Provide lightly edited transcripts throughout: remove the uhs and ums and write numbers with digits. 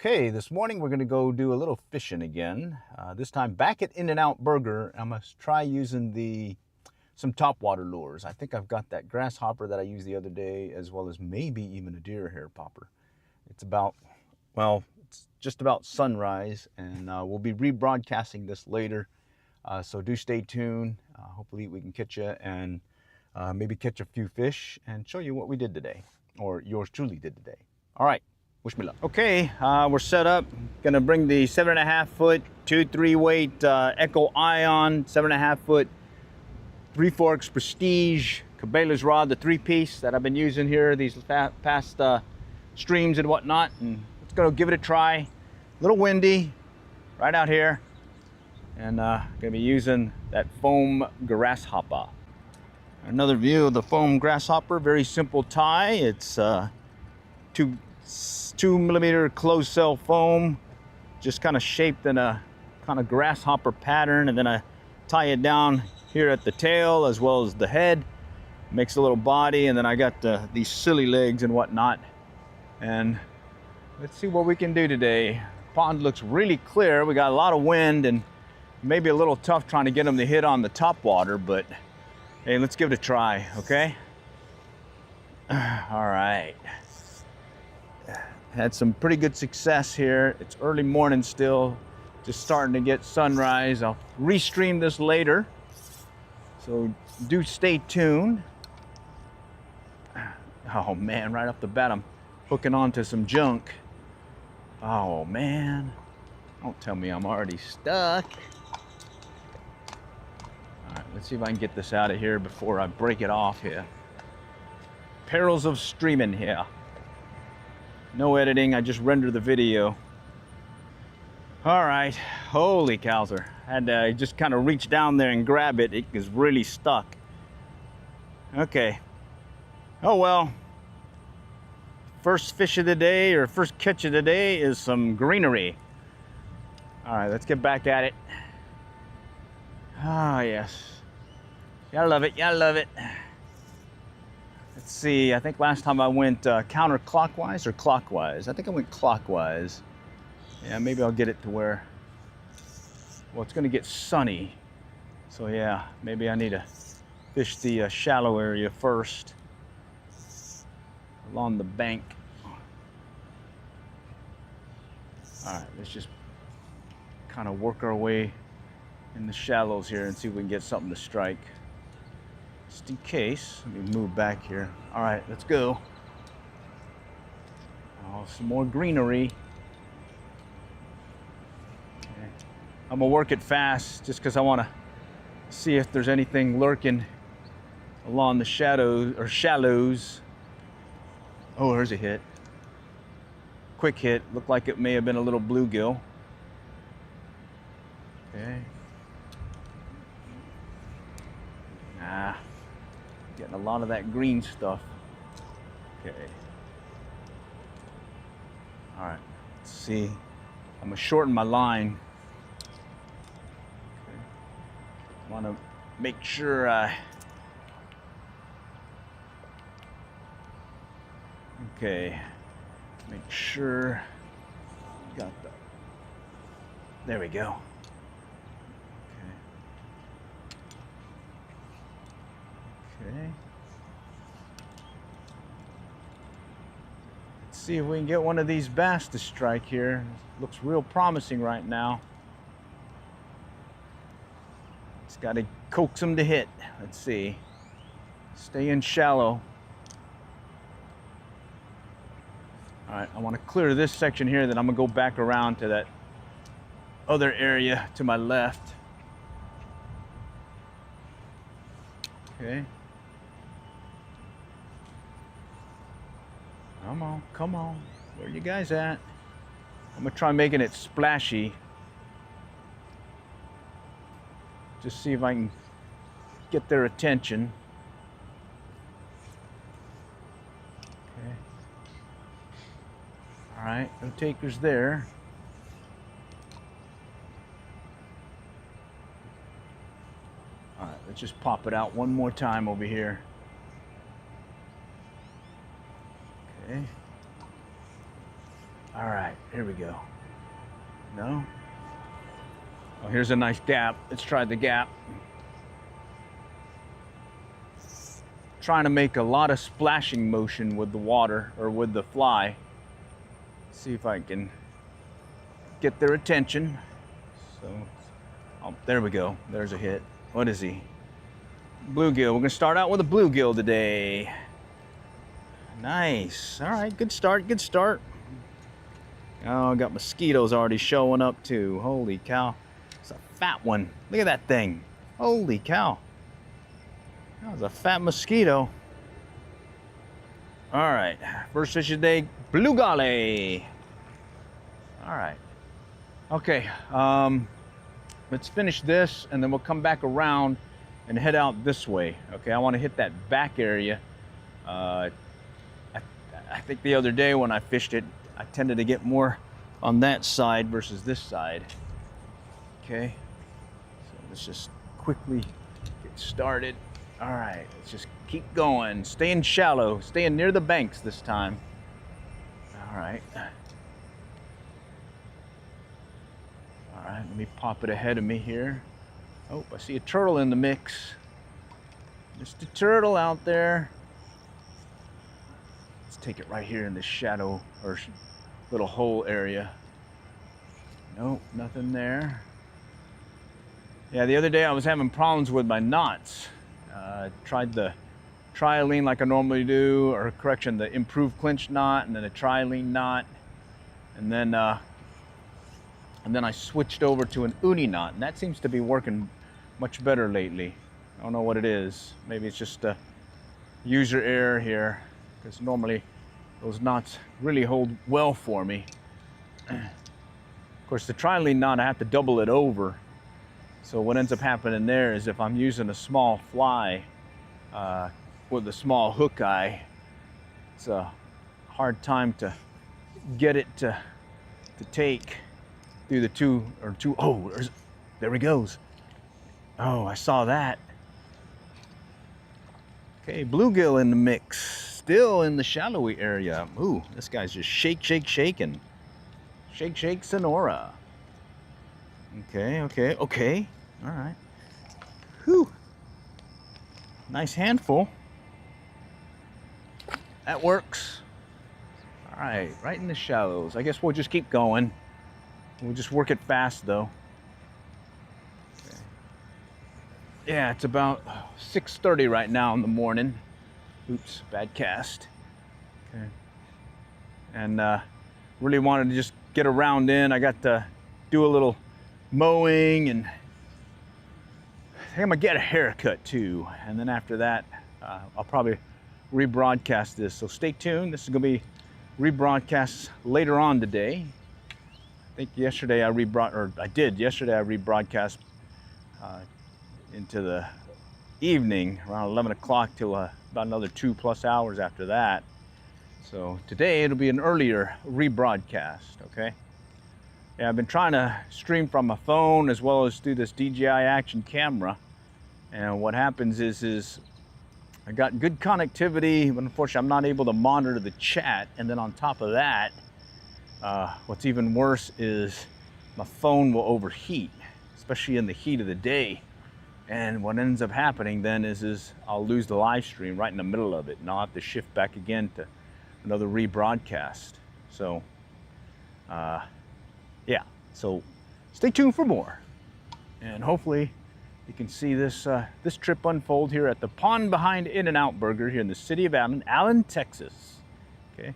Okay, this morning we're going to go do a little fishing again. This time back at In-N-Out Burger. I'm going to try using some topwater lures. I think I've got that grasshopper that I used the other day, as well as maybe even a deer hair popper. It's just about sunrise, and we'll be rebroadcasting this later. So do stay tuned. Hopefully we can catch you and maybe catch a few fish and show you what we did today, or yours truly did today. All right. Wish me luck. Okay, we're set up. Gonna bring the 7.5 foot 2-3 weight Echo Ion 7.5 foot 3 Forks Prestige Cabela's rod, the 3-piece that I've been using here these past streams and whatnot. And let's go give it a try. A little windy right out here, and gonna be using that foam grasshopper. Another view of the foam grasshopper. Very simple tie. It's 2mm closed cell foam, just kind of shaped in a kind of grasshopper pattern, and then I tie it down here at the tail as well as the head. Makes a little body, and then I got these silly legs and whatnot. And let's see what we can do today. Pond looks really clear. We got a lot of wind and maybe a little tough trying to get them to hit on the top water, but hey, let's give it a try, okay? All right. Had some pretty good success here. It's early morning still, just starting to get sunrise. I'll restream this later, so do stay tuned. Oh man, right off the bat I'm hooking onto some junk. Oh man, don't tell me I'm already stuck. All right, let's see if I can get this out of here before I break it off here. Perils of streaming here. No editing, I just render the video. All right, holy cowser. Had to just kind of reach down there and grab it. It was really stuck. Okay. Oh well. First fish of the day, or first catch of the day, is some greenery. All right, let's get back at it. Ah, yes. Gotta love it, gotta love it. Let's see, I think last time I went counterclockwise or clockwise. I think I went clockwise. Yeah, maybe I'll get it to where, well, it's gonna get sunny. So yeah, maybe I need to fish the shallow area first, along the bank. All right, let's just kind of work our way in the shallows here and see if we can get something to strike. Just in case, let me move back here. All right, let's go. Oh, some more greenery. Okay. I'm gonna work it fast just because I want to see if there's anything lurking along the shadows or shallows. Oh, there's a hit. Quick hit. Looked like it may have been a little bluegill. Okay. Nah. Getting a lot of that green stuff. Okay. All right. Let's see. I'm gonna shorten my line. Okay. Want to make sure I. Okay. Make sure. Got the. There we go. Okay. Let's see if we can get one of these bass to strike here. Looks real promising right now. Just got to coax them to hit. Let's see. Stay in shallow. All right, I want to clear this section here, then I'm gonna go back around to that other area to my left. Okay. Come on, come on. Where you guys at? I'm gonna try making it splashy. Just see if I can get their attention. Okay. All right, no takers there. All right, let's just pop it out one more time over here. Okay. All right, Here we go. No? Oh, here's a nice gap. Let's try the gap. Trying to make a lot of splashing motion with the water, or with the fly. See if I can get their attention. So, oh, there we go. There's a hit. What is he? Bluegill. We're gonna start out with a bluegill today. Nice. All right, good start, good start. Oh, I got mosquitoes already showing up too. Holy cow. It's a fat one. Look at that thing. Holy cow. That was a fat mosquito. All right, first fish of the day, bluegale. All right. Okay, let's finish this and then we'll come back around and head out this way. Okay, I want to hit that back area. I think the other day when I fished it, I tended to get more on that side versus this side. Okay, so let's just quickly get started. All right, let's just keep going. Staying shallow, staying near the banks this time. All right. All right, let me pop it ahead of me here. Oh, I see a turtle in the mix. Just a turtle out there. Let's take it right here in the shadow or little hole area. Nope, nothing there. Yeah, the other day I was having problems with my knots. Tried the trilene like I normally do, or correction, the improved clinch knot, and then a trilene knot, and then I switched over to an uni knot, and that seems to be working much better lately. I don't know what it is. Maybe it's just a user error here, because normally those knots really hold well for me. Of course, the trilene knot, I have to double it over. So what ends up happening there is if I'm using a small fly with a small hook eye, it's a hard time to get it to take through the two. Oh, there he goes. Oh, I saw that. Okay, bluegill in the mix, still in the shallowy area. Ooh, this guy's just shaking. Shake, Sonora. Okay. All right. Whew. Nice handful. That works. All right, right in the shallows. I guess we'll just keep going. We'll just work it fast though. Okay. Yeah, it's about 6:30 right now in the morning. Oops, bad cast. Okay. And really wanted to just get around in. I got to do a little mowing, and I think I'm gonna get a haircut too. And then after that, I'll probably rebroadcast this. So stay tuned. This is gonna be rebroadcast later on today. I think yesterday I rebroadcast into the evening around 11 o'clock till about another 2+ hours after that. So today it'll be an earlier rebroadcast, okay? Yeah, I've been trying to stream from my phone as well as through this DJI action camera. And what happens is I got good connectivity, but unfortunately I'm not able to monitor the chat. And then on top of that, what's even worse is my phone will overheat, especially in the heat of the day. And what ends up happening then is I'll lose the live stream right in the middle of it, and I'll have to shift back again to another rebroadcast. So, yeah, so stay tuned for more. And hopefully you can see this trip unfold here at the pond behind In-N-Out Burger here in the city of Allen, Texas. Okay,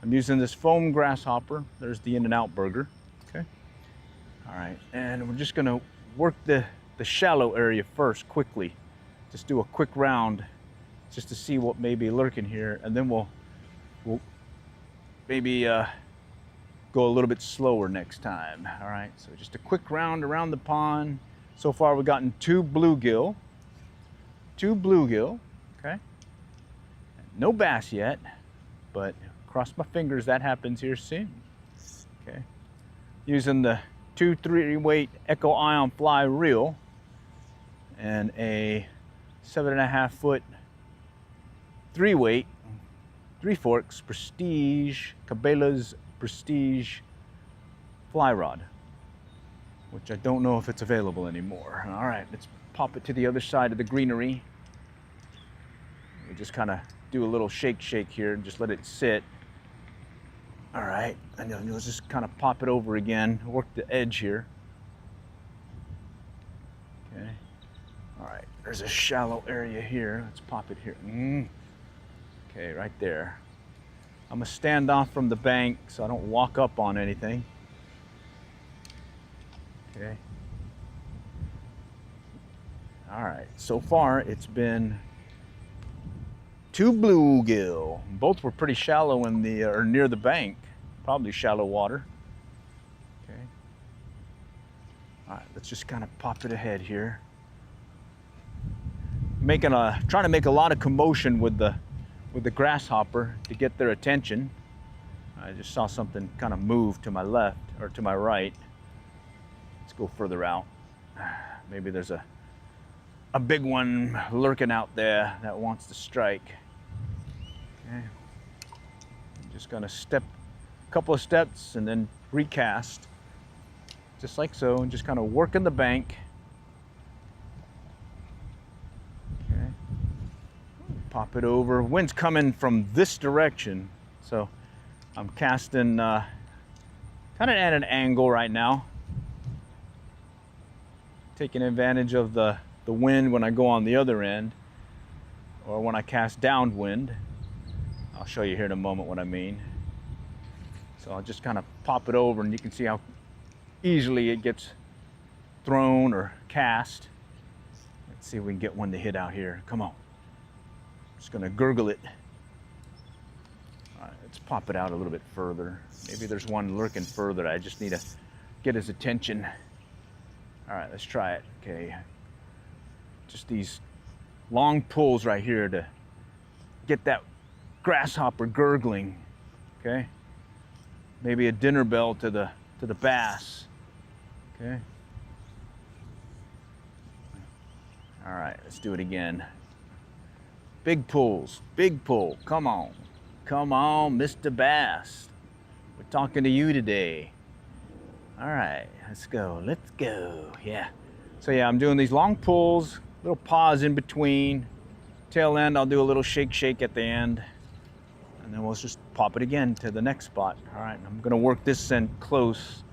I'm using this foam grasshopper. There's the In-N-Out Burger. Okay, all right, and we're just gonna work the shallow area first quickly. Just do a quick round just to see what may be lurking here, and then we'll maybe go a little bit slower next time. All right, so just a quick round around the pond. So far we've gotten two bluegill, okay? No bass yet, but cross my fingers that happens here soon, okay? Using the 2-3 weight Echo Ion fly reel and a 7.5 foot 3 weight, 3 forks Prestige, Cabela's Prestige fly rod, which I don't know if it's available anymore. All right, let's pop it to the other side of the greenery. We just kind of do a little shake here and just let it sit. All right, and then you'll just kind of pop it over again, work the edge here. Okay. All right, there's a shallow area here. Let's pop it here. Okay, right there. I'm gonna stand off from the bank so I don't walk up on anything. Okay. All right, so far it's been 2 bluegill. Both were pretty shallow in the, or near the bank, probably shallow water. Okay. All right, let's just kind of pop it ahead here. Trying to make a lot of commotion with the grasshopper to get their attention. I just saw something kind of move to my left or to my right. Let's go further out. Maybe there's a big one lurking out there that wants to strike. Okay. I'm just gonna step a couple of steps and then recast, just like so, and just kind of work in the bank. Okay. Pop it over. Wind's coming from this direction, so I'm casting kind of at an angle right now, taking advantage of the wind when I go on the other end, or when I cast downwind. I'll show you here in a moment what I mean. So I'll just kind of pop it over, and you can see how easily it gets thrown or cast. Let's see if we can get one to hit out here. Come on. Just gonna gurgle it. All right, let's pop it out a little bit further. Maybe there's one lurking further. I just need to get his attention. All right, let's try it. Okay. Just these long pulls right here to get that grasshopper gurgling. Okay. Maybe a dinner bell to the bass. Okay. All right, let's do it again. Big pulls, big pull. Come on, Mr. Bass. We're talking to you today. All right, let's go. Yeah. So yeah, I'm doing these long pulls, little pause in between. Tail end, I'll do a little shake at the end. And then we'll just pop it again to the next spot. All right, I'm gonna work this end close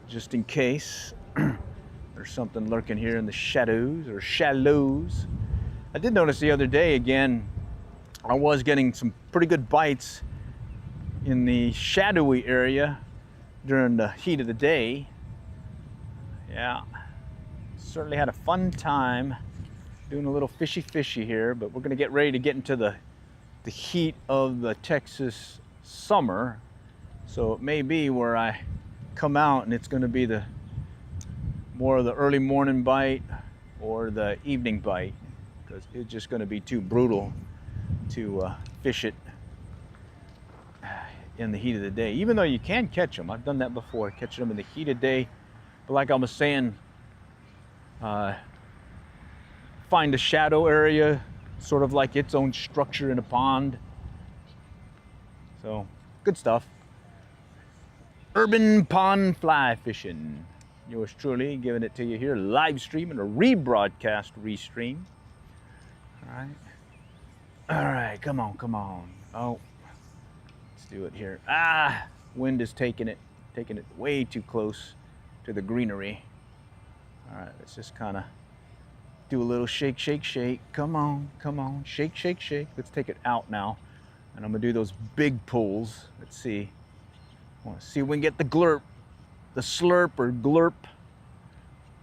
just in case there's something lurking here in the shadows or shallows. I did notice the other day, again, I was getting some pretty good bites in the shadowy area during the heat of the day. Yeah, certainly had a fun time doing a little fishy here, but we're gonna get ready to get into the heat of the Texas summer. So it may be where I come out and it's gonna be more of the early morning bite or the evening bite, because it's just gonna be too brutal to fish it in the heat of the day. Even though you can catch them, I've done that before, catching them in the heat of the day. But like I was saying, find a shadow area, sort of like its own structure in a pond. So, good stuff. Urban pond fly fishing. Yours truly giving it to you here, live stream and a rebroadcast restream. All right, come on. Oh, let's do it here. Wind is taking it way too close to the greenery. All right, let's just kind of do a little shake. Come on, shake. Let's take it out now. And I'm gonna do those big pulls. Let's see. I wanna see if we can get the glurp, the slurp or glurp.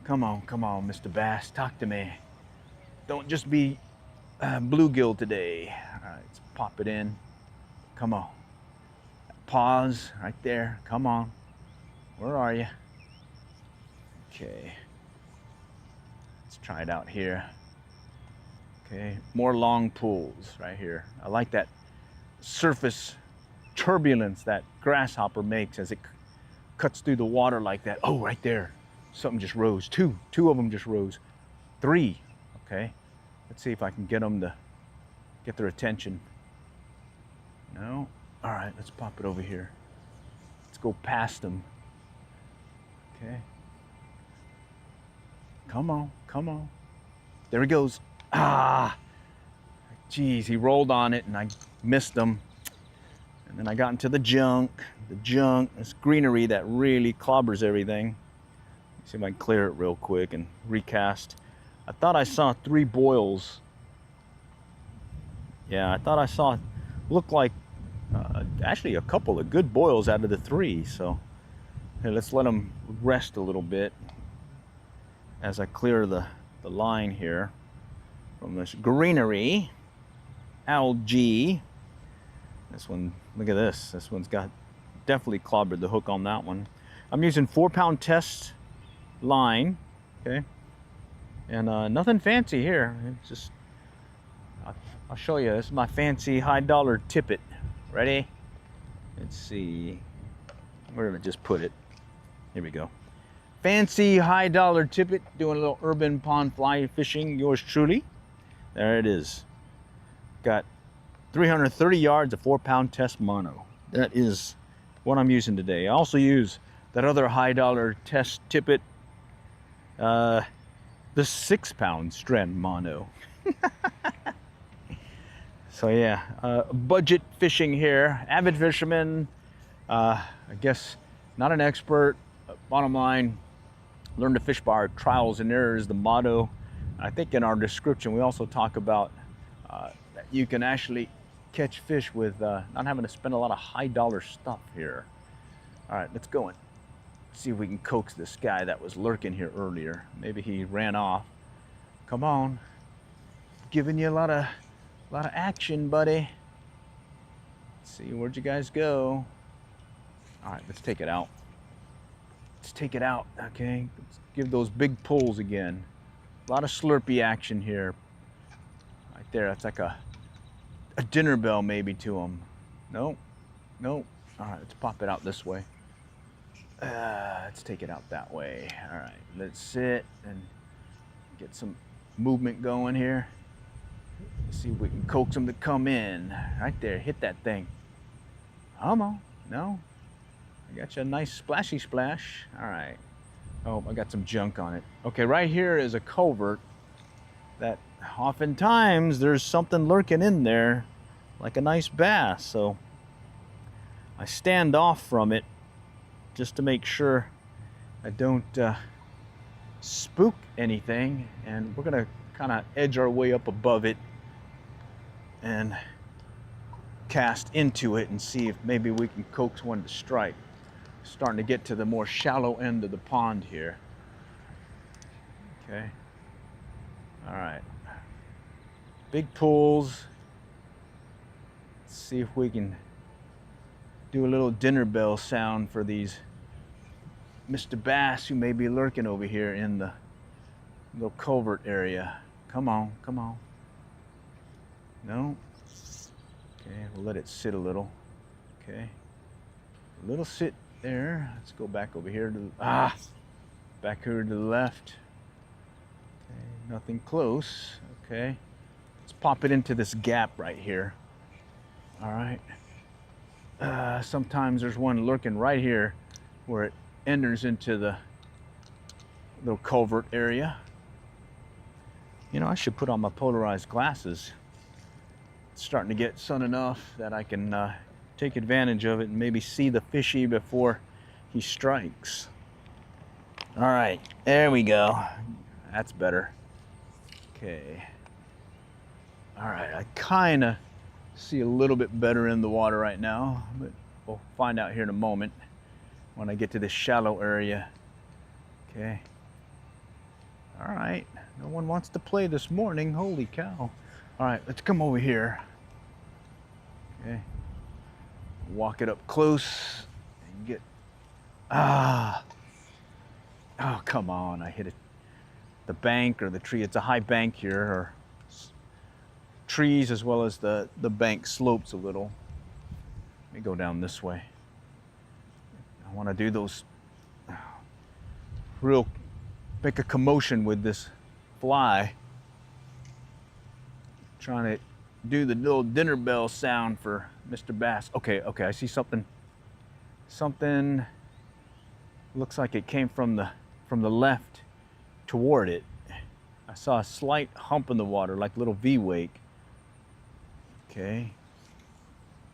Come on, Mr. Bass, talk to me. Don't just be bluegill today. All right, let's pop it in. Come on. Pause right there. Come on. Where are you? Okay. Let's try it out here. Okay, more long pulls right here. I like that surface turbulence that grasshopper makes as it cuts through the water like that. Oh, right there. Something just rose. Two of them just rose. 3. Okay. Let's see if I can get them to get their attention. No? All right, let's pop it over here. Let's go past them. Okay. Come on, come on. There he goes. Ah, geez, he rolled on it and I missed him. And then I got into the junk, this greenery that really clobbers everything. Let's see if I can clear it real quick and recast. I thought I saw 3 boils. Yeah, I thought I saw, looked like actually a couple of good boils out of the 3. So here, let's let them rest a little bit as I clear the line here from this greenery, algae. This one, look at this. This one's got definitely clobbered the hook on that one. I'm using 4-pound test line, okay? And nothing fancy here. It's just, I'll show you. This is my fancy high dollar tippet. Ready? Let's see. Where did I just put it? Here we go. Fancy high dollar tippet, doing a little urban pond fly fishing. Yours truly. There it is. Got 330 yards of 4-pound test mono. That is what I'm using today. I also use that other high dollar test tippet, the 6-pound strand mono. So yeah, budget fishing here. Avid fisherman, I guess not an expert. Bottom line, learn to fish by our trials and errors, the motto. I think in our description we also talk about that you can actually catch fish with not having to spend a lot of high dollar stuff here. All right, let's go in. See if we can coax this guy that was lurking here earlier. Maybe he ran off. Come on, giving you a lot of action, buddy. Let's see, where'd you guys go? All right, let's take it out. Let's take it out, okay? Let's give those big pulls again. A lot of slurpy action here. Right there, that's like a dinner bell maybe to him. Nope, nope. All right, let's pop it out this way. Let's take it out that way. All right, let's sit and get some movement going here. Let's see if we can coax him to come in. Right there, hit that thing. Come on, no. I got you a nice splashy splash. All right. Oh, I got some junk on it. Okay, right here is a culvert that oftentimes there's something lurking in there, like a nice bass. So I stand off from it just to make sure I don't spook anything. And we're gonna kind of edge our way up above it and cast into it and see if maybe we can coax one to strike. Starting to get to the more shallow end of the pond here. Okay. All right. Big pulls. Let's see if we can do a little dinner bell sound for these Mr. Bass who may be lurking over here in the little culvert area. Come on, come on. No. Okay, we'll let it sit a little. Okay. A little sit there. Let's go back over here to back here to the left. Okay, nothing close. Okay. Let's pop it into this gap right here. All right. Sometimes there's one lurking right here where it enters into the little culvert area. You know, I should put on my polarized glasses. It's starting to get sun enough that I can take advantage of it and maybe see the fishy before he strikes. All right, there we go. That's better. Okay. All right, I kind of see a little bit better in the water right now, but we'll find out here in a moment when I get to this shallow area. Okay. All right, no one wants to play this morning. Holy cow. All right, let's come over here. Okay. Walk it up close and get, oh, come on. I hit it, the bank or the tree. It's a high bank here, or trees, as well as the bank slopes a little. Let me go down this way. I want to do those real, make a commotion with this fly. Trying to do the little dinner bell sound for Mr. Bass. Okay, I see something Looks like it came from the left toward it. I saw a slight hump in the water, like a little V-wake. Okay.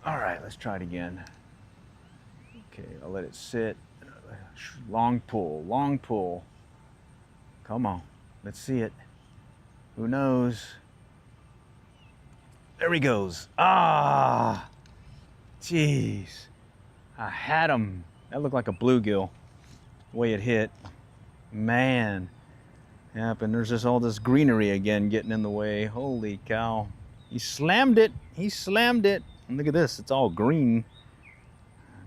All right, let's try it again. Okay, I'll let it sit. Long pull, long pull. Come on, let's see it. Who knows? There he goes. Ah, jeez. I had him. That looked like a bluegill, the way it hit. Man. Yep, and there's just all this greenery again getting in the way. Holy cow. He slammed it. He slammed it. And look at this. It's all green.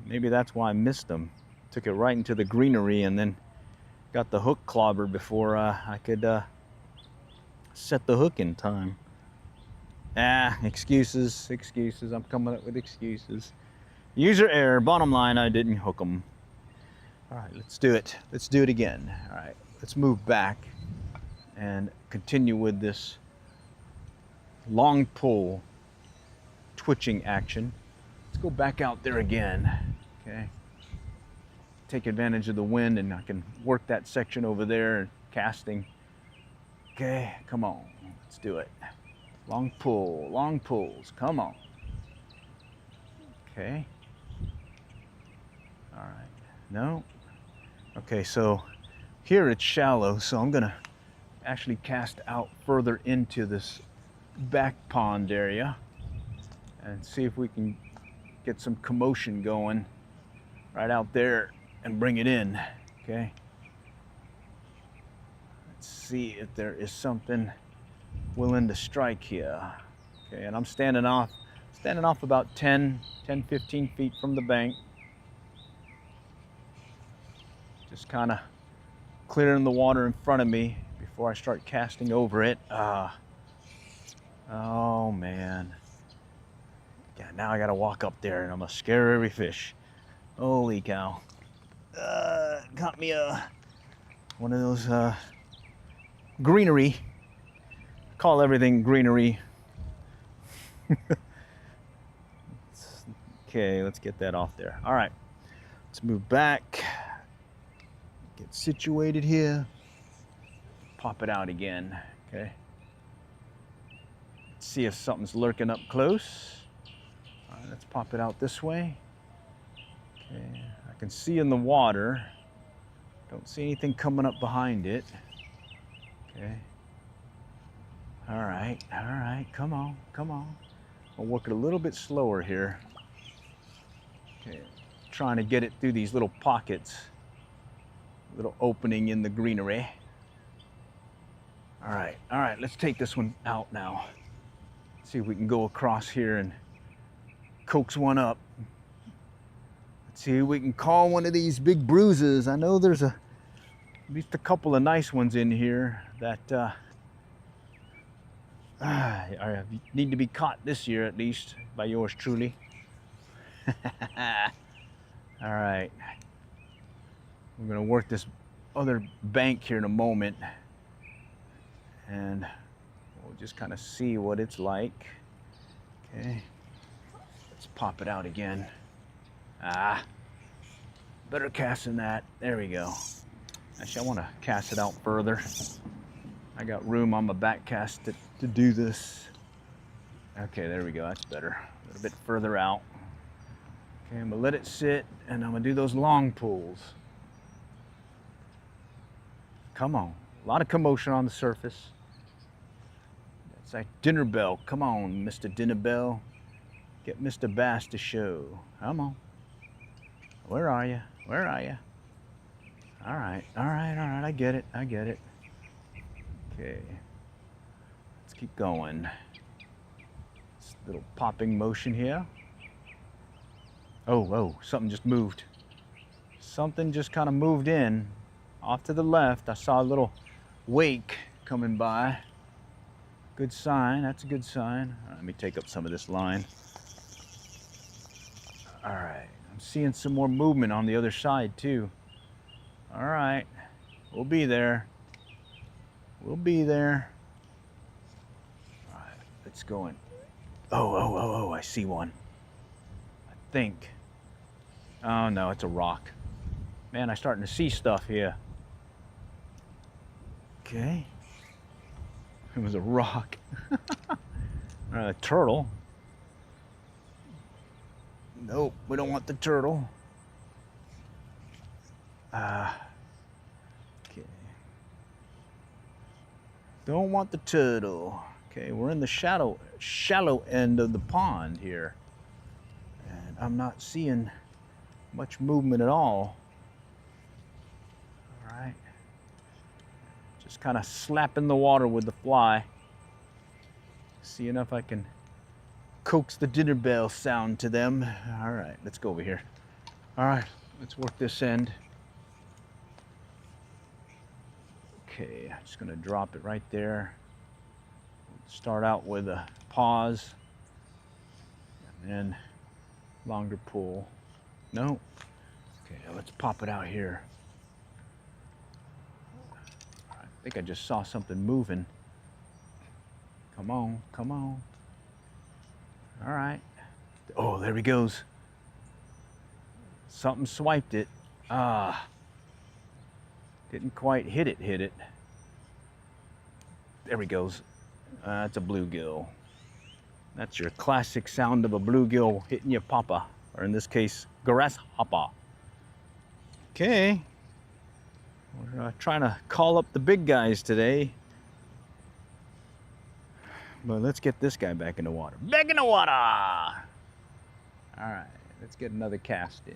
Maybe that's why I missed him. Took it right into the greenery and then got the hook clobbered before I could set the hook in time. Excuses, excuses. I'm coming up with excuses. User error. Bottom line, I didn't hook them. All right, let's do it. Let's do it again. All right, let's move back and continue with this long pull twitching action. Let's go back out there again. Okay. Take advantage of the wind and I can work that section over there casting. Okay, come on. Let's do it. Long pull, long pulls. Come on. Okay. All right. No. Okay, so here it's shallow, so I'm gonna actually cast out further into this back pond area and see if we can get some commotion going right out there and bring it in. Okay. Let's see if there is something willing to strike here. Okay, and I'm standing off about 10, 15 feet from the bank. Just kind of clearing the water in front of me before I start casting over it. Oh man. Yeah, now I gotta walk up there and I'm gonna scare every fish. Holy cow. Got me one of those greenery. Call everything greenery. Okay, let's get that off there. All right, let's move back. Get situated here. Pop it out again. Okay. Let's see if something's lurking up close. All right, let's pop it out this way. Okay, I can see in the water. Don't see anything coming up behind it. Okay. All right, come on, come on. I'll work it a little bit slower here. Okay, trying to get it through these little pockets, little opening in the greenery. All right, let's take this one out now. See if we can go across here and coax one up. Let's see if we can call one of these big bruises. I know there's at least a couple of nice ones in here that need to be caught this year at least by yours truly. All right, we're gonna work this other bank here in a moment and we'll just kind of see what it's like. Okay, let's pop it out again. Better cast than that. There we go. Actually, I want to cast it out further. I got room on my back cast to do this. Okay, there we go. That's better. A little bit further out. Okay, I'm gonna let it sit and I'm gonna do those long pulls. Come on. A lot of commotion on the surface. It's like dinner bell. Come on, Mr. Dinner Bell. Get Mr. Bass to show. Come on. Where are you? Where are you? All right. I get it. Okay. Let's keep going. This little popping motion here. Oh, something just moved. Something just kind of moved in. Off to the left, I saw a little wake coming by. Good sign, that's a good sign. All right, let me take up some of this line. All right, I'm seeing some more movement on the other side too. All right, we'll be there. We'll be there. All right, it's going. Oh, I see one. I think. Oh no, it's a rock. Man, I'm starting to see stuff here. Okay. It was a rock. A turtle. Nope, we don't want the turtle. Okay. Don't want the turtle. Okay, we're in the shallow end of the pond here. And I'm not seeing much movement at all. All right. Just kind of slapping the water with the fly. Seeing if I can coax the dinner bell sound to them. All right, let's go over here. All right, let's work this end. Okay, I'm just gonna drop it right there. Start out with a pause, and then longer pull. No. Okay, let's pop it out here. I think I just saw something moving. Come on, come on. All right. Oh, there he goes. Something swiped it. Ah. Didn't quite hit it. There he goes. That's a bluegill. That's your classic sound of a bluegill hitting your papa, or in this case, grasshopper. Okay. We're trying to call up the big guys today. But let's get this guy back in the water. Back in the water! All right, let's get another cast in.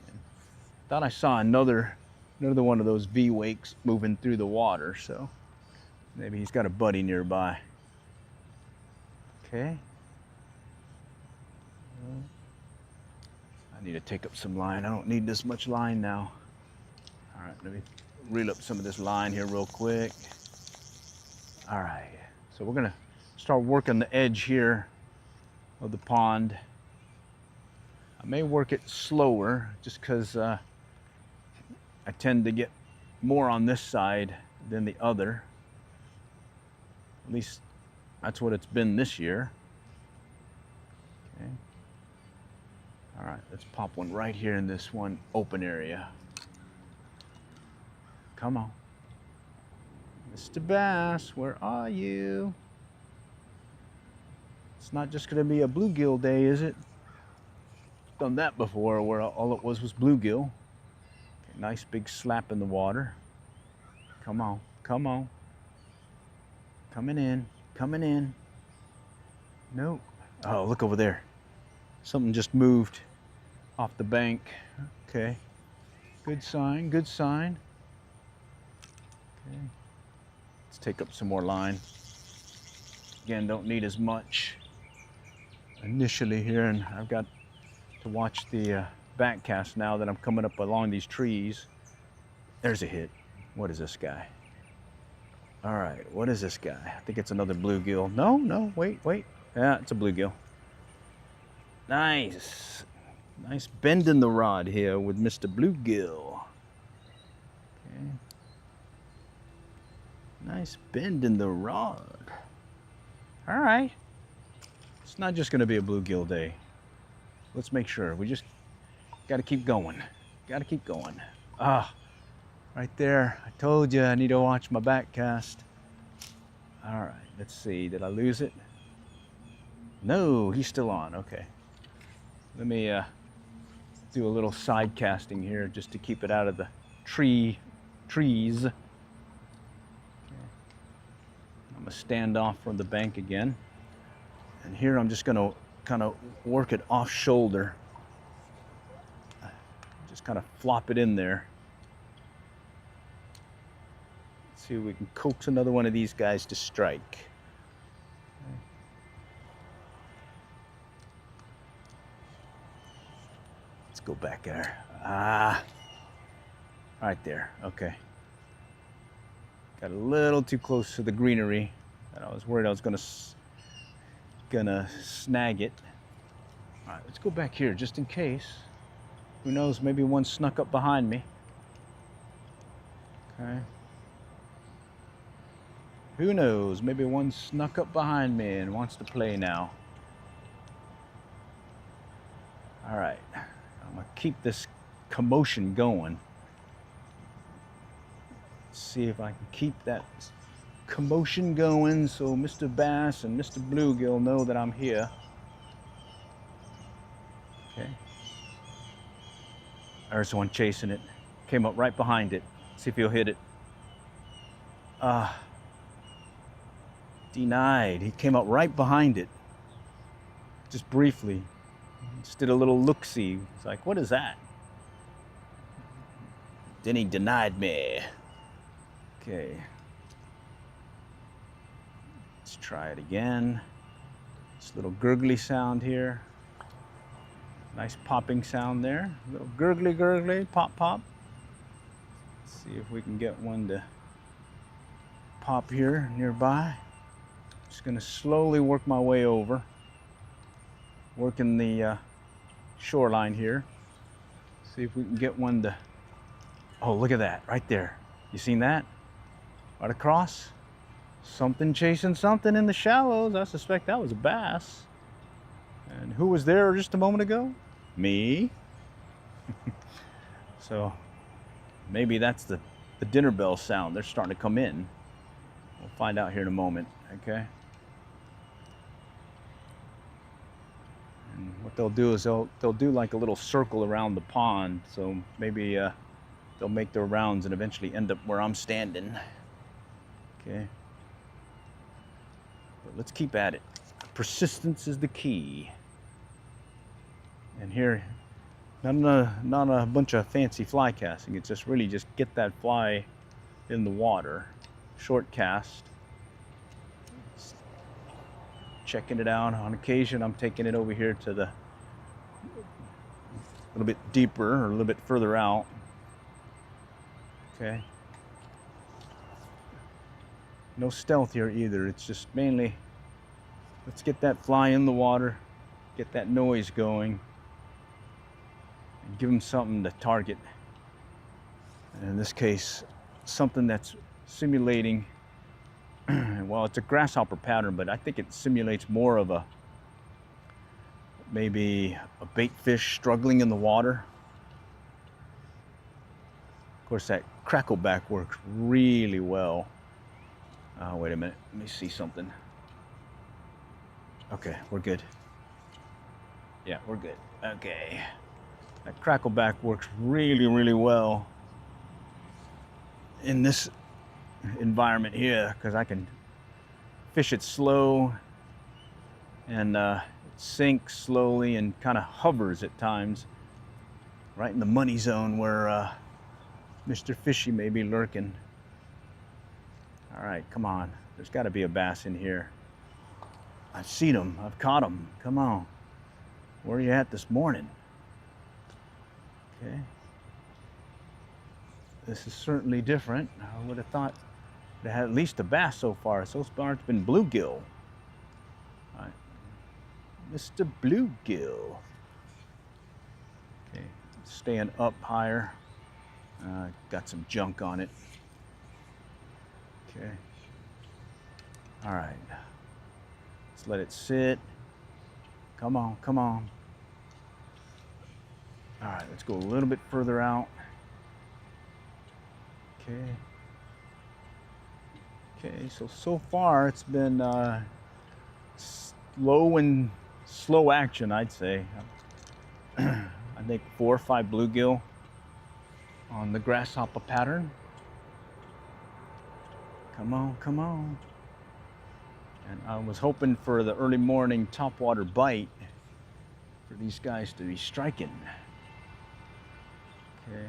Thought I saw another one of those V-wakes moving through the water, so maybe he's got a buddy nearby. Okay. I need to take up some line. I don't need this much line now. All right, let me reel up some of this line here real quick. All right, so we're gonna start working the edge here of the pond. I may work it slower just because I tend to get more on this side than the other. At least that's what it's been this year. Okay. All right, let's pop one right here in this one open area. Come on. Mr. Bass, where are you? It's not just gonna be a bluegill day, is it? Done that before where all it was bluegill. Okay, nice big slap in the water. Come on, come on. Coming in, coming in. Nope. Oh, look over there. Something just moved off the bank. Okay. Good sign, good sign. Okay. Let's take up some more line. Again, don't need as much initially here, and I've got to watch the back cast now that I'm coming up along these trees. There's a hit. What is this guy? All right, what is this guy? I think it's another bluegill. No, wait. Yeah, it's a bluegill. Nice. Nice bend in the rod here with Mr. Bluegill. Okay. Nice bend in the rod. All right. It's not just gonna be a bluegill day. Let's make sure. We just gotta keep going. Gotta keep going. Ah, right there. I told you I need to watch my back cast. All right, let's see. Did I lose it? No, he's still on. Okay. Let me do a little side casting here just to keep it out of the trees. Okay. I'm gonna stand off from the bank again. And here I'm just gonna kind of work it off shoulder. Just kind of flop it in there. Let's see if we can coax another one of these guys to strike. Let's go back there. Ah, right there. Okay. Got a little too close to the greenery, and I was worried I was gonna snag it. All right, let's go back here just in case. Who knows? Maybe one snuck up behind me. Okay. Who knows? Maybe one snuck up behind me and wants to play now. All right. I'm gonna keep this commotion going. Let's see if I can keep that commotion going so Mr. Bass and Mr. Bluegill know that I'm here. Okay. There's one chasing it. Came up right behind it. See if he'll hit it. Denied. He came up right behind it. Just briefly. Just did a little look-see. It's like, what is that? Then he denied me. Okay. Let's try it again. This little gurgly sound here. Nice popping sound there. A little gurgly, gurgly, pop, pop. Let's see if we can get one to pop here nearby. Just gonna slowly work my way over. Working the shoreline here. See if we can get one to, oh, look at that, right there. You seen that? Right across. Something chasing something in the shallows. I suspect that was a bass. And who was there just a moment ago? Me. So maybe that's the dinner bell sound. They're starting to come in. We'll find out here in a moment, okay? And what they'll do is they'll do like a little circle around the pond. So maybe they'll make their rounds and eventually end up where I'm standing. Okay. But let's keep at it. Persistence is the key. And here, not a bunch of fancy fly casting. It's just really just get that fly in the water. Short cast. Checking it out. On occasion, I'm taking it over here to the a little bit deeper or a little bit further out. Okay. No stealth here either. It's just mainly, let's get that fly in the water, get that noise going, and give them something to target. And in this case, something that's simulating, well, it's a grasshopper pattern, but I think it simulates more of maybe a bait fish struggling in the water. Of course, that crackleback works really well. Oh, wait a minute. Let me see something. Okay, we're good. Yeah, we're good. Okay. That crackleback works really, really well in this environment here because I can fish it slow and it sinks slowly and kind of hovers at times right in the money zone where Mr. Fishy may be lurking. All right, come on. There's got to be a bass in here. I've seen him. I've caught him. Come on. Where are you at this morning? Okay. This is certainly different. I would have thought they had at least a bass so far. So far it's been bluegill. All right. Mr. Bluegill. Okay, staying up higher. Got some junk on it. Okay. All right. Let's let it sit. Come on, come on. All right, let's go a little bit further out. Okay. Okay, so far it's been slow action, I'd say. I think 4 or 5 bluegill on the grasshopper pattern. Come on, come on. And I was hoping for the early morning topwater bite for these guys to be striking. Okay,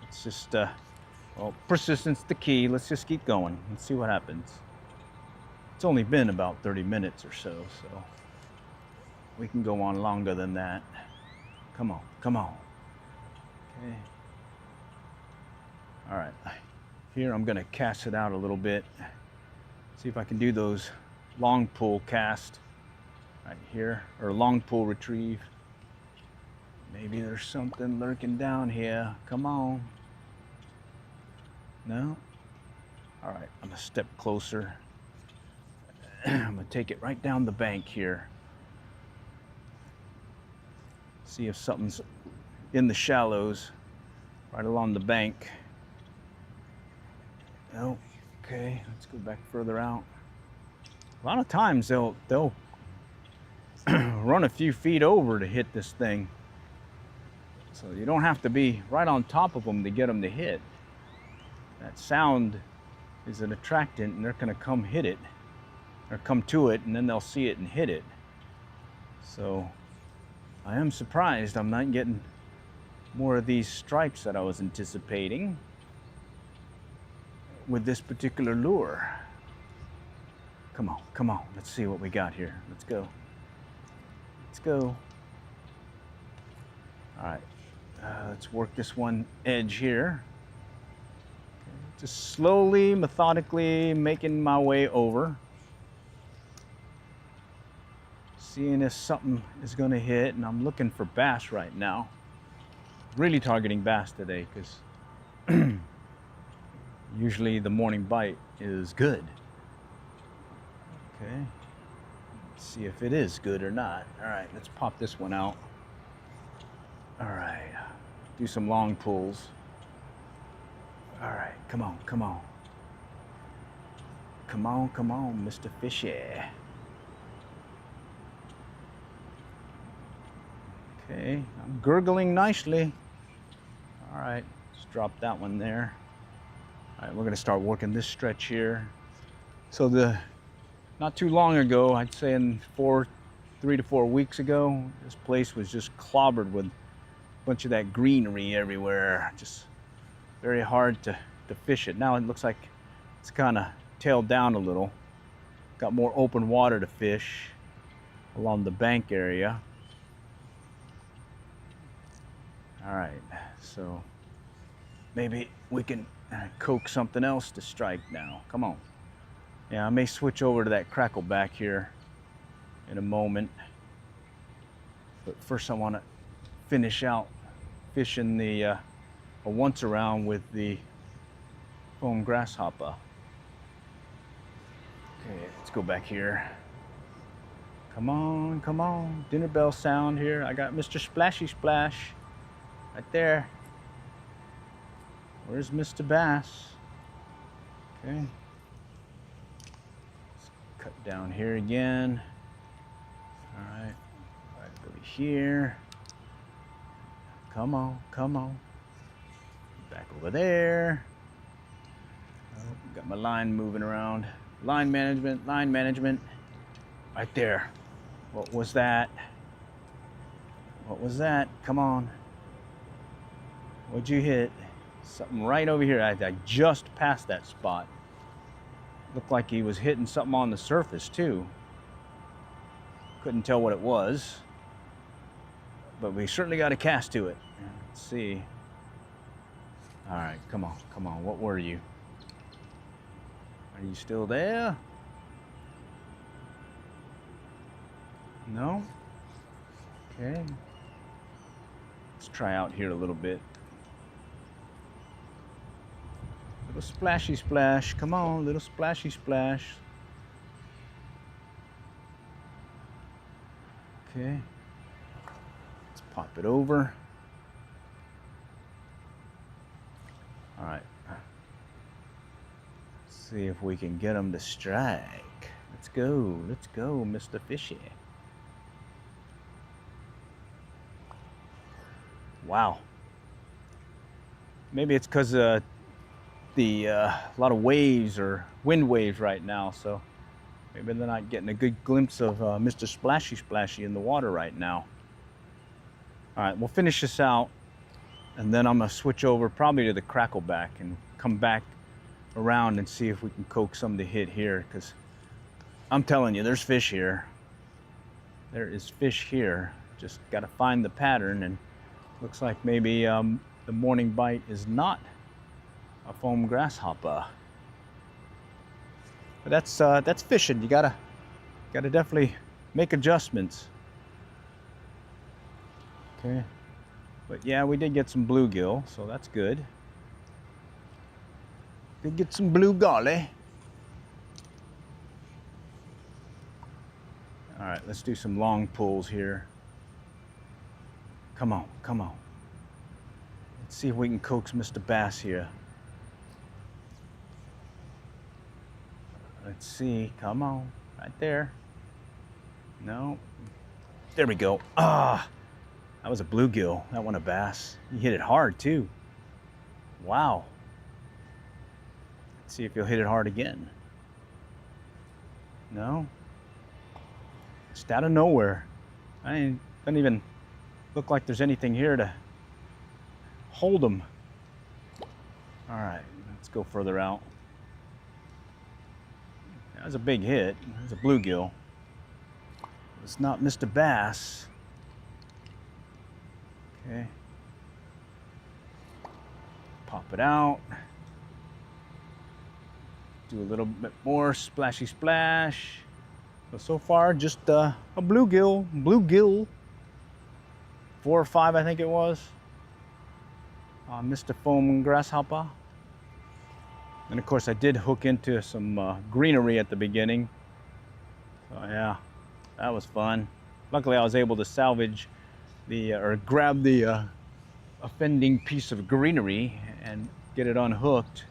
it's just, well, persistence the key. Let's just keep going. Let's see what happens. It's only been about 30 minutes or so, so we can go on longer than that. Come on, come on. Okay. All right. Here I'm gonna cast it out a little bit. See if I can do those long pull cast right here, or long pull retrieve. Maybe there's something lurking down here. Come on. No? All right, I'm gonna step closer. I'm gonna take it right down the bank here. See if something's in the shallows right along the bank. Oh, okay, let's go back further out. A lot of times they'll run a few feet over to hit this thing. So you don't have to be right on top of them to get them to hit. That sound is an attractant, and they're going to come hit it, or come to it, and then they'll see it and hit it. So I am surprised I'm not getting more of these stripes that I was anticipating with this particular lure. Come on, come on, let's see what we got here. Let's go. Let's go. All right, let's work this one edge here. Just slowly, methodically making my way over. Seeing if something is gonna hit, and I'm looking for bass right now. Really targeting bass today, because usually the morning bite is good. Okay, let's see if it is good or not. All right, let's pop this one out. All right, do some long pulls. All right, come on, come on. Come on, come on, Mr. Fishy. Okay, I'm gurgling nicely. All right, let's drop that one there. All right, we're gonna start working this stretch here. So not too long ago, I'd say in 3 to 4 weeks ago, this place was just clobbered with a bunch of that greenery everywhere. Just very hard to fish it. Now it looks like it's kind of tailed down a little. Got more open water to fish along the bank area. All right, so maybe we can coax something else to strike now. Come on. Yeah, I may switch over to that crackle back here in a moment. But first I want to finish out fishing the a once around with the foam grasshopper. Okay, let's go back here. Come on, come on. Dinner bell sound here. I got Mr. Splashy Splash right there. Where's Mr. Bass? Okay. Let's cut down here again. All right, right over here. Come on, come on. Back over there. Oh, got my line moving around. Line management, line management. Right there. What was that? What was that? Come on. What'd you hit? Something right over here. I just passed that spot. Looked like he was hitting something on the surface too. Couldn't tell what it was. But we certainly got a cast to it. Let's see. All right, come on, come on. What were you? Are you still there? No? Okay. Let's try out here a little bit. Little splashy splash. Come on, little splashy splash. Okay. Let's pop it over. All right. Let's see if we can get him to strike. Let's go, Mr. Fishy. Wow. Maybe it's because a lot of waves or wind waves right now, so maybe they're not getting a good glimpse of Mr. Splashy Splashy in the water right now. All right, we'll finish this out, and then I'm gonna switch over probably to the crackleback and come back around and see if we can coax some to hit here, because I'm telling you, there's fish here. There is fish here. Just got to find the pattern, and looks like maybe the morning bite is not a foam grasshopper. But that's fishing. You gotta definitely make adjustments. Okay, but yeah, we did get some bluegill, so that's good. Did get some blue golly. All right, let's do some long pulls here. Come on, come on. Let's see if we can coax Mr. Bass here. Let's see, come on, right there. No, there we go. Ah, that was a bluegill. That one a bass. You hit it hard too. Wow. Let's see if you'll hit it hard again. No. Just out of nowhere. Doesn't even look like there's anything here to hold them. All right, let's go further out. That was a big hit. That was a bluegill. It's not Mr. Bass. Okay. Pop it out. Do a little bit more splashy splash. So far, just a bluegill. 4 or 5, I think it was. Mr. Foam Grasshopper. And of course, I did hook into some greenery at the beginning. So yeah, that was fun. Luckily, I was able to salvage or grab the offending piece of greenery and get it unhooked.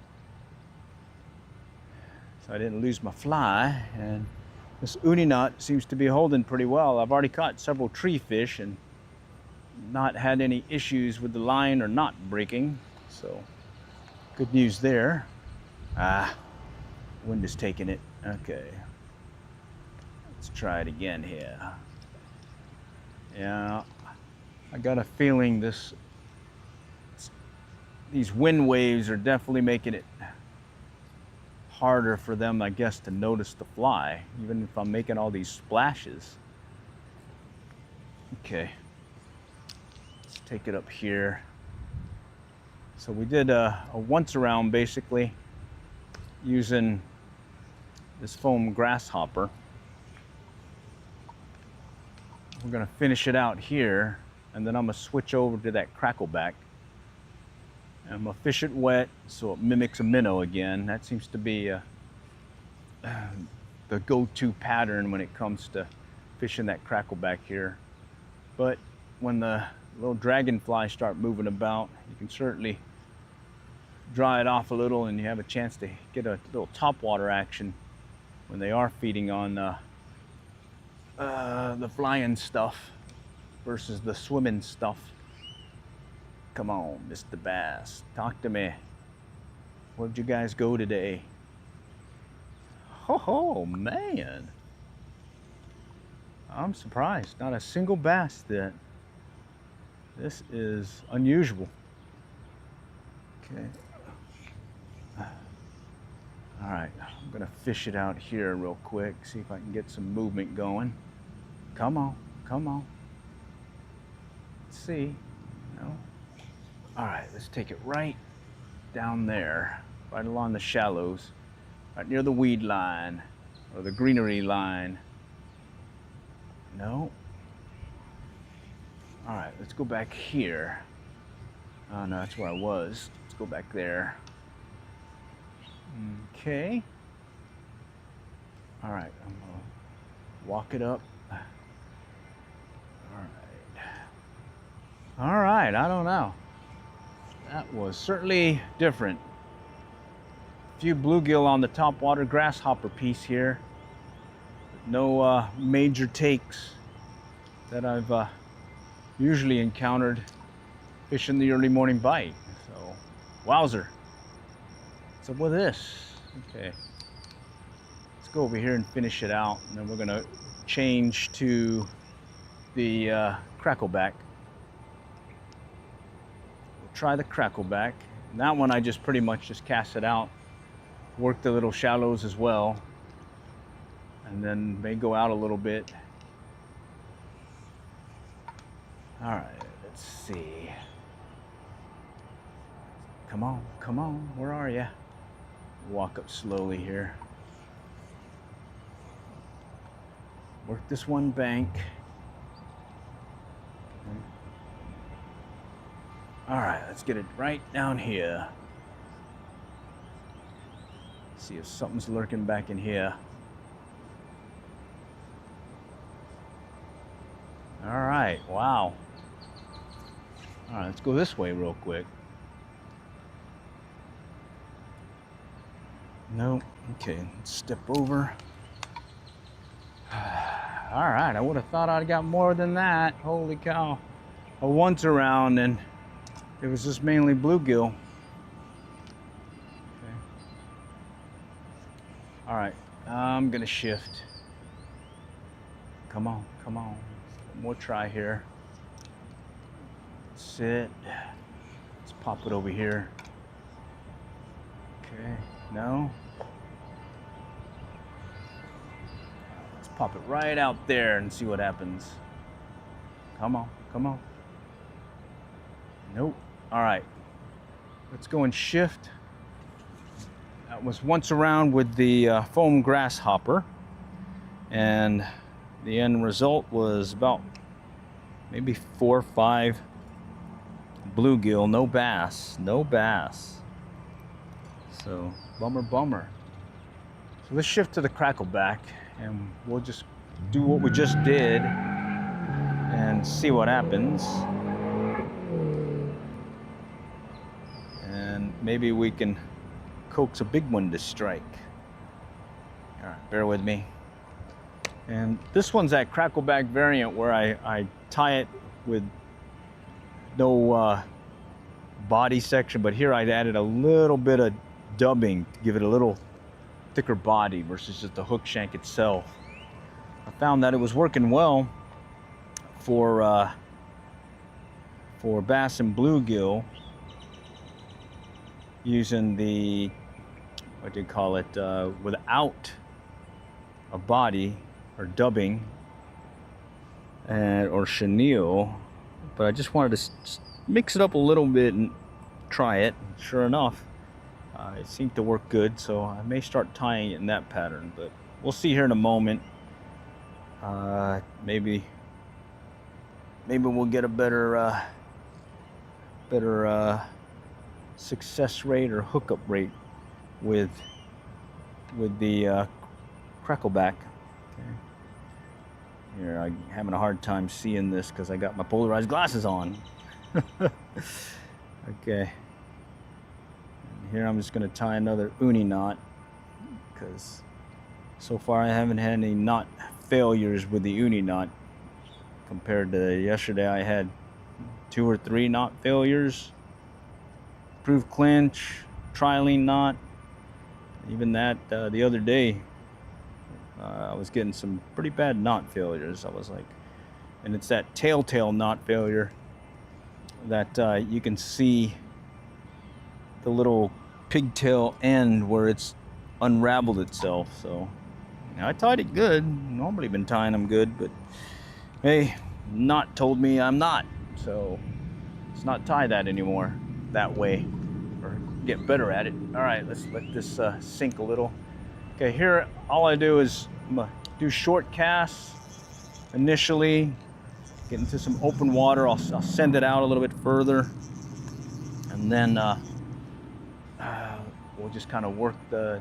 So I didn't lose my fly. And this uni knot seems to be holding pretty well. I've already caught several tree fish and not had any issues with the line or not breaking. So good news there. Wind is taking it. Okay. Let's try it again here. Yeah, I got a feeling these wind waves are definitely making it harder for them, I guess, to notice the fly, even if I'm making all these splashes. Okay, let's take it up here. So we did a once around basically using this foam grasshopper. We're gonna finish it out here, and then I'm gonna switch over to that crackleback. And I'm gonna fish it wet so it mimics a minnow again. That seems to be the go-to pattern when it comes to fishing that crackleback here. But when the little dragonflies start moving about, you can certainly dry it off a little, and you have a chance to get a little topwater action when they are feeding on the flying stuff versus the swimming stuff. Come on, Mr. Bass, talk to me. Where'd you guys go today? Oh man, I'm surprised. Not a single bass yet. This is unusual. Okay. All right, I'm gonna fish it out here real quick, see if I can get some movement going. Come on, come on. Let's see. No. All right, let's take it right down there, right along the shallows, right near the weed line or the greenery line. No. All right, let's go back here. Oh no, that's where I was. Let's go back there. Okay. All right, I'm gonna walk it up. All right, I don't know. That was certainly different. A few bluegill on the topwater grasshopper piece here. No major takes that I've usually encountered fishing the early morning bite. So, wowzer. What's up with this? Okay. Let's go over here and finish it out, and then we're gonna change to the crackleback. Try the crackleback. And that one I just pretty much just cast it out, work the little shallows as well, and then may go out a little bit. All right, let's see. Come on, come on, where are you? Walk up slowly here. Work this one bank. All right, let's get it right down here. See if something's lurking back in here. All right, wow. All right, let's go this way real quick. No. Okay, let's step over. All right, I would have thought I'd got more than that. Holy cow. A once around and it was just mainly bluegill. Okay. All right, I'm gonna shift. Come on, come on. One more try here. Sit. Let's pop it over here. Okay, no. Let's pop it right out there and see what happens. Come on, come on. Nope. All right, let's go and shift. That was once around with the foam grasshopper, and the end result was about maybe 4 or 5 bluegill, no bass, no bass. So bummer, bummer. So let's shift to the crackleback, and we'll just do what we just did and see what happens. And maybe we can coax a big one to strike. All right, bear with me. And this one's that crackleback variant where I tie it with no body section, but here I added a little bit of dubbing to give it a little thicker body versus just the hook shank itself. I found that it was working well for bass and bluegill using the, what do you call it, without a body or dubbing or chenille, but I just wanted to mix it up a little bit and try it. Sure enough, it seemed to work good, so I may start tying it in that pattern, but we'll see here in a moment. Maybe we'll get a better success rate or hookup rate with the crackleback. Okay. Here, I'm having a hard time seeing this because I got my polarized glasses on. Okay. And here I'm just going to tie another uni knot because so far I haven't had any knot failures with the uni knot compared to yesterday. I had 2 or 3 knot failures. Proof clinch, trilene knot. Even that the other day I was getting some pretty bad knot failures. I was like, and it's that telltale knot failure that you can see the little pigtail end where it's unraveled itself. So I tied it good. Normally been tying them good, but hey, knot told me I'm not, so let's not tie that anymore that way, or get better at it. All right, let's let this sink a little. Okay, here all I do is do short casts initially, get into some open water. I'll send it out a little bit further, and then we'll just kind of work the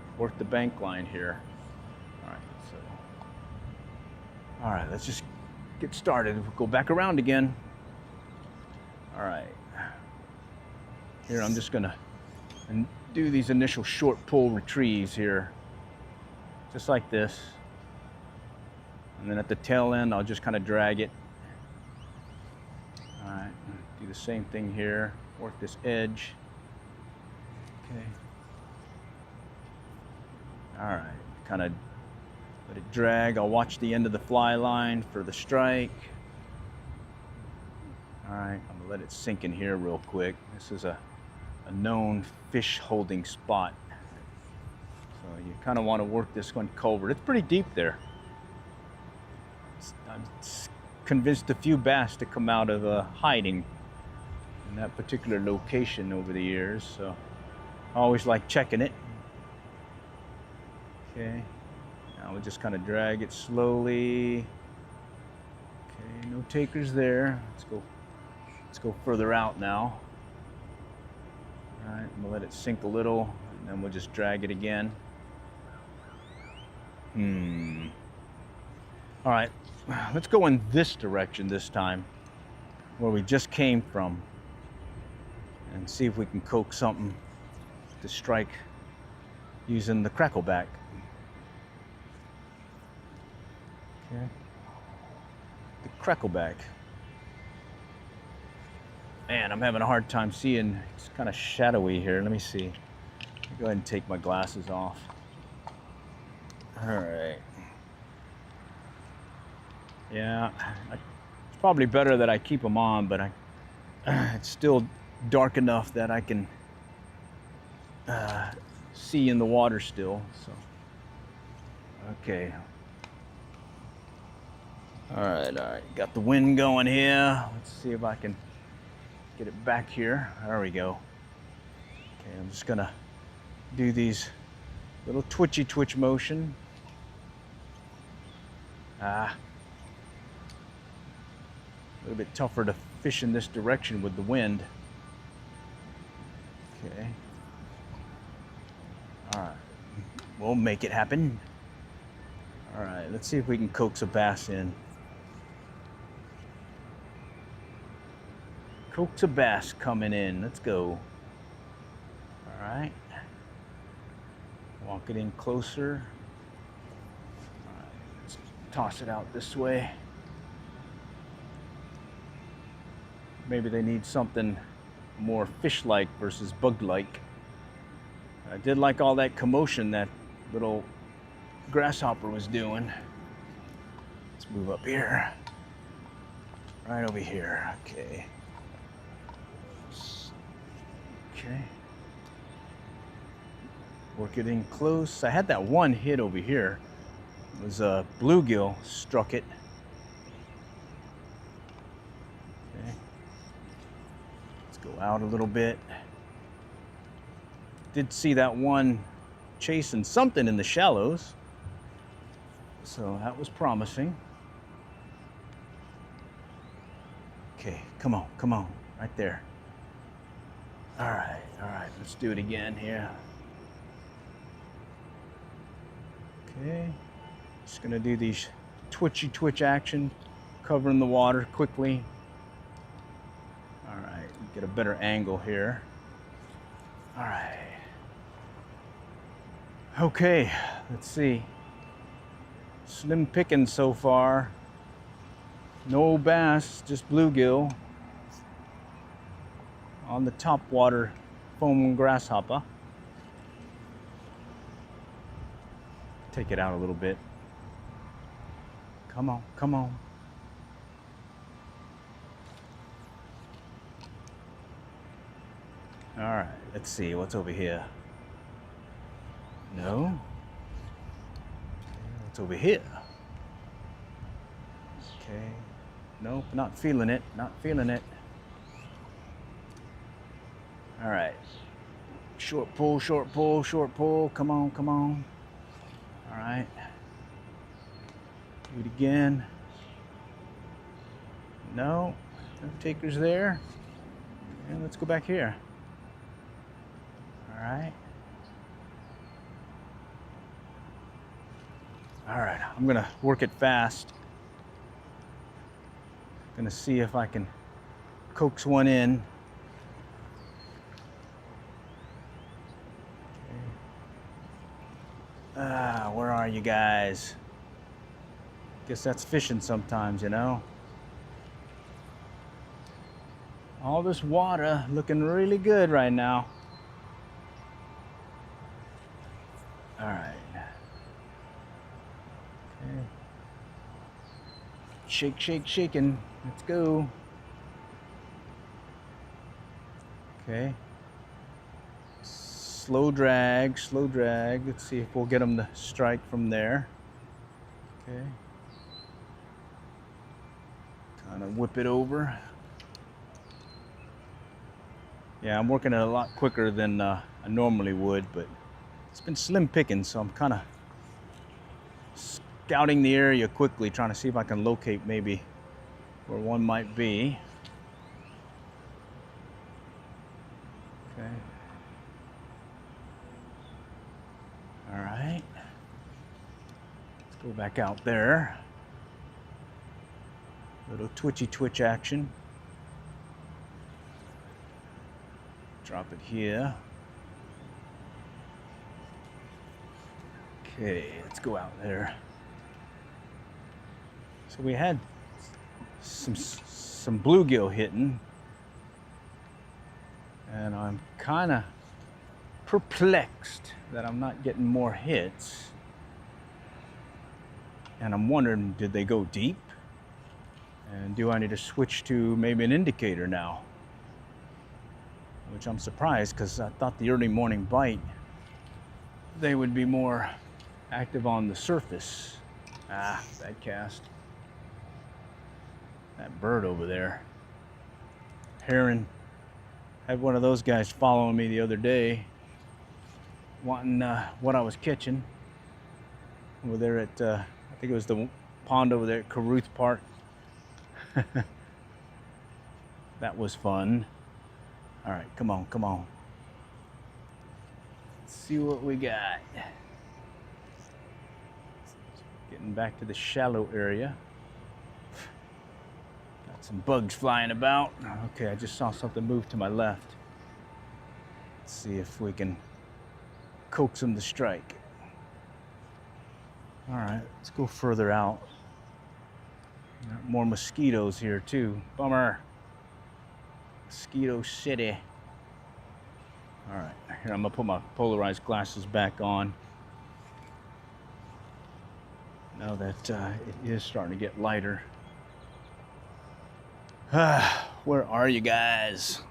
bank line here. All right, let's just get started. We'll go back around again. All right. Here I'm just gonna do these initial short pull retrieves here, just like this. And then at the tail end, I'll just kind of drag it. All right, do the same thing here. Work this edge. Okay. All right, kind of let it drag. I'll watch the end of the fly line for the strike. All right, I'm gonna let it sink in here real quick. This is a known fish holding spot. So you kind of want to work this one culvert. It's pretty deep there. I'm convinced a few bass to come out of hiding in that particular location over the years. So I always like checking it. Okay. Now we'll just kind of drag it slowly. Okay, no takers there. Let's go further out now. All right, I'm gonna let it sink a little, and then we'll just drag it again. All right, let's go in this direction this time, where we just came from, and see if we can coax something to strike using the crackleback. Okay. The crackleback. Man, I'm having a hard time seeing. It's kind of shadowy here. Let me see. Let me go ahead and take my glasses off. All right. Yeah, it's probably better that I keep them on, but it's still dark enough that I can see in the water still. So, okay. All right. Got the wind going here. Let's see if I can get it back here. There we go. Okay, I'm just gonna do these little twitch motion. A little bit tougher to fish in this direction with the wind. Okay. All right. We'll make it happen. All right, let's see if we can coax a bass in. Coax a bass coming in. Let's go. All right. Walk it in closer. All right, let's toss it out this way. Maybe they need something more fish-like versus bug-like. I did like all that commotion that little grasshopper was doing. Let's move up here. Right over here. Okay. Okay. Work it in close. I had that one hit over here. It was a bluegill struck it. Okay. Let's go out a little bit. Did see that one chasing something in the shallows. So that was promising. Okay, come on, right there. All right, let's do it again here. Okay, just gonna do these twitch action, covering the water quickly. All right, get a better angle here. All right. Okay, let's see. Slim pickings so far. No bass, just bluegill on the top water foam grasshopper. Take it out a little bit. Come on. All right, let's see what's over here. No. What's over here? Okay. Nope, not feeling it. All right. Short pull. Come on. All right. Do it again. No takers there. And let's go back here. All right. I'm gonna work it fast. Gonna see if I can coax one in. Okay. Where are you guys? Guess that's fishing sometimes, you know. All this water looking really good right now. All right. Okay. Shaking. Let's go. Okay. Slow drag. Let's see if we'll get them to strike from there. Okay. Kind of whip it over. Yeah, I'm working it a lot quicker than I normally would, but it's been slim picking, so I'm kind of scouting the area quickly, trying to see if I can locate maybe where one might be. Okay. All right. Let's go back out there. Little twitch action. Drop it here. Okay, let's go out there. So we had some bluegill hitting, and I'm kind of perplexed that I'm not getting more hits. And I'm wondering, did they go deep? And do I need to switch to maybe an indicator now? Which I'm surprised, because I thought the early morning bite, they would be more active on the surface. Ah, bad cast. That bird over there. Heron. Had one of those guys following me the other day, wanting what I was catching. Over there at, I think it was the pond over there at Caruth Park. That was fun. All right, come on, come on. Let's see what we got. Getting back to the shallow area. Got some bugs flying about. Okay, I just saw something move to my left. Let's see if we can coax them to strike. All right, let's go further out. Got more mosquitoes here too. Bummer. Mosquito City. All right, here I'm gonna put my polarized glasses back on. Now that it is starting to get lighter. Where are you guys?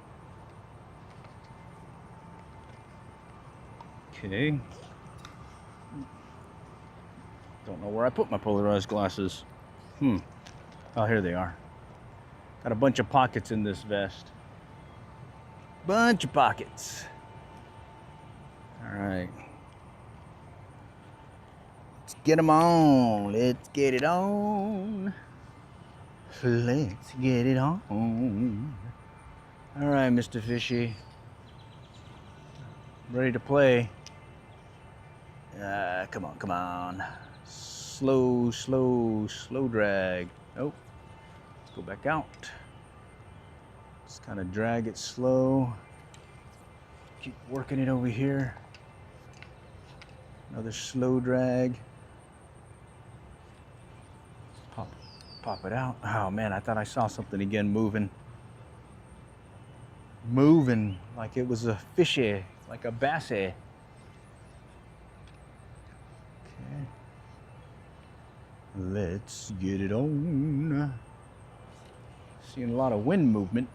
Okay. Don't know where I put my polarized glasses. Oh, here they are. Got a bunch of pockets in this vest. Bunch of pockets. All right. Let's get them on. Let's get it on. Let's get it on. All right, Mr. Fishy. Ready to play. Come on, come on. Slow, slow, slow drag. Oh, let's go back out. Just kind of drag it slow. Keep working it over here. Another slow drag. Pop it out. Oh man, I thought I saw something again moving. Moving like it was a fishy, like a bassy. Okay. Let's get it on. Seeing a lot of wind movement.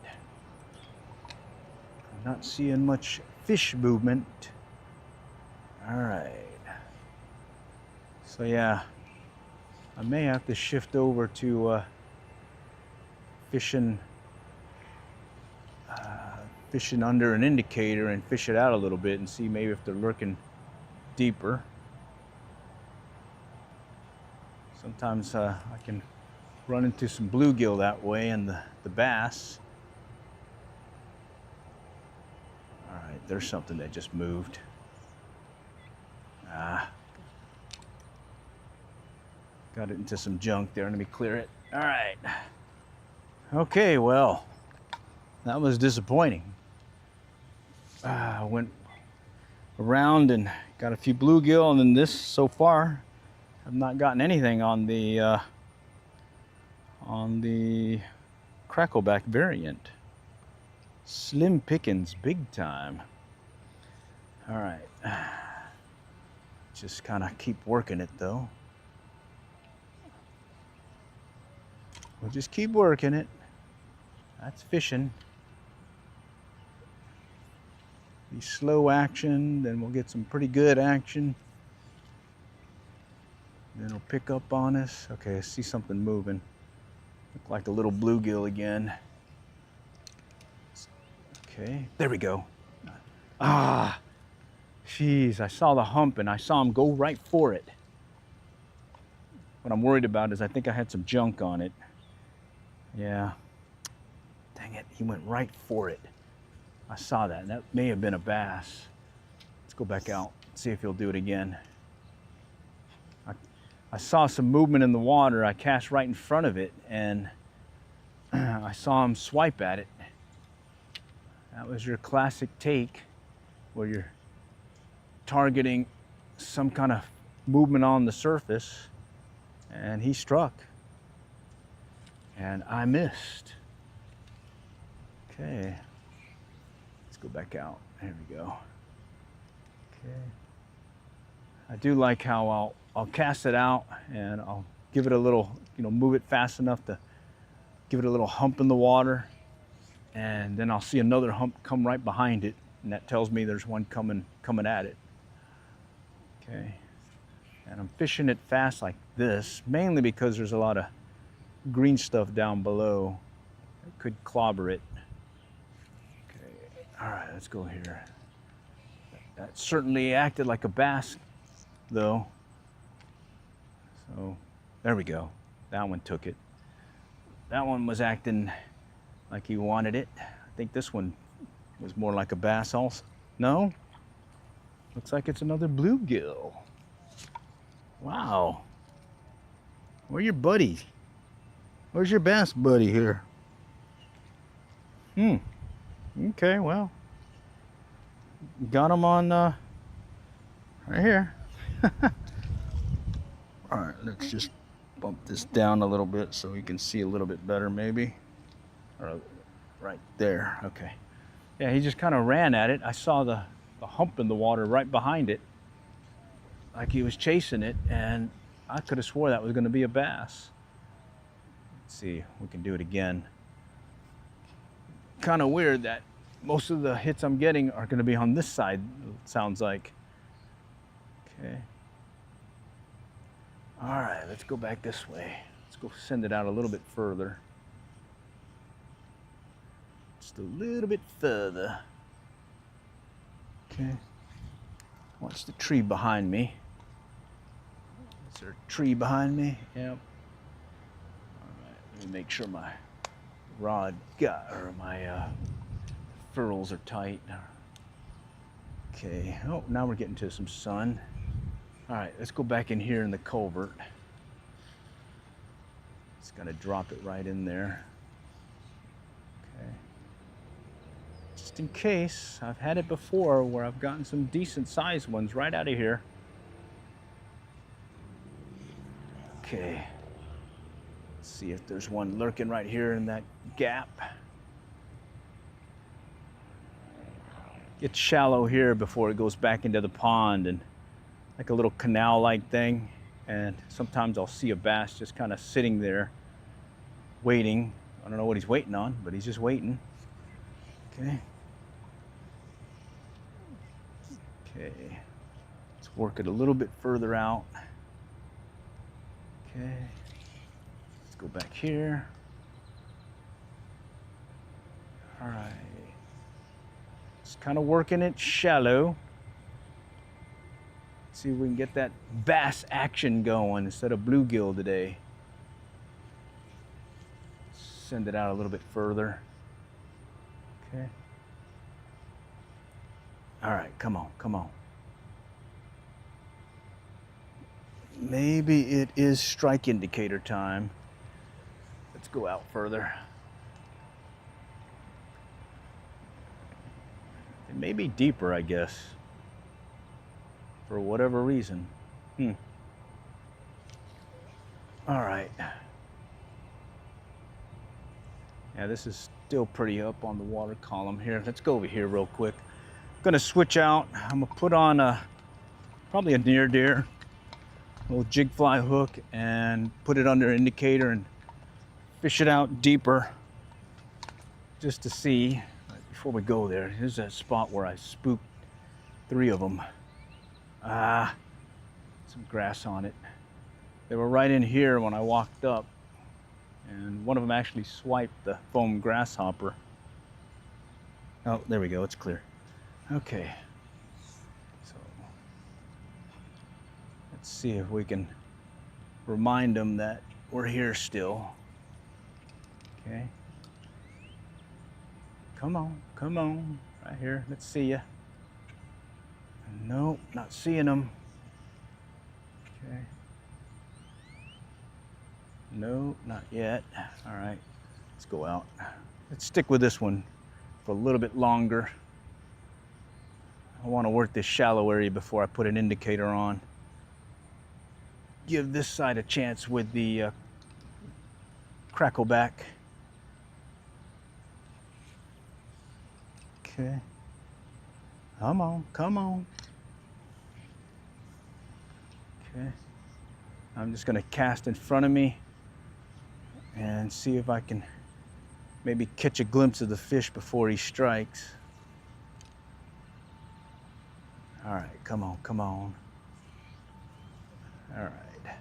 I'm not seeing much fish movement. All right. So yeah, I may have to shift over to fishing under an indicator and fish it out a little bit and see maybe if they're lurking deeper. Sometimes I can run into some bluegill that way and the bass. All right, there's something that just moved. Got it into some junk there. Let me clear it. All right. Okay, well, that was disappointing. I went around and got a few bluegill, and then this so far, I've not gotten anything on the crackleback variant. Slim pickings, big time. All right. Just kind of keep working it though. We'll just keep working it. That's fishing. Be slow action, then we'll get some pretty good action. Then it'll pick up on us. Okay, I see something moving. Look like a little bluegill again. Okay, there we go. Ah, jeez, I saw the hump and I saw him go right for it. What I'm worried about is I think I had some junk on it. Yeah. Dang it, he went right for it. I saw that, and that may have been a bass. Let's go back out, see if he'll do it again. I saw some movement in the water. I cast right in front of it, and I saw him swipe at it. That was your classic take, where you're targeting some kind of movement on the surface, and he struck. And I missed. Okay. Let's go back out. There we go. Okay. I do like how I'll cast it out and I'll give it a little, move it fast enough to give it a little hump in the water, and then I'll see another hump come right behind it, and that tells me there's one coming at it. Okay. And I'm fishing it fast like this, mainly because there's a lot of green stuff down below that could clobber it. Okay. All right, let's go here. That certainly acted like a bass, though. So there we go. That one took it. That one was acting like he wanted it. I think this one was more like a bass also. No? Looks like it's another bluegill. Wow. Where are your buddies? Where's your bass buddy here? Okay, well. Got him on right here. All right, let's just bump this down a little bit so you can see a little bit better maybe. Or right there, okay. Yeah, he just kind of ran at it. I saw the hump in the water right behind it, like he was chasing it, and I could have swore that was going to be a bass. Let's see if we can do it again. Kind of weird that most of the hits I'm getting are going to be on this side, it sounds like. Okay. All right, let's go back this way. Let's go send it out a little bit further. Just a little bit further. Okay. Watch the tree behind me. Is there a tree behind me? Yep. All right, let me make sure my rod my furls are tight. Okay. Oh, now we're getting to some sun. All right, let's go back in here in the culvert. Just gonna drop it right in there. Okay. Just in case, I've had it before where I've gotten some decent sized ones right out of here. Okay. Let's see if there's one lurking right here in that gap. Gets shallow here before it goes back into the pond, and like a little canal-like thing, and sometimes I'll see a bass just kind of sitting there waiting. I don't know what he's waiting on, but he's just waiting. Okay. Okay. Let's work it a little bit further out. Okay. Let's go back here. All right. Just kind of working it shallow. See if we can get that bass action going instead of bluegill today. Send it out a little bit further. Okay. All right, come on, come on. Maybe it is strike indicator time. Let's go out further. It may be deeper, I guess, for whatever reason. All right. Yeah, this is still pretty up on the water column here. Let's go over here real quick. I'm gonna switch out. I'm gonna put on probably a near deer, a little jig fly hook, and put it under indicator and fish it out deeper just to see. Before we go there, here's a spot where I spooked 3 of them. Some grass on it. They were right in here when I walked up, and one of them actually swiped the foam grasshopper. Oh, there we go, it's clear. Okay, so let's see if we can remind them that we're here still. Okay. Come on, right here, let's see ya. Nope, not seeing them. Okay. No, not yet. All right, let's go out. Let's stick with this one for a little bit longer. I want to work this shallow area before I put an indicator on. give this side a chance with the crackleback. Okay. Come on, come on. Okay. I'm just gonna cast in front of me and see if I can maybe catch a glimpse of the fish before he strikes. All right, come on, come on. All right.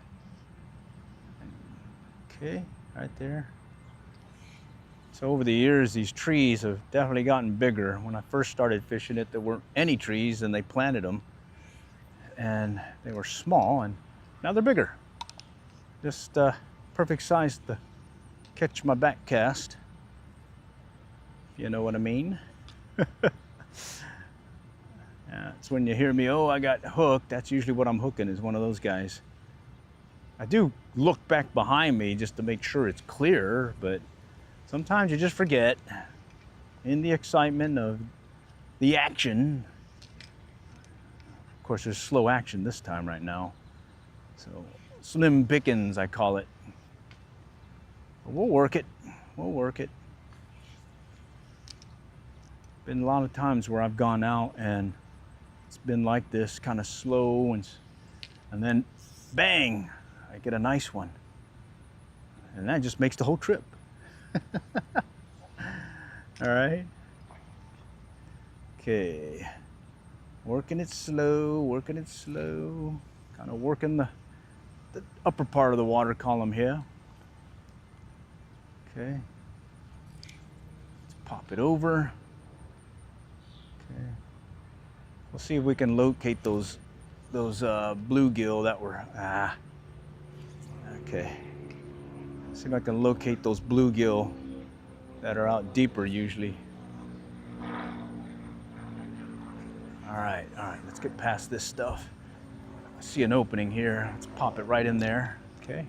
Okay, right there. So over the years, these trees have definitely gotten bigger. When I first started fishing it, there weren't any trees and they planted them. And they were small and now they're bigger. Just perfect size to catch my back cast. If you know what I mean. It's when you hear me, oh, I got hooked. That's usually what I'm hooking, is one of those guys. I do look back behind me just to make sure it's clear, but sometimes you just forget in the excitement of the action. Of course, there's slow action this time right now. So slim pickings, I call it. But we'll work it. We'll work it. Been a lot of times where I've gone out and it's been like this, kind of slow, and then bang, I get a nice one. And that just makes the whole trip. All right. Okay. Working it slow, working it slow. Kind of working the upper part of the water column here. Okay. Let's pop it over. Okay. We'll see if we can locate those bluegill that were, okay. See if I can locate those bluegill that are out deeper usually. All right, let's get past this stuff. I see an opening here. Let's pop it right in there, okay?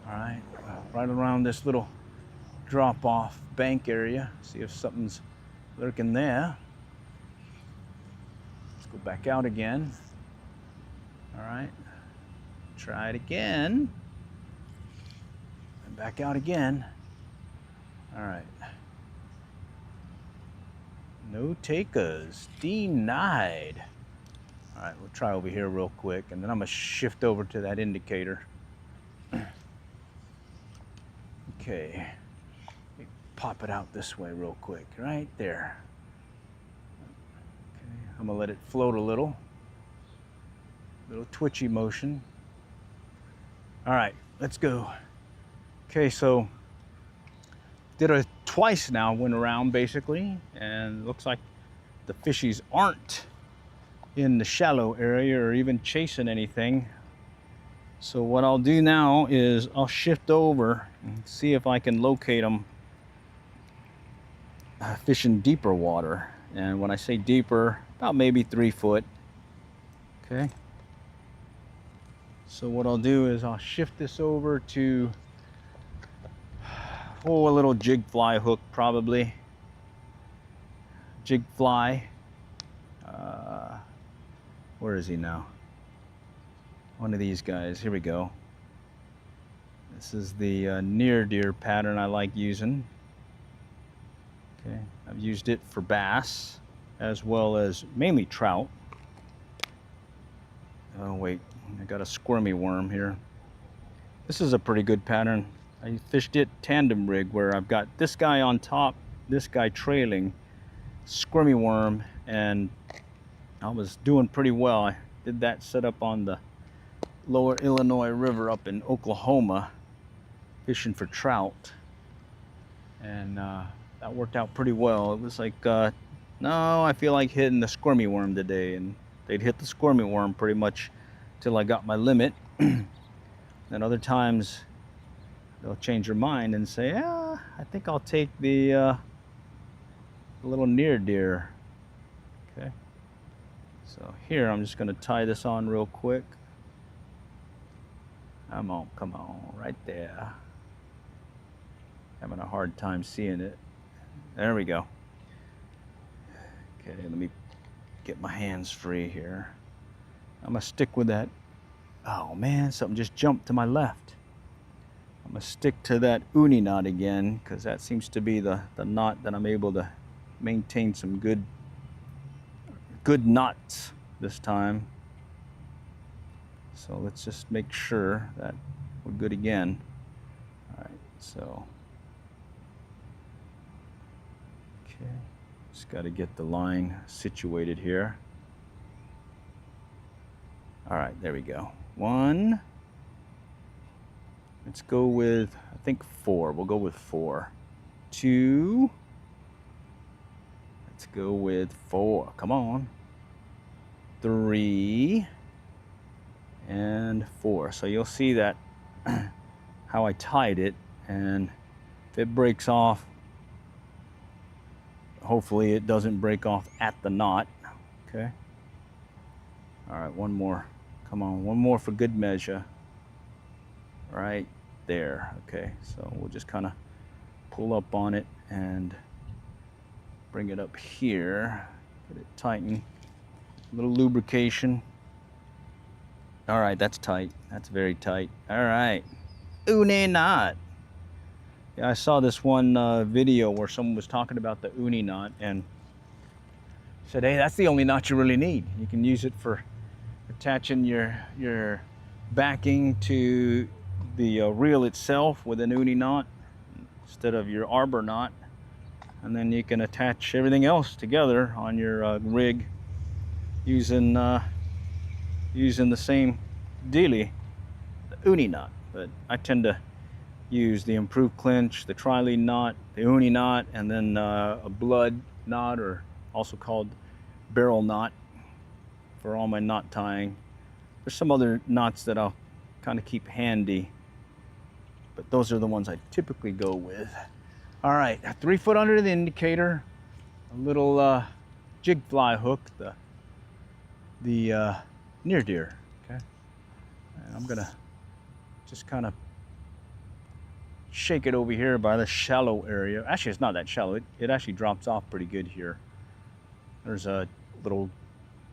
All right, right around this little drop-off bank area. See if something's lurking there. Let's go back out again. All right, try it again. And back out again. All right. No takers, denied. All right, we'll try over here real quick, and then I'm gonna shift over to that indicator. Okay, let me pop it out this way real quick, right there. Okay, I'm gonna let it float a little twitchy motion. All right, let's go. Okay, so did it twice now, went around basically, and looks like the fishies aren't in the shallow area or even chasing anything. So what I'll do now is I'll shift over and see if I can locate them fishing deeper water. And when I say deeper, about maybe 3 foot. Okay. So what I'll do is I'll shift this over to a little jig fly hook, probably. Jig fly. Where is he now? One of these guys. Here we go. This is the near deer pattern I like using. Okay, I've used it for bass as well as mainly trout. Oh wait, I got a squirmy worm here. This is a pretty good pattern. I fished it tandem rig, where I've got this guy on top, this guy trailing, squirmy worm, and I was doing pretty well. I did that setup on the lower Illinois River up in Oklahoma, fishing for trout, and that worked out pretty well. It was like, no, I feel like hitting the squirmy worm today, and they'd hit the squirmy worm pretty much till I got my limit. And other times they'll change their mind and say, yeah, I think I'll take the little near deer. Okay, so here I'm just going to tie this on real quick. Come on, right there. Having a hard time seeing it. There we go. Okay, let me get my hands free here. I'm gonna stick with that. Oh man, something just jumped to my left. I'm gonna stick to that uni knot again, because that seems to be the knot that I'm able to maintain some good knots this time. So let's just make sure that we're good again. All right, so okay, just got to get the line situated here. All right, there we go. 1. Let's go with, I think 4. We'll go with 4. 2. Let's go with 4. Come on. 3 and 4. So you'll see that how I tied it, and if it breaks off, hopefully it doesn't break off at the knot. Okay. All right, one more. Come on, one more for good measure. Right there. Okay, so we'll just kind of pull up on it and bring it up here. Get it tightened. A little lubrication. All right, that's tight. That's very tight. All right. Uni knot. Yeah, I saw this one video where someone was talking about the uni knot and said, hey, that's the only knot you really need. You can use it for attaching your backing to the reel itself with an uni knot instead of your arbor knot, and then you can attach everything else together on your rig using the same dealie, the uni knot. But I tend to use the improved clinch, the tri-lead knot, the uni knot, and then a blood knot, or also called barrel knot, for all my knot tying. There's some other knots that I'll kind of keep handy, but those are the ones I typically go with. All right, 3 foot under the indicator, a little jig fly hook, the near deer. Okay, and I'm gonna just kind of shake it over here by the shallow area. Actually, it's not that shallow. It actually drops off pretty good here. There's a little,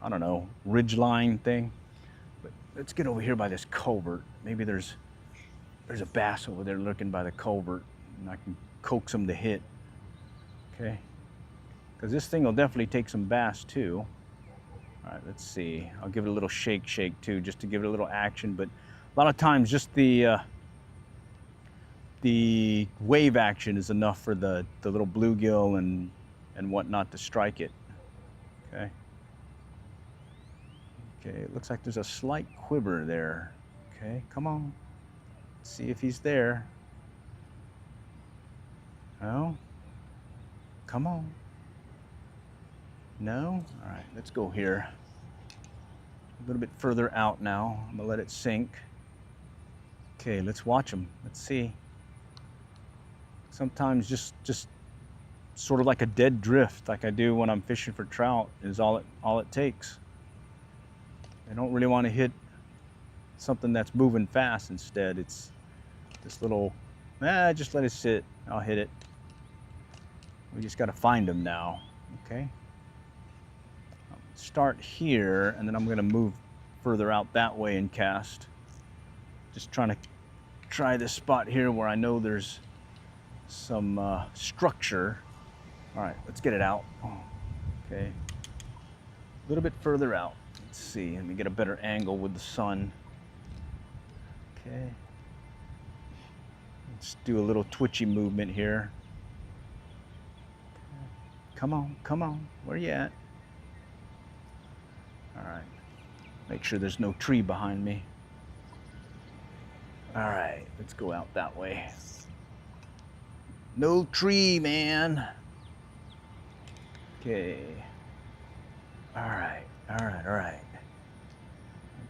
I don't know, ridge line thing. But let's get over here by this culvert. Maybe there's a bass over there lurking by the culvert, and I can coax him to hit. Okay, because this thing will definitely take some bass too. All right, let's see. I'll give it a little shake too, just to give it a little action. But a lot of times, just the wave action is enough for the little bluegill and whatnot to strike it. Okay. Okay, it looks like there's a slight quiver there. Okay, come on. Let's see if he's there. No? Come on. No? All right, let's go here. A little bit further out now. I'm gonna let it sink. Okay, let's watch him. Let's see. Sometimes just sort of like a dead drift, like I do when I'm fishing for trout, is all it takes. I don't really want to hit something that's moving fast. Instead, it's this little, just let it sit. I'll hit it. We just got to find them now. Okay. I'll start here, and then I'm going to move further out that way and cast. Just trying to try this spot here where I know there's some structure. All right, let's get it out. Okay, a little bit further out. Let's see, let me get a better angle with the sun. Okay, let's do a little twitchy movement here. Come on, where you at? All right, make sure there's no tree behind me. All right, let's go out that way. No tree, man. Okay. All right.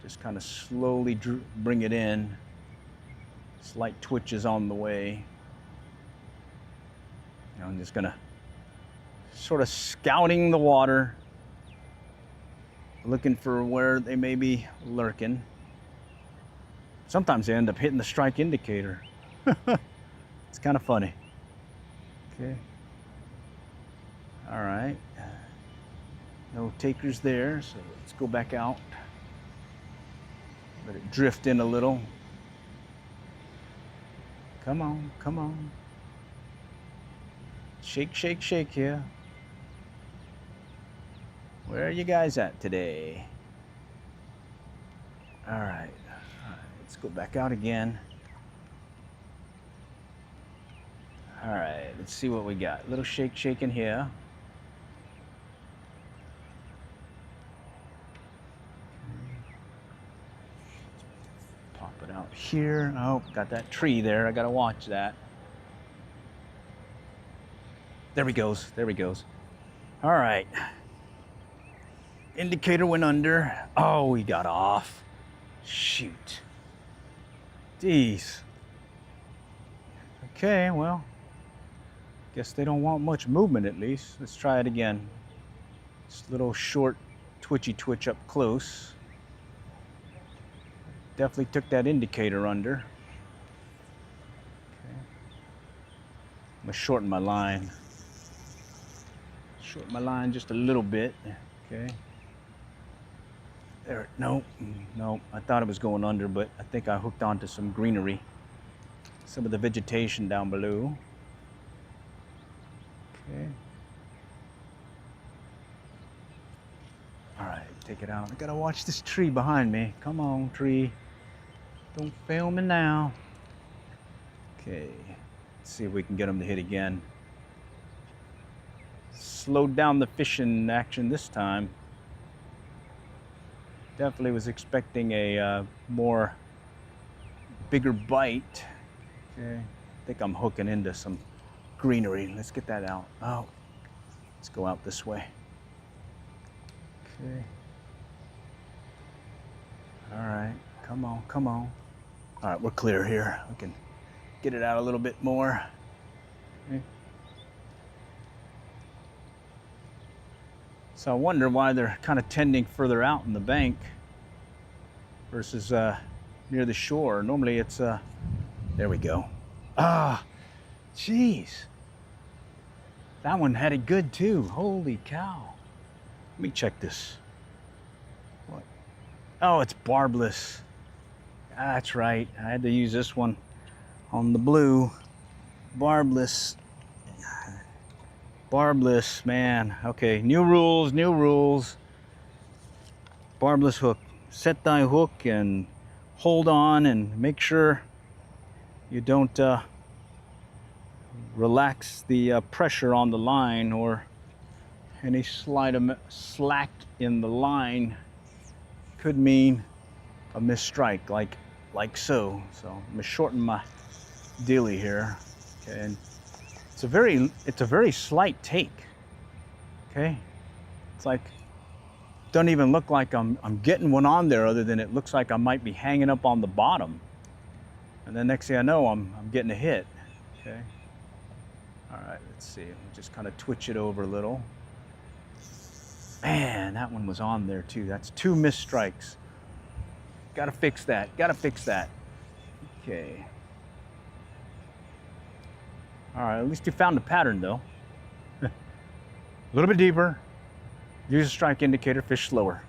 Just kind of slowly bring it in. Slight twitches on the way. I'm just gonna sort of scouting the water, looking for where they may be lurking. Sometimes they end up hitting the strike indicator. It's kind of funny. Okay. All right. No takers there, so let's go back out. Let it drift in a little. Come on, come on. Shake, shake, shake here. Where are you guys at today? All right, let's go back out again. All right, let's see what we got. A little shake, shake in here. Pop it out here. Oh, got that tree there. I gotta watch that. There he goes. There he goes. All right. Indicator went under. Oh, he got off. Shoot. Jeez. Okay, well, guess they don't want much movement at least. Let's try it again. Just a little short, twitchy twitch up close. Definitely took that indicator under. Okay. I'm gonna shorten my line. Shorten my line just a little bit. Okay. There, nope, nope. I thought it was going under, but I think I hooked onto some greenery. Some of the vegetation down below. Okay. All right, take it out. I gotta watch this tree behind me. Come on, tree. Don't fail me now. Okay, let's see if we can get them to hit again. Slowed down the fishing action this time. Definitely was expecting a more bigger bite. Okay, I think I'm hooking into some greenery. Let's get that out. Oh, let's go out this way. Okay. All right, come on, come on. All right, we're clear here. We can get it out a little bit more. Okay. So I wonder why they're kind of tending further out in the bank versus near the shore. Normally it's, there we go. Ah, jeez. That one had it good too. Holy cow. Let me check this. What? Oh, it's barbless. That's right. I had to use this one on the blue. Barbless. Barbless, man. Okay, new rules, new rules. Barbless hook. Set thy hook and hold on and make sure you don't relax the pressure on the line, or any slight slack in the line could mean a missed strike, like so. So I'm gonna shorten my dealie here. Okay, and it's a very slight take. Okay, it's like, doesn't even look like I'm getting one on there, other than it looks like I might be hanging up on the bottom. And then next thing I know, I'm getting a hit. Okay. All right, let's see. We'll just kind of twitch it over a little. Man, that one was on there too. That's 2 missed strikes. Gotta fix that. Gotta fix that. Okay. All right, at least you found a pattern though. A little bit deeper. Use a strike indicator, fish slower.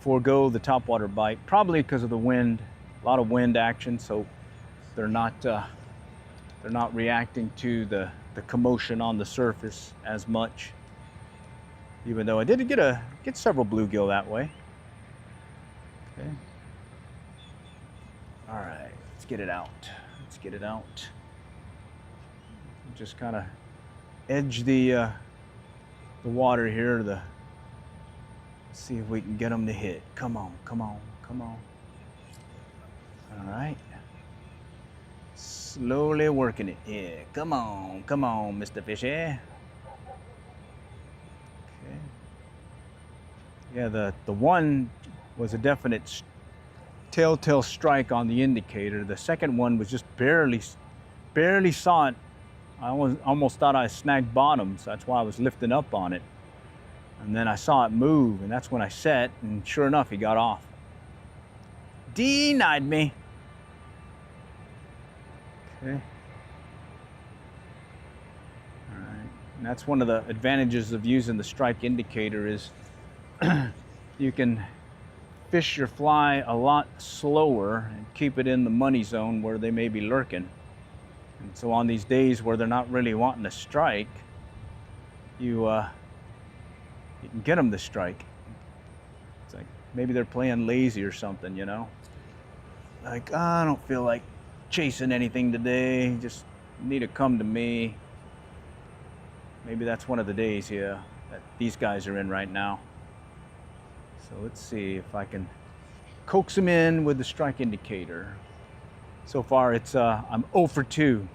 Forego the topwater bite, probably because of the wind. A lot of wind action, so they're not reacting to the commotion on the surface as much. Even though I did get several bluegill that way. Okay. All right, let's get it out. Let's get it out. Just kind of edge the water here. Let's see if we can get them to hit. Come on, come on, come on. All right. Slowly working it. Yeah, come on, Mr. Fishy. Okay. Yeah, the one was a definite telltale strike on the indicator. The second one was just barely saw it. I almost thought I snagged bottom, so that's why I was lifting up on it. And then I saw it move, and that's when I set, and sure enough, he got off. Denied me. Okay. All right. And that's one of the advantages of using the strike indicator is you can fish your fly a lot slower and keep it in the money zone where they may be lurking. And so on these days where they're not really wanting to strike, you can get them to strike. It's like maybe they're playing lazy or something, you know? Like, I don't feel like chasing anything today, just need to come to me. Maybe that's one of the days, yeah, that these guys are in right now. So let's see if I can coax them in with the strike indicator. So far it's, I'm 0 for 2.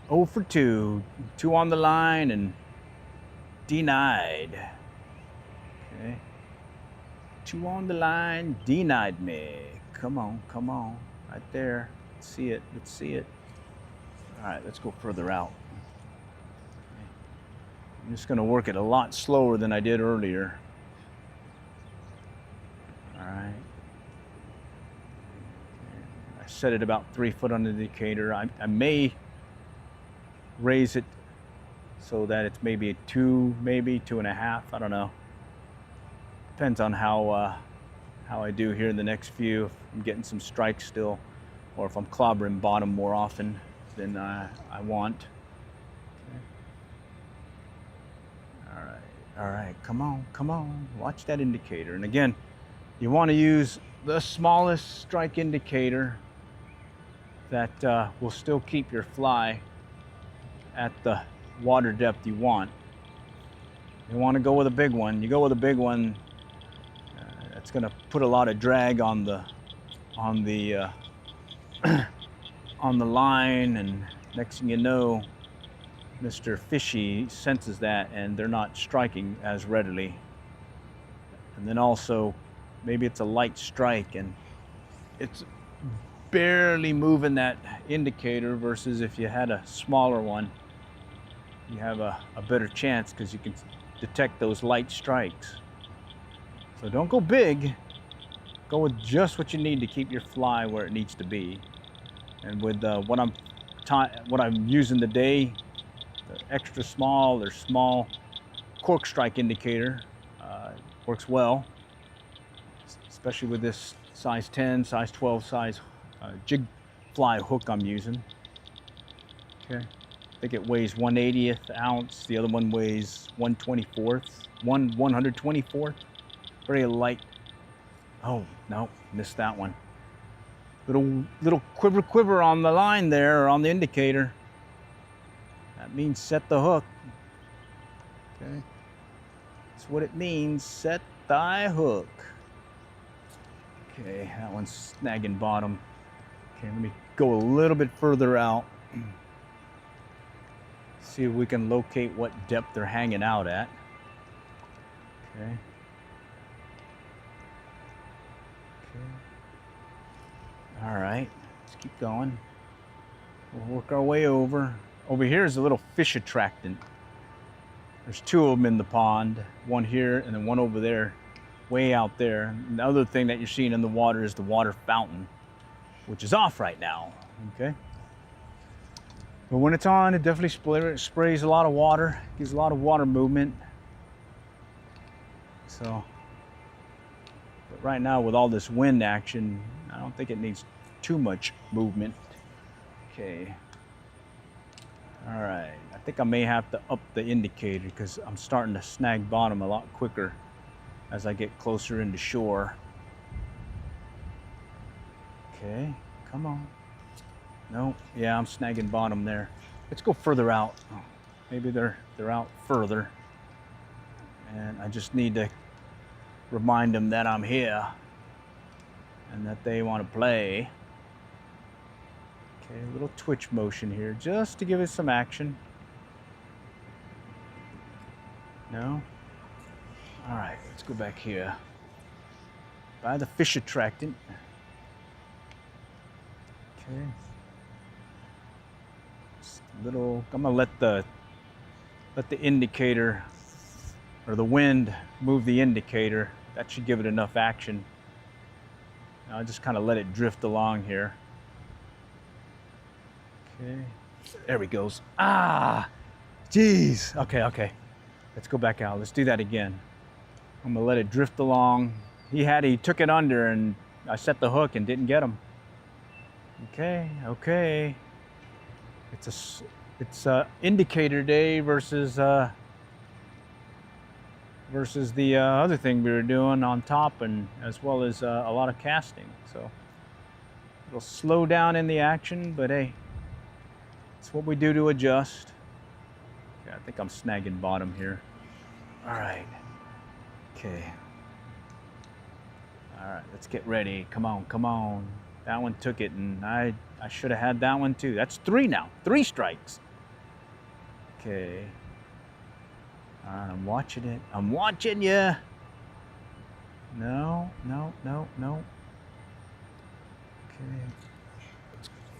0 for 2. 2 on the line and denied. Okay. 2 on the line, denied me. Come on, come on. Right there. Let's see it, let's see it. All right, let's go further out. Okay. I'm just gonna work it a lot slower than I did earlier. All right. I set it about 3 foot on the indicator. I may raise it so that it's maybe a 2, maybe 2.5. I don't know. Depends on how I do here in the next few. If I'm getting some strikes still, or if I'm clobbering bottom more often than I want. Okay. All right, come on, come on. Watch that indicator. And again, you want to use the smallest strike indicator that will still keep your fly at the water depth you want. You want to go with a big one. You go with a big one, it's going to put a lot of drag on the on the line, and next thing you know, Mr. Fishy senses that and they're not striking as readily. And then also, maybe it's a light strike and it's barely moving that indicator, versus if you had a smaller one, you have a better chance because you can detect those light strikes. So don't go big, go with just what you need to keep your fly where it needs to be. And with what I'm using today, the extra small or small cork strike indicator works well, especially with this size 10, size 12 size jig fly hook I'm using. Okay, I think it weighs 1/80th ounce. The other one weighs 1/124th. Very light. Oh no, missed that one. Little quiver on the line there, or on the indicator. That means set the hook. Okay, that's what it means. Set thy hook. Okay, that one's snagging bottom. Okay, let me go a little bit further out. See if we can locate what depth they're hanging out at. Okay. All right, let's keep going. We'll work our way over. Over here is a little fish attractant. There's 2 of them in the pond, one here and then one over there, way out there. And the other thing that you're seeing in the water is the water fountain, which is off right now, okay? But when it's on, it definitely sprays a lot of water, gives a lot of water movement. So, but right now with all this wind action, I don't think it needs too much movement. Okay. All right, I think I may have to up the indicator because I'm starting to snag bottom a lot quicker as I get closer into shore. Okay, come on. No, yeah, I'm snagging bottom there. Let's go further out. Oh, maybe they're out further. And I just need to remind them that I'm here and that they want to play. Okay, a little twitch motion here just to give it some action. No? All right, let's go back here. By the fish attractant. Okay. Just a little, I'm gonna let the indicator or the wind move the indicator. That should give it enough action. I'll just kind of let it drift along here. Okay, there we goes. Ah, geez. Okay. Let's go back out. Let's do that again. I'm gonna let it drift along he took it under, and I set the hook and didn't get him. Okay. It's indicator day versus the other thing we were doing on top, and as well as a lot of casting. So it'll slow down in the action, but hey, it's what we do to adjust. Okay, I think I'm snagging bottom here. All right. Okay. All right, let's get ready. Come on. That one took it, and I should have had that one too. That's 3 now. 3 strikes. Okay. All right, I'm watching it. I'm watching you. No. Okay.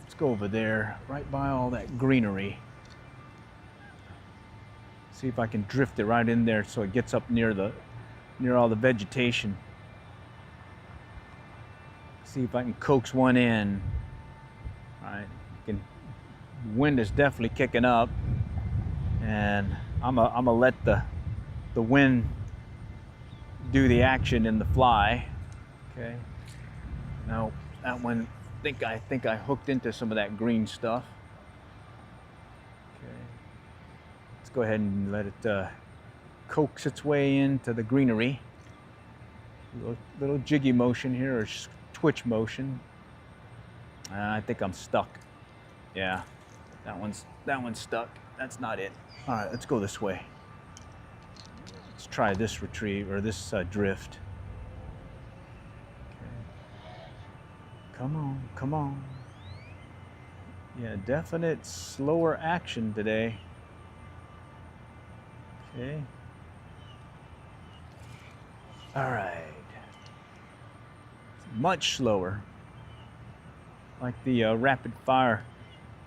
Let's go over there, right by all that greenery. See if I can drift it right in there so it gets up near all the vegetation. See if I can coax one in. All right, wind is definitely kicking up, and I'm gonna let the wind do the action in the fly. Okay. No, that one. I think I hooked into some of that green stuff. Okay. Let's go ahead and let it coax its way into the greenery. Little jiggy motion here, or twitch motion. I think I'm stuck. Yeah, that one's stuck. That's not it. All right, let's go this way. Let's try this retrieve, or this drift. Okay. Come on. Yeah, definite slower action today. Okay. All right. Much slower, like the rapid fire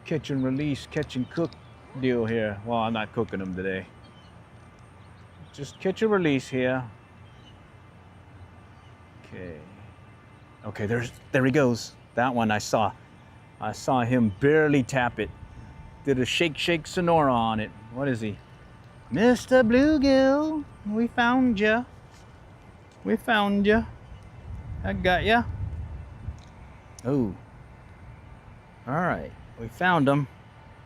catch and release, catch and cook deal here. Well, I'm not cooking them today. Just catch and release here. Okay, there he goes. That one I saw him barely tap it. Did a shake sonora on it. What is he? Mr. Bluegill, we found ya. I got ya. Oh. All right, we found him.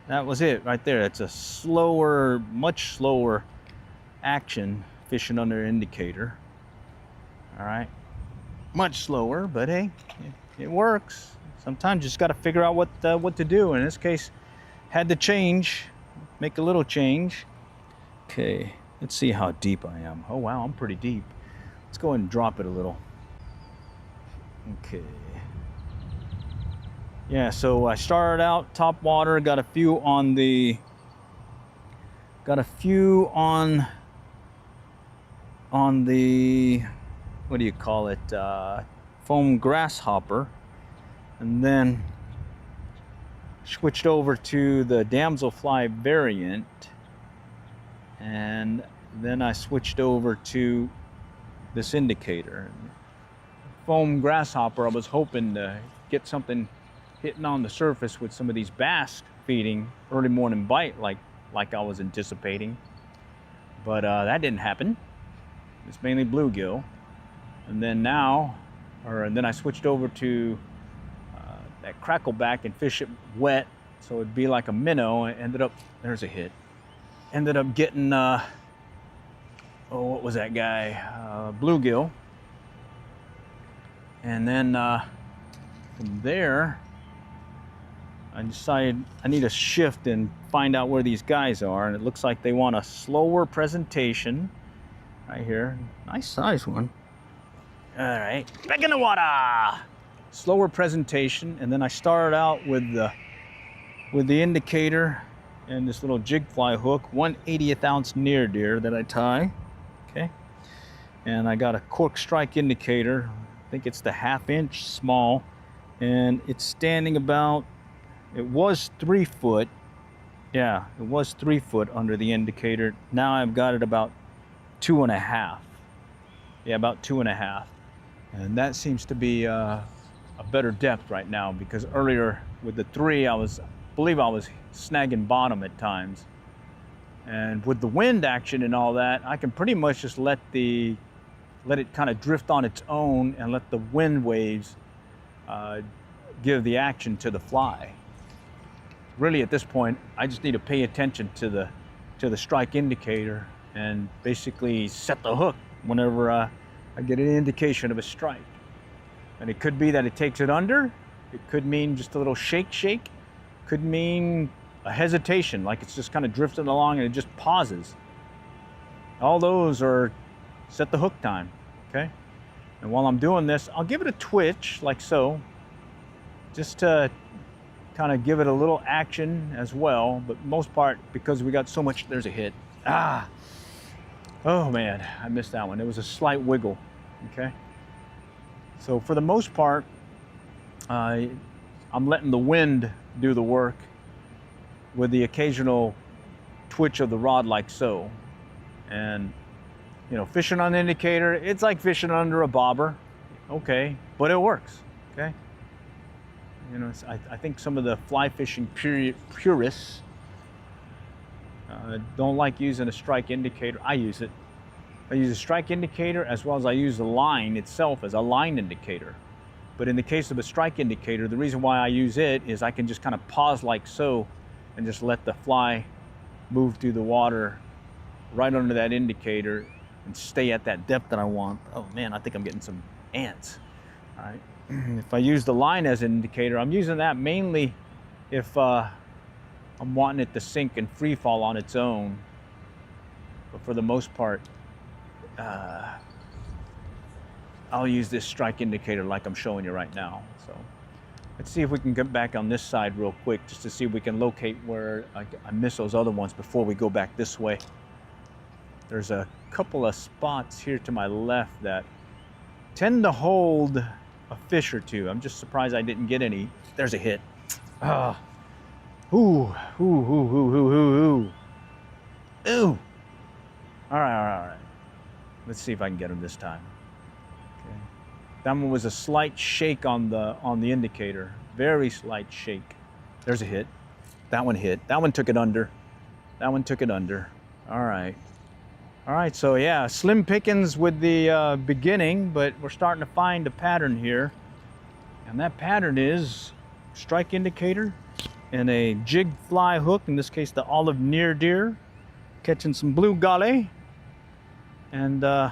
That was it right there. It's a slower, much slower action fishing under indicator. All right, much slower, but hey, it works. Sometimes you just got to figure out what to do. In this case, had to make a little change. Okay, let's see how deep I am. Oh wow, I'm pretty deep. Let's go ahead and drop it a little. Okay. Yeah, so I started out top water, got a few on the what do you call it, foam grasshopper, and then switched over to the damselfly variant, and then I switched over to this indicator. Foam grasshopper, I was hoping to get something hitting on the surface with some of these bass feeding early morning bite like I was anticipating, but that didn't happen. It's mainly bluegill. And then then I switched over to that crackleback and fish it wet, so it'd be like a minnow. It ended up, there's a hit. Ended up getting what was that guy? Bluegill. And then from there, I decided I need to shift and find out where these guys are. And it looks like they want a slower presentation right here. Nice size one. All right, back in the water. Slower presentation. And then I started out with the indicator and this little jig fly hook, 1/80th ounce near deer that I tie. Okay. And I got a cork strike indicator. I think it's the 1/2 inch small, and it's standing about, it was 3 foot. Yeah, it was 3 foot under the indicator. Now I've got it about 2.5. Yeah, about 2.5. And that seems to be a better depth right now, because earlier with the 3, I believe I was snagging bottom at times. And with the wind action and all that, I can pretty much just let the let it kind of drift on its own and let the wind waves give the action to the fly. Really, at this point, I just need to pay attention to the strike indicator and basically set the hook whenever I get an indication of a strike. And it could be that it takes it under. It could mean just a little shake. Could mean a hesitation, like it's just kind of drifting along and it just pauses. All those are set the hook time, okay? And while I'm doing this, I'll give it a twitch, like so, just to kind of give it a little action as well. But most part, because we got so much, there's a hit. Ah, oh man, I missed that one. It was a slight wiggle, okay? So for the most part, I'm letting the wind do the work with the occasional twitch of the rod, like so. And you know, fishing on the indicator, it's like fishing under a bobber, okay, but it works, okay? You know, I think some of the fly fishing purists don't like using a strike indicator. I use it. I use a strike indicator as well as I use the line itself as a line indicator. But in the case of a strike indicator, the reason why I use it is I can just kind of pause like so and just let the fly move through the water right under that indicator and stay at that depth that I want. Oh man, I think I'm getting some ants. All right. If I use the line as an indicator, I'm using that mainly if I'm wanting it to sink and free fall on its own. But for the most part, I'll use this strike indicator like I'm showing you right now. So let's see if we can get back on this side real quick, just to see if we can locate where I miss those other ones before we go back this way. There's a couple of spots here to my left that tend to hold a fish or two. I'm just surprised I didn't get any. There's a hit. Ah. Ooh. Ooh. Ooh. All right. Let's see if I can get him this time. Okay. That one was a slight shake on the indicator. Very slight shake. There's a hit. That one hit. That one took it under. That one took it under. All right. All right, so yeah, slim pickings with the beginning, but we're starting to find a pattern here. And that pattern is strike indicator and a jig fly hook, in this case the olive near deer, catching some blue gully and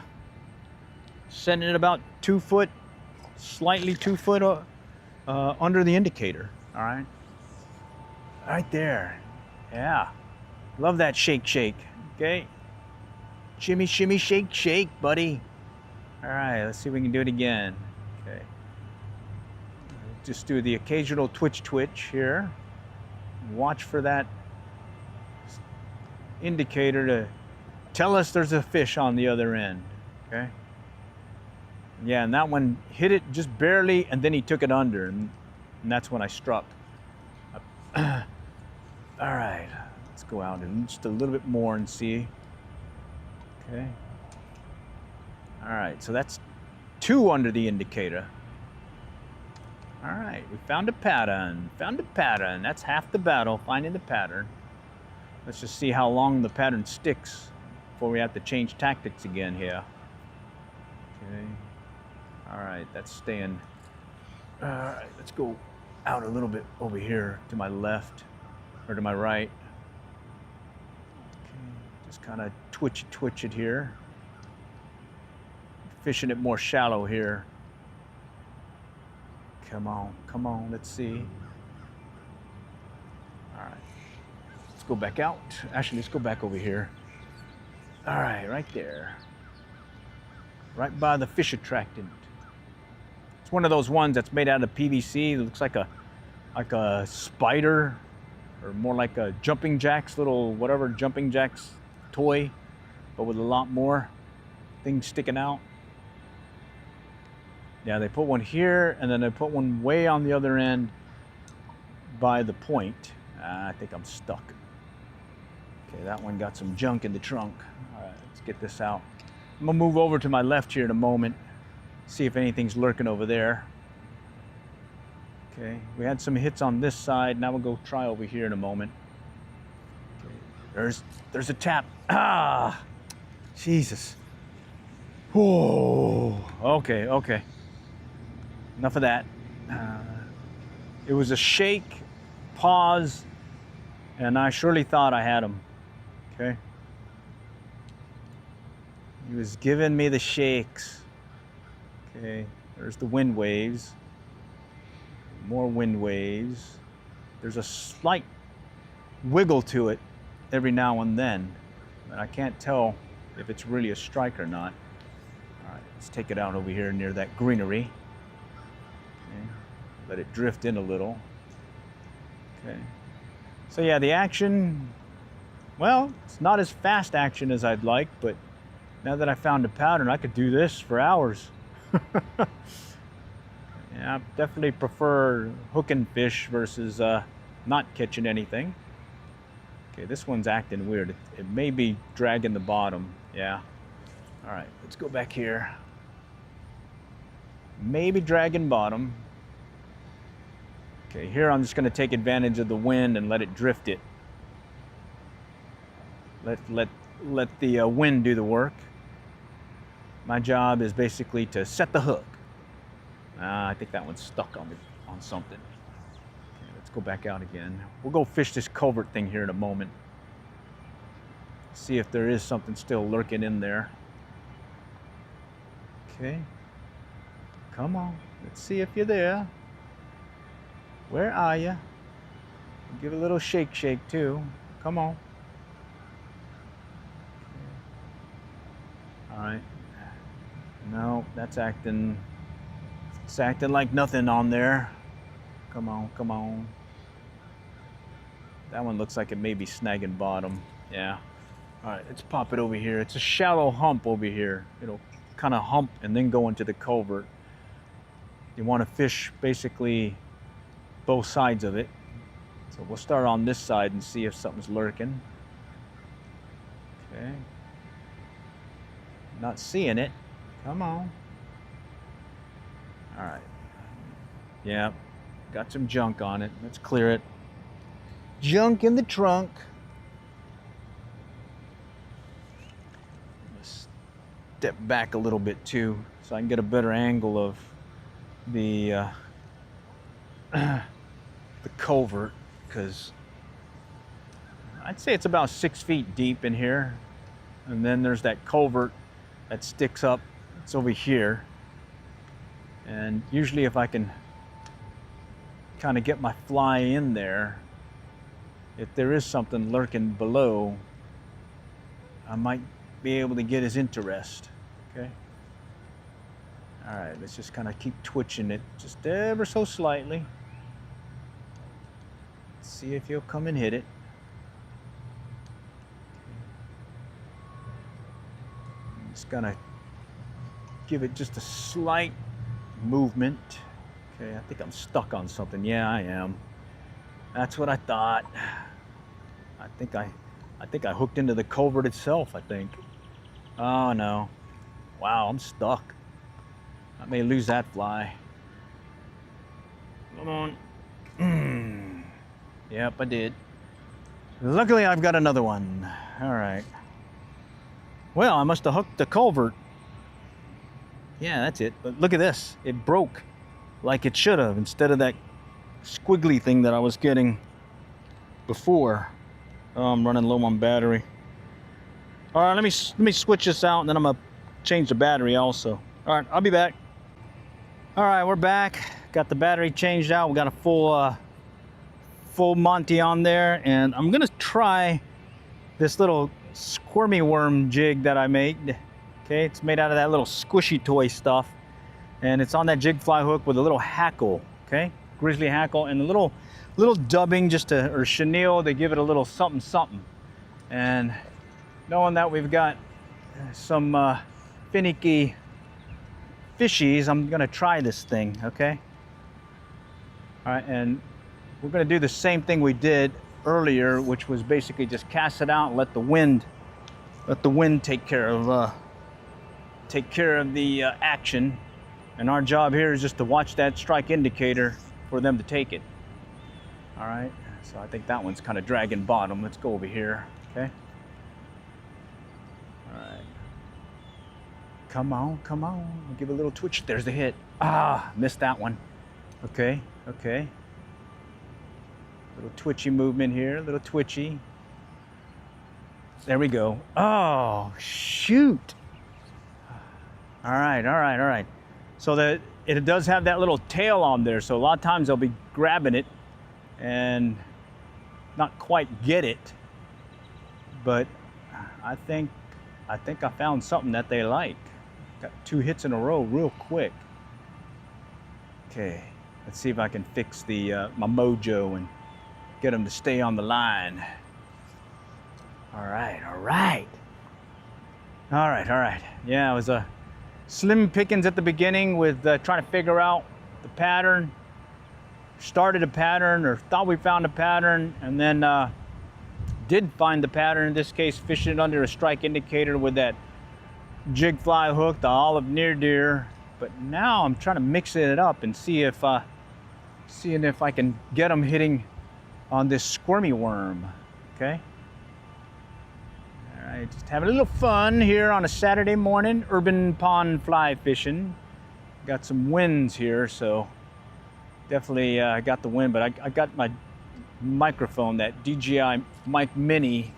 setting it about 2 foot, slightly 2 foot under the indicator. All right, right there. Yeah, love that shake, okay? Shimmy, shake, buddy. All right, let's see if we can do it again. Okay. Just do the occasional twitch here. Watch for that indicator to tell us there's a fish on the other end, okay? Yeah, and that one hit it just barely, and then he took it under, and that's when I struck. All right, let's go out and just a little bit more and see. Okay. All right, so that's 2 under the indicator. All right, we found a pattern. That's half the battle, finding the pattern. Let's just see how long the pattern sticks before we have to change tactics again here. Okay. All right, that's staying. All right, let's go out a little bit over here to my left or to my right. Just kind of twitch it here. Fishing it more shallow here. Come on, let's see. All right, let's go back out. Actually, let's go back over here. All right, right there. Right by the fish attractant. It's one of those ones that's made out of PVC. It looks like a spider, or more like a jumping jacks, little whatever jumping jacks toy, but with a lot more things sticking out. Yeah, they put one here, and then they put one way on the other end by the point. I think I'm stuck. Okay, that one got some junk in the trunk. All right, let's get this out. I'm gonna move over to my left here in a moment, see if anything's lurking over there. Okay, we had some hits on this side. Now we'll go try over here in a moment. Okay, there's a tap. Ah, Jesus. Oh, okay, okay. Enough of that. It was a shake, pause, and I surely thought I had him. Okay. He was giving me the shakes. Okay, there's the wind waves. More wind waves. There's a slight wiggle to it every now and then, but I can't tell if it's really a strike or not. All right, let's take it out over here near that greenery. Okay. Let it drift in a little. Okay. So yeah, the action, well, it's not as fast action as I'd like, but now that I found a pattern, I could do this for hours. Yeah, I definitely prefer hooking fish versus not catching anything. Okay, this one's acting weird. It may be dragging the bottom. Yeah. All right, let's go back here. Maybe dragging bottom. Okay, here I'm just going to take advantage of the wind and let it drift it. Let the wind do the work. My job is basically to set the hook. I think that one's stuck on something. Okay, let's go back out again. We'll go fish this culvert thing here in a moment. See if there is something still lurking in there. Okay. Come on. Let's see if you're there. Where are you? Give it a little shake too. Come on. Okay. All right. No, that's acting. It's acting like nothing on there. Come on, come on. That one looks like it may be snagging bottom. Yeah. All right, let's pop it over here. It's a shallow hump over here. It'll kind of hump and then go into the culvert. You want to fish basically both sides of it. So we'll start on this side and see if something's lurking. Okay. Not seeing it. Come on. All right. Yeah, got some junk on it. Let's clear it. Junk in the trunk. Let's step back a little bit too, so I can get a better angle of the the culvert, because I'd say it's about 6 feet deep in here, and then there's that culvert that sticks up. It's over here. And usually if I can kind of get my fly in there, if there is something lurking below, I might be able to get his interest. Okay. All right, let's just kind of keep twitching it just ever so slightly. See if he'll come and hit it. I'm just gonna give it just a slight movement. Okay, I think I'm stuck on something. Yeah, I am. That's what I thought. I think I hooked into the culvert itself, I think. Oh no. Wow, I'm stuck. I may lose that fly. Come on. Yep, I did. Luckily, I've got another one. All right. Well, I must have hooked the culvert. Yeah, that's it. But look at this. It broke like it should have, instead of that squiggly thing that I was getting before. Oh, I'm running low on battery. All right, let me switch this out, and then I'm gonna change the battery also. All right, I'll be back. All right, we're back. Got the battery changed out. We got a full Monty on there, and I'm gonna try this little squirmy worm jig that I made. Okay, it's made out of that little squishy toy stuff, and it's on that jig fly hook with a little hackle. Okay, grizzly hackle, and a little dubbing or chenille to give it a little something. And knowing that we've got some finicky fishies, I'm gonna try this thing. Okay. All right, and we're gonna do the same thing we did earlier, which was basically just cast it out and let the wind take care of the action. And our job here is just to watch that strike indicator for them to take it. All right, so I think that one's kind of dragging bottom. Let's go over here. Okay. All right. Come on, come on. I'll give it a little twitch. There's the hit. Ah, missed that one. Okay, okay. Little twitchy movement here, a little twitchy. There we go. Oh, shoot. All right, all right, all right. So that it does have that little tail on there. So a lot of times I'll be grabbing it and not quite get it. But I think I found something that they like. Got 2 hits in a row real quick. Okay, let's see if I can fix the my mojo and get them to stay on the line. All right, all right. All right, all right. Yeah, it was a slim pickings at the beginning with trying to figure out the pattern. Started a pattern or thought we found a pattern, and then did find the pattern, in this case fishing it under a strike indicator with that jig fly hook, the olive near deer. But now I'm trying to mix it up and see if seeing if I can get them hitting on this squirmy worm. Okay, all right, just having a little fun here on a Saturday morning, urban pond fly fishing. Got some winds here, so definitely got the wind, but I got my microphone, that DJI Mic Mini,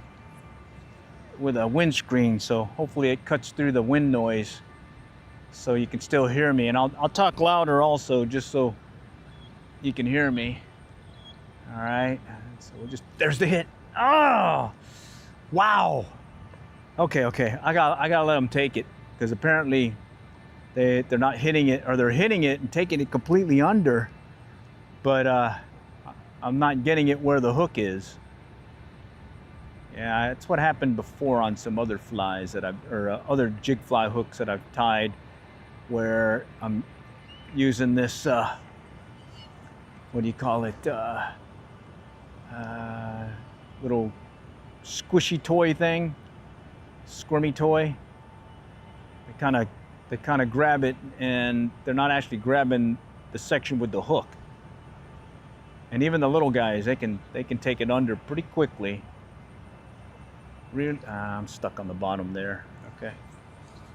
with a windscreen, so hopefully it cuts through the wind noise so you can still hear me. And I'll talk louder also, just so you can hear me. All right, so we'll just, there's the hit. Oh, wow. Okay, okay, I gotta let them take it, because apparently they're not hitting it, or they're hitting it and taking it completely under, but I'm not getting it where the hook is. Yeah, it's what happened before on some other flies that other jig fly hooks that I've tied, where I'm using this, what do you call it, little squishy toy thing, squirmy toy. They kind of grab it, and they're not actually grabbing the section with the hook. And even the little guys, they can take it under pretty quickly. I'm stuck on the bottom there. Okay.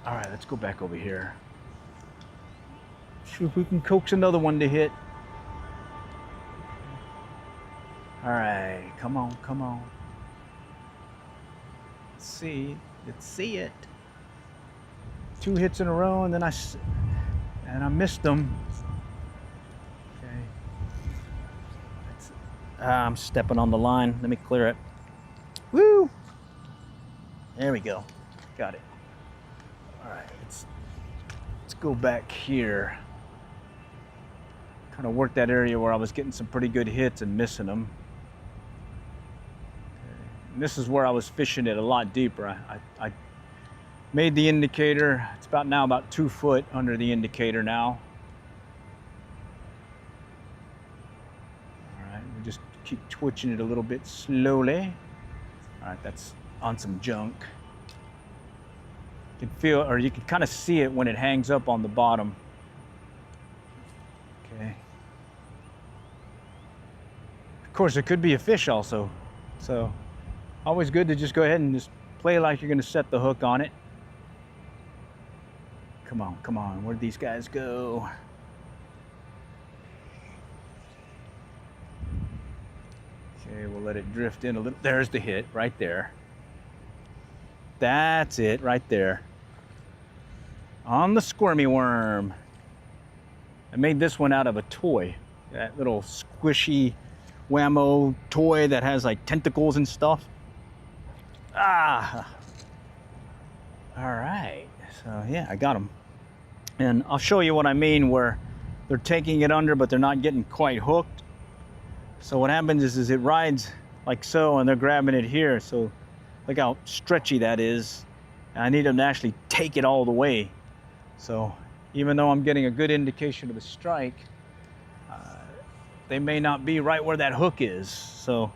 All right, let's go back over here. See if we can coax another one to hit. All right, come on, come on. Let's see it. 2 hits in a row, and then I missed them. Okay. I'm stepping on the line. Let me clear it. Woo! There we go. Got it. All right, let's go back here. Kind of work that area where I was getting some pretty good hits and missing them. Okay. And this is where I was fishing it a lot deeper. I made the indicator. It's about 2 foot under the indicator now. All right, we just keep twitching it a little bit slowly. All right, that's on some junk. You can feel, or you can kind of see it when it hangs up on the bottom. Okay. Of course, it could be a fish also. So, always good to just go ahead and just play like you're going to set the hook on it. Come on, come on. Where'd these guys go? Okay, we'll let it drift in a little. There's the hit right there. That's it right there. On the squirmy worm. I made this one out of a toy. That little squishy whammo toy that has like tentacles and stuff. Ah. All right. So yeah, I got them. And I'll show you what I mean, where they're taking it under, but they're not getting quite hooked. So what happens is it rides like so, and they're grabbing it here. So look how stretchy that is. I need them to actually take it all the way. So even though I'm getting a good indication of the strike, they may not be right where that hook is. So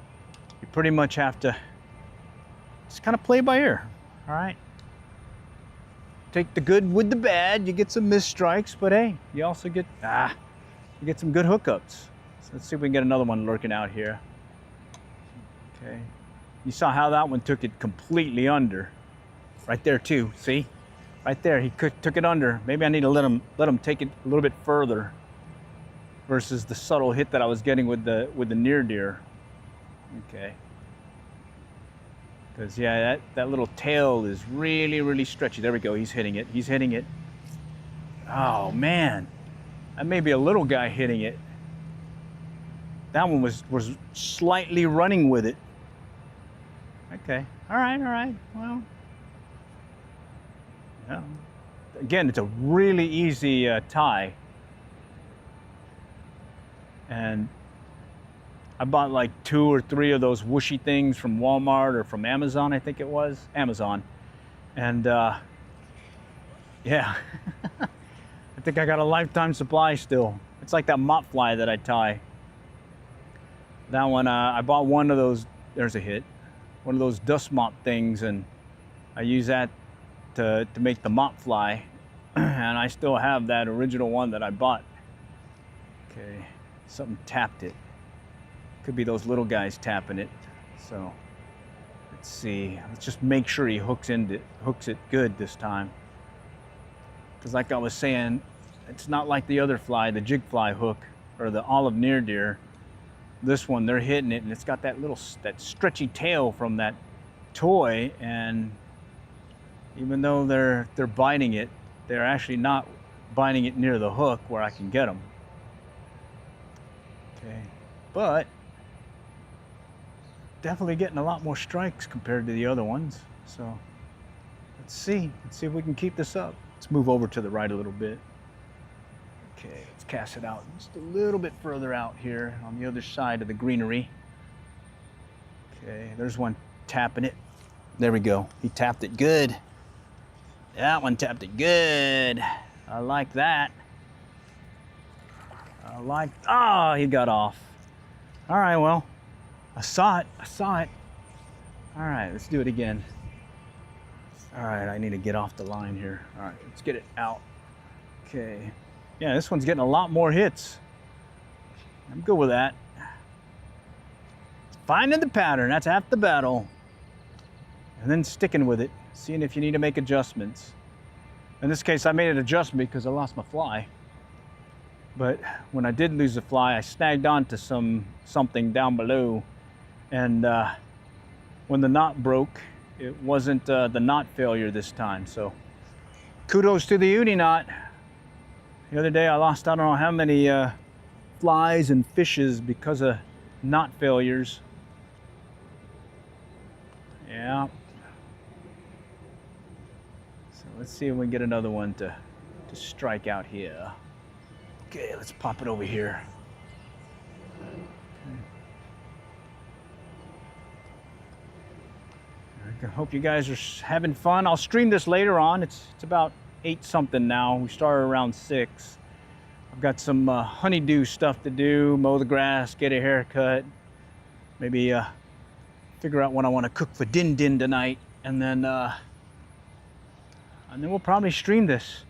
you pretty much have to just kind of play by ear. All right. Take the good with the bad. You get some missed strikes, but hey, you also get you get some good hookups. So let's see if we can get another one lurking out here. Okay. You saw how that one took it completely under. Right there too, see? Right there, he took it under. Maybe I need to let him take it a little bit further versus the subtle hit that I was getting with the near deer. Okay. Because yeah, that little tail is really stretchy. There we go. He's hitting it. He's hitting it. Oh man, that may be a little guy hitting it. That one was slightly running with it. Okay. All right. Well. Yeah. Again, it's a really easy tie. And I bought like 2 or 3 of those whooshy things from Walmart or from Amazon, I think it was. Amazon. And yeah, I think I got a lifetime supply still. It's like that mop fly that I tie. That one, I bought one of those, there's a hit, one of those dust mop things, and I use that to make the mop fly, and I still have that original one that I bought. Okay, something tapped it. Could be those little guys tapping it. So let's see. Let's just make sure he hooks it good this time. Because like I was saying, it's not like the other fly, the jig fly hook or the olive near deer. This one, they're hitting it, and it's got that stretchy tail from that toy, and even though they're biting it, they're actually not biting it near the hook where I can get them. Okay, but definitely getting a lot more strikes compared to the other ones. So let's see if we can keep this up. Let's move over to the right a little bit. Okay, let's cast it out just a little bit further out here on the other side of the greenery. Okay, there's one tapping it. There we go. He tapped it good. That one tapped it good. I like that. Oh, he got off. All right, well, I saw it. All right, let's do it again. All right, I need to get off the line here. All right, let's get it out. Okay. Yeah, this one's getting a lot more hits. I'm good with that. Finding the pattern, that's half the battle. And then sticking with it, seeing if you need to make adjustments. In this case, I made an adjustment because I lost my fly. But when I did lose the fly, I snagged onto something down below. And when the knot broke, it wasn't the knot failure this time. So kudos to the uni knot. The other day I lost I don't know how many flies and fishes because of knot failures. Yeah. So let's see if we can get another one to strike out here. Okay, let's pop it over here. Okay. I hope you guys are having fun. I'll stream this later on. It's about 8 something now. We started around 6. I've got some honeydew stuff to do, mow the grass, get a haircut, maybe figure out what I want to cook for Din Din tonight, and then we'll probably stream this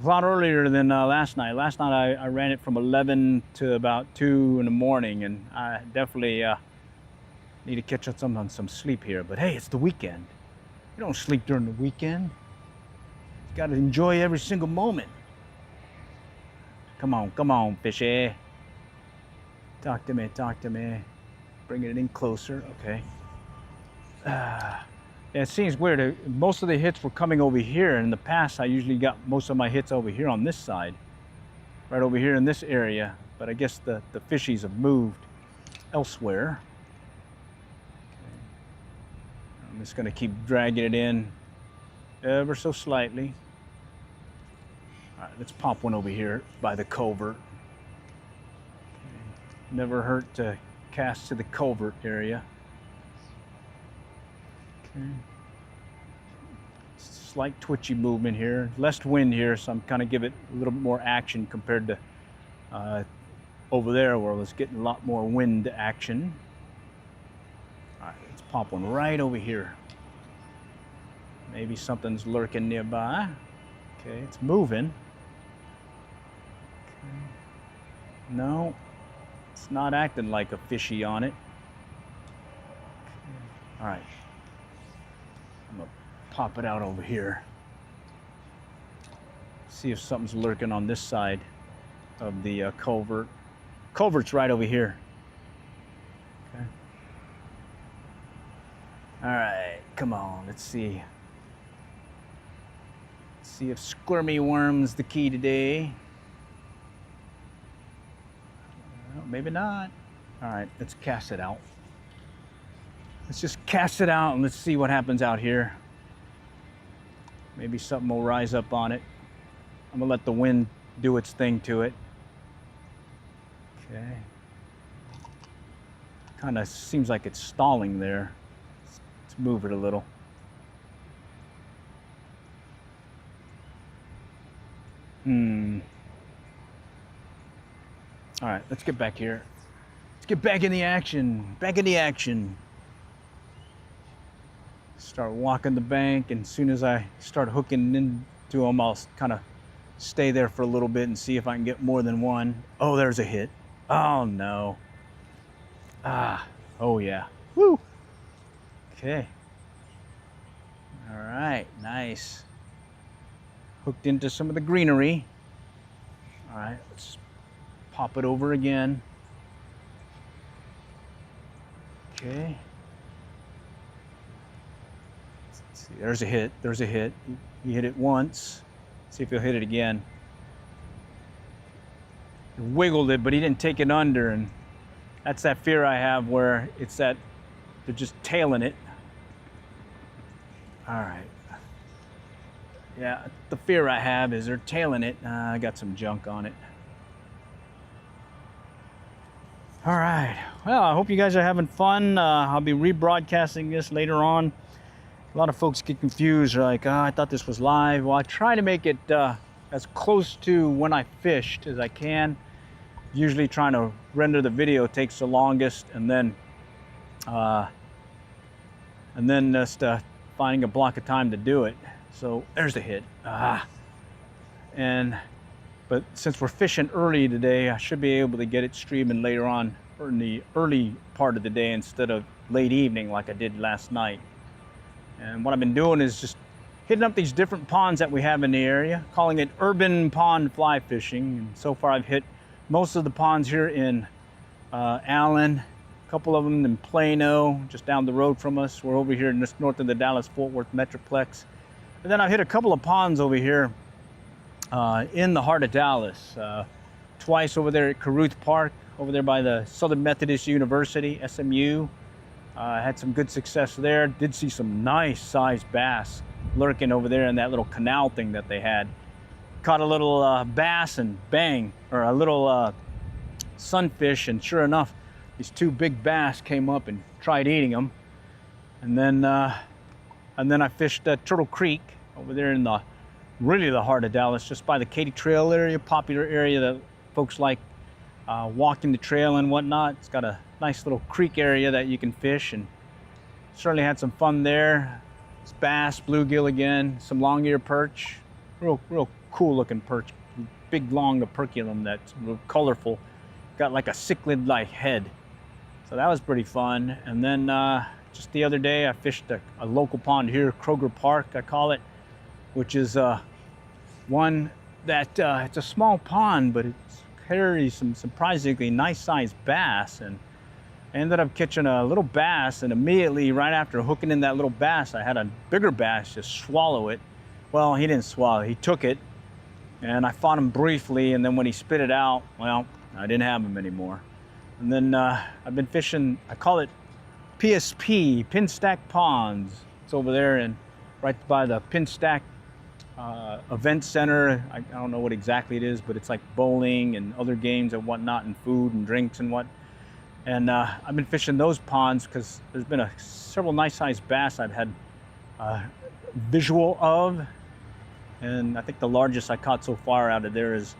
a lot earlier than last night. Last night I ran it from 11 to about 2 in the morning, and I definitely need to catch up on some sleep here. But hey, it's the weekend. You don't sleep during the weekend. You got to enjoy every single moment. Come on, fishy. Talk to me. Bringing it in closer, okay. Yeah, it seems weird. Most of the hits were coming over here. In the past, I usually got most of my hits over here on this side. Right over here in this area. But I guess the fishies have moved elsewhere. Okay. I'm just gonna keep dragging it in ever so slightly. All right, let's pop one over here by the culvert. Okay. Never hurt to cast to the culvert area. Okay. Slight twitchy movement here. Less wind here, so I'm kind of give it a little bit more action compared to over there where I was getting a lot more wind action. All right, let's pop one right over here. Maybe something's lurking nearby. Okay, it's moving. Okay. No, it's not acting like a fishy on it. Okay. All right, I'm gonna pop it out over here. see if something's lurking on this side of the culvert. Culvert's right over here. Okay. All right, come on, let's see. Let's see if squirmy worm's the key today. Well, maybe not. All right, let's cast it out. Let's just cast it out and let's see what happens out here. Maybe something will rise up on it. I'm gonna let the wind do its thing to it. Okay. Kind of seems like it's stalling there. Let's move it a little. All right, let's get back here. Let's get back in the action. Back in the action. Start walking the bank, and as soon as I start hooking into them, I'll kind of stay there for a little bit and see if I can get more than one. Oh, there's a hit. Oh no. Ah, oh yeah. Woo. Okay. All right, nice. Hooked into some of the greenery. All right, let's pop it over again. Okay. Let's see, there's a hit, there's a hit. He hit it once. See if he'll hit it again. He wiggled it, but he didn't take it under, and that's that fear I have where it's that they're just tailing it. All right. Yeah, the fear I have is they're tailing it. I got some junk on it. All right. Well, I hope you guys are having fun. I'll be rebroadcasting this later on. A lot of folks get confused. They're like, oh, I thought this was live. Well, I try to make it as close to when I fished as I can. Usually trying to render the video takes the longest, and then just finding a block of time to do it. So there's the hit. But since we're fishing early today, I should be able to get it streaming later on or in the early part of the day instead of late evening like I did last night. And what I've been doing is just hitting up these different ponds that we have in the area, calling it urban pond fly fishing. And so far I've hit most of the ponds here in Allen, a couple of them in Plano, just down the road from us. We're over here just north of the Dallas-Fort Worth Metroplex. And then I've hit a couple of ponds over here in the heart of Dallas. Twice over there at Caruth Park, over there by the Southern Methodist University, SMU. Had some good success there. Did see some nice sized bass lurking over there in that little canal thing that they had. Caught a little bass and bang, or a little sunfish, and sure enough, these two big bass came up and tried eating them. And then I fished Turtle Creek over there in the really the heart of Dallas, just by the Katy Trail area, popular area that folks like walking the trail and whatnot. It's got a nice little creek area that you can fish, and certainly had some fun there. It's bass, bluegill again, some long-ear perch, real cool looking perch, big long operculum that's real colorful, got like a cichlid-like head. So that was pretty fun. And then just the other day I fished a local pond here, Kroger Park I call it, which is one that it's a small pond, but it carries some surprisingly nice sized bass. And I ended up catching a little bass, and immediately right after hooking in that little bass, I had a bigger bass just swallow it. Well, he didn't swallow it, he took it, and I fought him briefly, and then when he spit it out, well, I didn't have him anymore. And then I've been fishing, I call it PSP, Pin Stack Ponds. It's over there and right by the Pin Stack event center. I don't know what exactly it is, but it's like bowling and other games and whatnot, and food and drinks and what. And I've been fishing those ponds because there's been several nice sized bass I've had visual of. And I think the largest I caught so far out of there is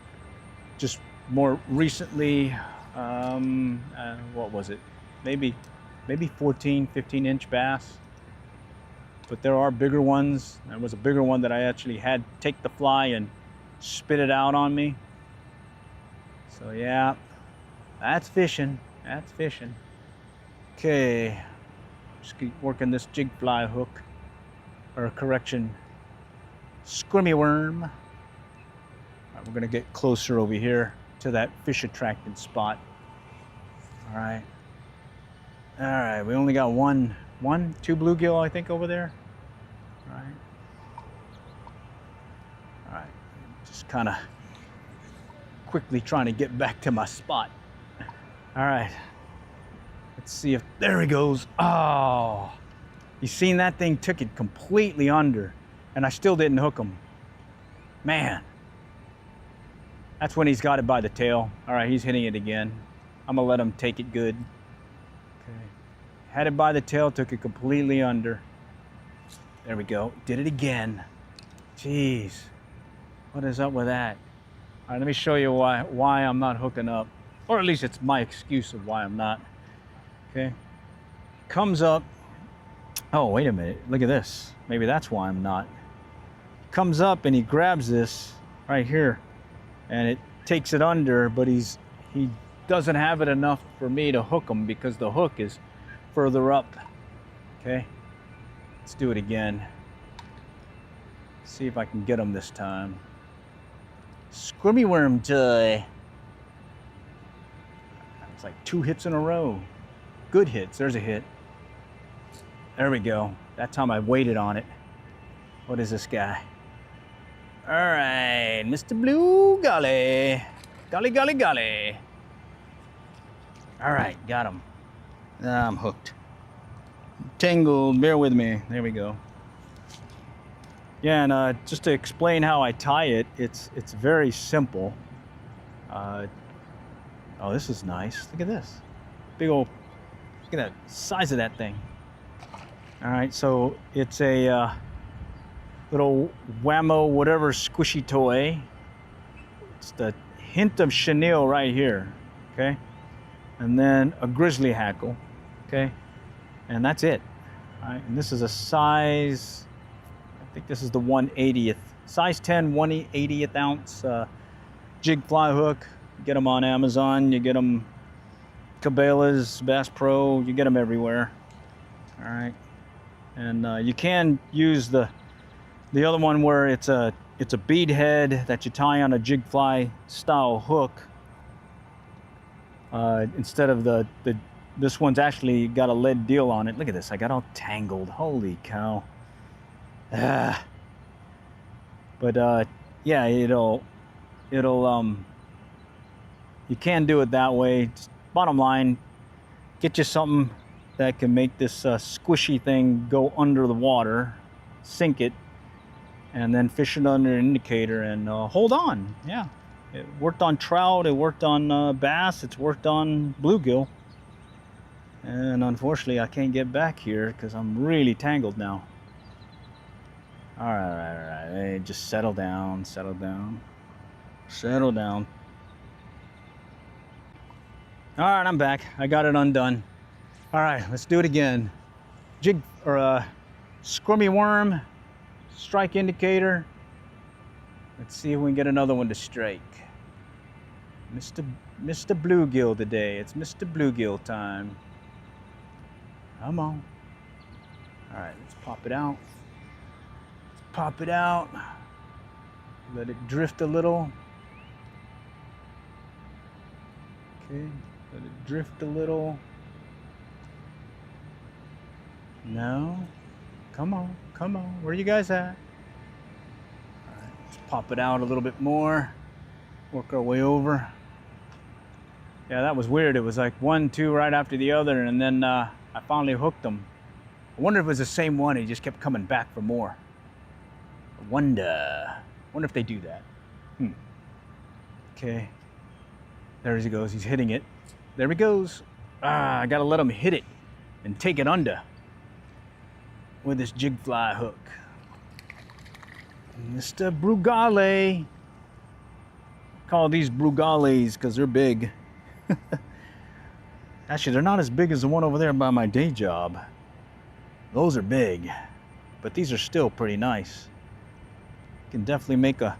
just more recently, what was it? Maybe 14, 15 inch bass. But there are bigger ones. There was a bigger one that I actually had take the fly and spit it out on me. So yeah, that's fishing. That's fishing. Okay, just keep working this jig fly hook, or correction, squirmy worm. right, we're gonna get closer over here to that fish attractant spot. All right. All right, we only got two bluegill, I think, over there. All right. All right, just kind of quickly trying to get back to my spot. All right, let's see if, there he goes. Oh, you seen that thing? Took it completely under, and I still didn't hook him. Man, that's when he's got it by the tail. All right, he's hitting it again. I'm gonna let him take it good. Okay, had it by the tail, took it completely under. There we go, did it again. Jeez, what is up with that? All right, let me show you why I'm not hooking up. Or at least it's my excuse of why I'm not. Okay, comes up. Oh, wait a minute, look at this. Maybe that's why I'm not. Comes up and he grabs this right here and it takes it under, but he doesn't have it enough for me to hook him because the hook is further up. Okay, let's do it again. See if I can get him this time. Squirmy worm toy. It's like 2 hits in a row. Good hits. There's a hit. There we go. That time I waited on it. What is this guy? All right, Mr. Blue Golly. Golly, golly, golly. All right, got him. I'm hooked. Tangled, bear with me. There we go. Yeah, and just to explain how I tie it, it's very simple. Oh, this is nice. Look at this. Big old, look at that size of that thing. All right, so it's a little Whammo whatever squishy toy. It's the hint of chenille right here, okay? And then a grizzly hackle, okay? And that's it. All right, and this is a size, I think this is the 1/80th, size 10, 1/80th ounce jig fly hook. You get them on Amazon, you get them Cabela's, Bass Pro, you get them everywhere. All right, and you can use the other one where it's a bead head that you tie on a jig fly style hook. Instead of this one's actually got a lead deal on it. Look at this, I got all tangled. Holy cow. But yeah, it'll you can do it that way. Just bottom line, get you something that can make this squishy thing go under the water, sink it, and then fish it under an indicator and hold on. Yeah, it worked on trout, it worked on bass, it's worked on bluegill. And unfortunately, I can't get back here because I'm really tangled now. All right. Hey, just settle down, settle down, settle down. All right, I'm back. I got it undone. All right, let's do it again. Jig or squirmy worm, strike indicator. Let's see if we can get another one to strike. Mr. Bluegill today. It's Mr. Bluegill time. Come on. All right, let's pop it out. Pop it out. Let it drift a little. Okay, let it drift a little. No. Come on, come on. Where are you guys at? All right, let's pop it out a little bit more. Work our way over. Yeah, that was weird. It was like 1, 2 right after the other, and then I finally hooked them. I wonder if it was the same one. He just kept coming back for more. I wonder if they do that. Okay. There he goes. He's hitting it. There he goes. I gotta let him hit it and take it under with this jig fly hook. Mr. Brugale. Call these Brugales because they're big. Actually, they're not as big as the one over there by my day job. Those are big, but these are still pretty nice. Can definitely make a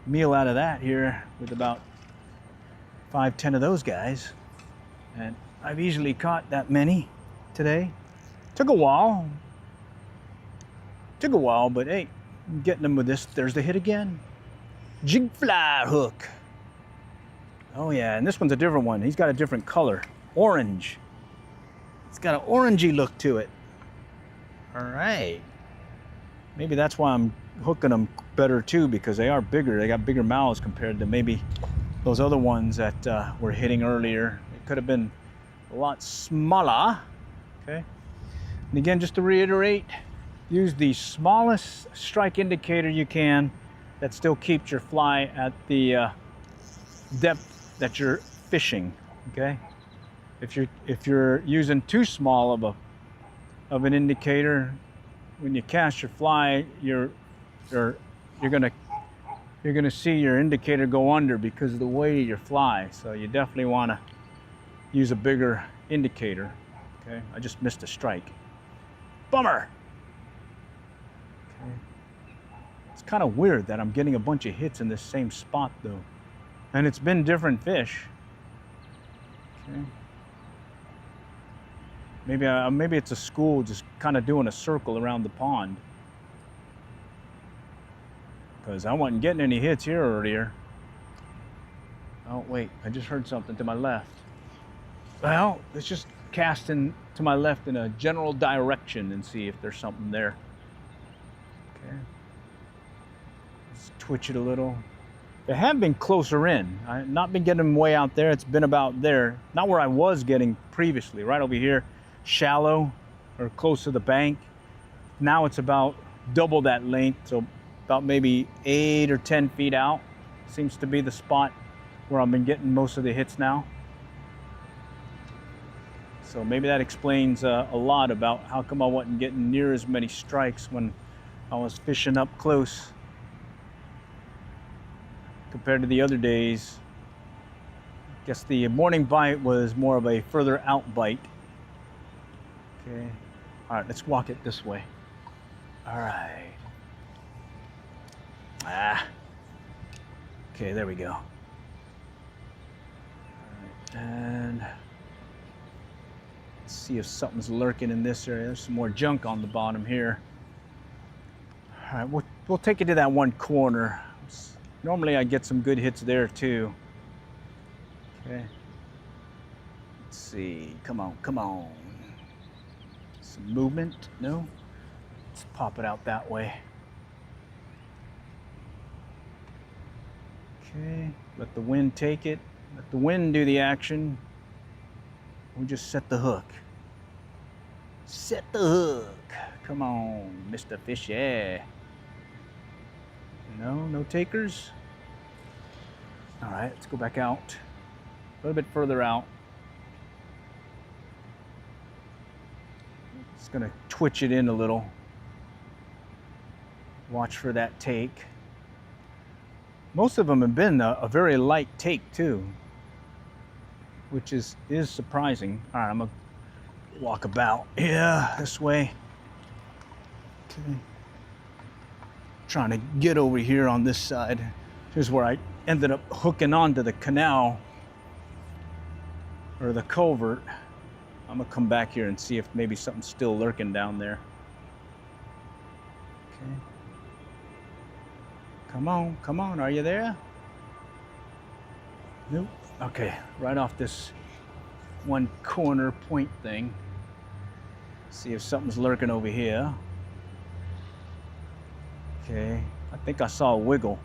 meal out of that here with about 5, 10 of those guys. And I've easily caught that many today. Took a while, but hey, I'm getting them with this. There's the hit again. jig fly hook. Oh yeah, and this one's a different one. He's got a different color, orange. It's got an orangey look to it. All right. Maybe that's why I'm hooking them better too, because they are bigger. They got bigger mouths compared to maybe those other ones that we're hitting earlier. It could have been a lot smaller. Okay. And again, just to reiterate, use the smallest strike indicator you can that still keeps your fly at the depth that you're fishing. Okay. If you're using too small of an indicator, when you cast your fly, you're gonna see your indicator go under because of the weight of your fly. So you definitely want to use a bigger indicator. Okay, I just missed a strike. Bummer. Okay. It's kind of weird that I'm getting a bunch of hits in this same spot though, and it's been different fish. Okay. Maybe it's a school just kind of doing a circle around the pond. Because I wasn't getting any hits here earlier. Oh wait, I just heard something to my left. Well, let's just cast in to my left in a general direction and see if there's something there. Okay. Let's twitch it a little. They have been closer in. I've not been getting them way out there. It's been about there. Not where I was getting previously, right over here. Shallow or close to the bank. Now it's about double that length, so about maybe 8 or 10 feet out. Seems to be the spot where I've been getting most of the hits now. So maybe that explains a lot about how come I wasn't getting near as many strikes when I was fishing up close compared to the other days. I guess the morning bite was more of a further out bite. Okay, all right, let's walk it this way. All right. Okay, there we go. All right, and let's see if something's lurking in this area. There's some more junk on the bottom here. All right, we'll take it to that one corner. Normally I get some good hits there too. Okay. Let's see, come on, come on. Some movement, no? Let's pop it out that way. Okay, let the wind take it. Let the wind do the action. We just set the hook. Set the hook. Come on, Mr. Fishy. No takers? All right, let's go back out. A little bit further out. Just gonna twitch it in a little. Watch for that take. Most of them have been a very light take too, which is surprising. All right, I'm gonna walk about. Yeah, this way. Okay. Trying to get over here on this side. Here's where I ended up hooking onto the canal or the culvert. I'm gonna come back here and see if maybe something's still lurking down there. Okay. Come on, are you there? Nope. Okay, right off this one corner point thing. See if something's lurking over here. Okay, I think I saw a wiggle.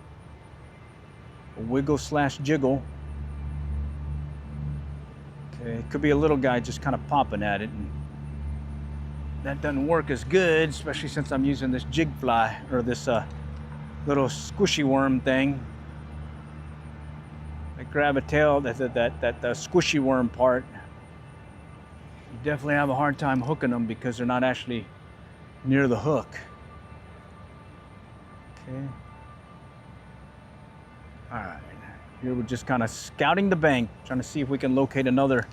A wiggle slash jiggle. Okay, it could be a little guy just kind of popping at it. And that doesn't work as good, especially since I'm using this jig fly, or this little squishy worm thing. That grab a tail, that squishy worm part. You definitely have a hard time hooking them because they're not actually near the hook. Okay. All right. Here we're just kind of scouting the bank, trying to see if we can locate another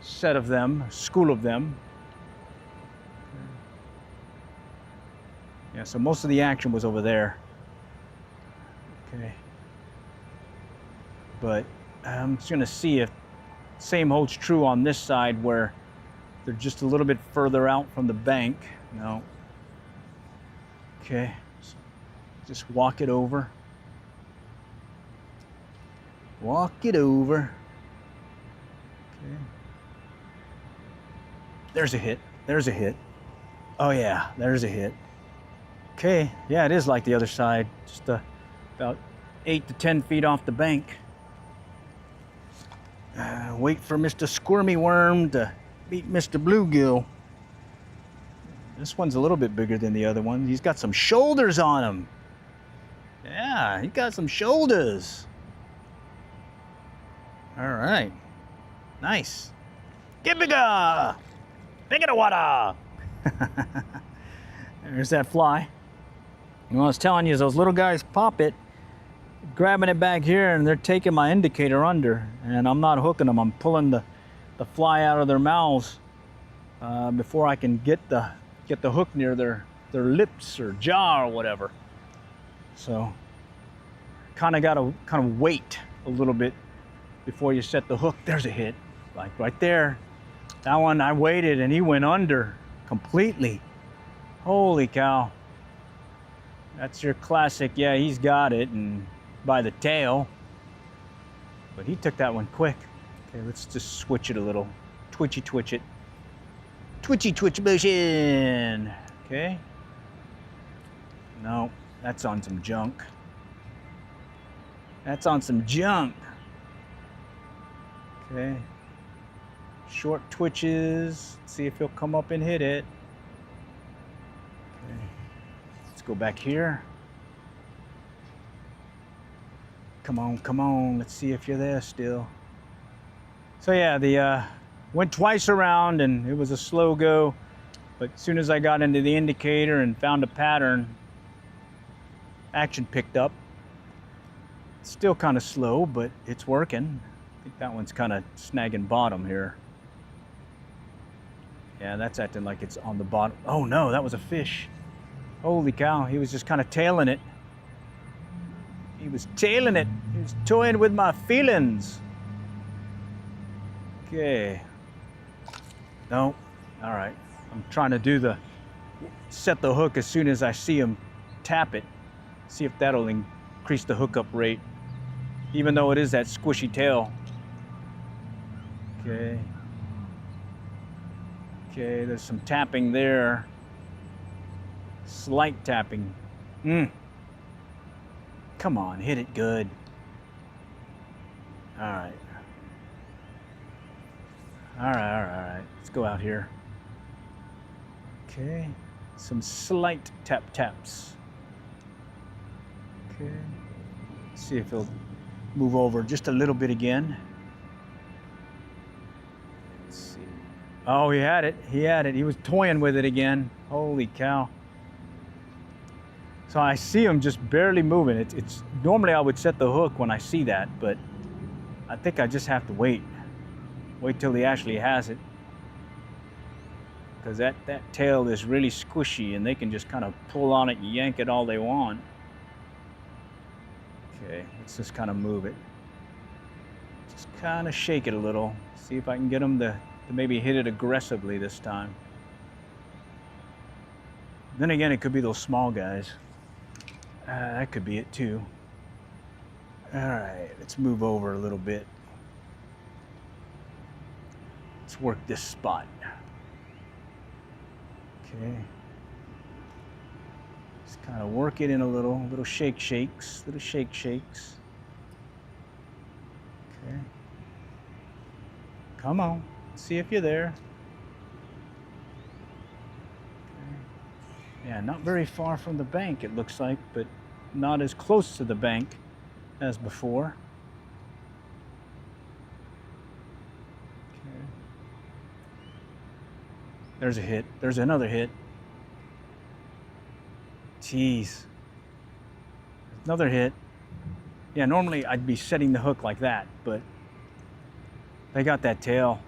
set of them, school of them. Yeah, so most of the action was over there. Okay. But I'm just gonna see if same holds true on this side where they're just a little bit further out from the bank. No. Okay. So just walk it over. Walk it over. Okay. There's a hit. There's a hit. Oh yeah, there's a hit. Okay, yeah, it is like the other side. Just about 8 to 10 feet off the bank. Wait for Mr. Squirmy Worm to beat Mr. Bluegill. This one's a little bit bigger than the other one. He's got some shoulders on him. Yeah, he got some shoulders. All right. Nice. Get bigger! Bigger the water! There's that fly. And I was telling you, those little guys pop it, grabbing it back here, and they're taking my indicator under. And I'm not hooking them. I'm pulling the fly out of their mouths before I can get the hook near their lips or jaw or whatever. So kind of got to wait a little bit before you set the hook. There's a hit, like right there. That one I waited and he went under completely. Holy cow. That's your classic, yeah, he's got it, and by the tail. But he took that one quick. Okay, let's just switch it a little. Twitchy twitch it. Twitchy twitch motion. Okay. No, that's on some junk. That's on some junk. Okay. Short twitches. See if he'll come up and hit it. Okay. Let's go back here. Come on, come on. Let's see if you're there still. So yeah, went twice around and it was a slow go. But as soon as I got into the indicator and found a pattern, action picked up. It's still kind of slow, but it's working. I think that one's kind of snagging bottom here. Yeah, that's acting like it's on the bottom. Oh no, that was a fish. Holy cow, he was just kind of tailing it. He was tailing it. He was toying with my feelings. Okay. No, all right. I'm trying to set the hook as soon as I see him tap it. See if that'll increase the hookup rate, even though it is that squishy tail. Okay. Okay, there's some tapping there. Slight tapping. Come on, hit it good. All right. All right. Let's go out here. Okay, some slight taps. Okay, see if he'll move over just a little bit again. Let's see. Oh, he had it. He was toying with it again. Holy cow. So I see him just barely moving. It's normally I would set the hook when I see that, but I think I just have to wait till he actually has it, because that tail is really squishy and they can just kind of pull on it and yank it all they want. Okay, let's just kind of move it. Just kind of shake it a little. See if I can get him to maybe hit it aggressively this time. Then again, it could be those small guys. That could be it too. All right, let's move over a little bit. Let's work this spot. Okay. Just kind of work it in a little shakes. Okay. Come on, see if you're there. Okay. Yeah, not very far from the bank it looks like, but not as close to the bank as before. There's a hit. There's another hit. Jeez. Another hit. Yeah, normally I'd be setting the hook like that, but they got that tail.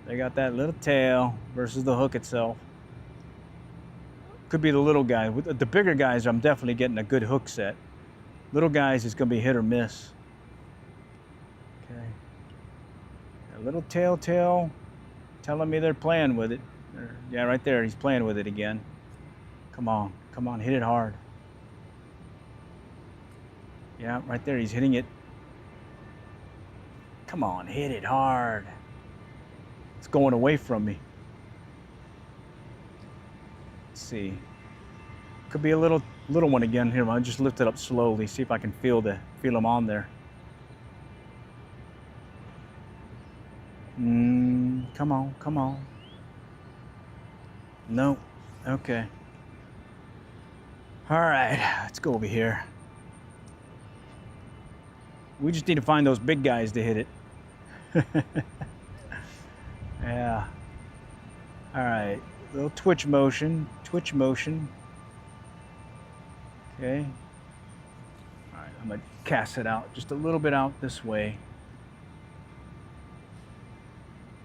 They got that little tail versus the hook itself. Could be the little guy. With the bigger guys, I'm definitely getting a good hook set. Little guys, it's going to be hit or miss. Okay. A little tail telling me they're playing with it. Yeah, right there, he's playing with it again. Come on, hit it hard. Yeah, right there, he's hitting it. Come on, hit it hard. It's going away from me. Let's see. Could be a little one again here. I'll just lift it up slowly. See if I can feel them on there. Come on, come on. No. Okay. All right, let's go over here. We just need to find those big guys to hit it. Yeah. All right, little twitch motion. Okay. All right, I'm gonna cast it out just a little bit out this way.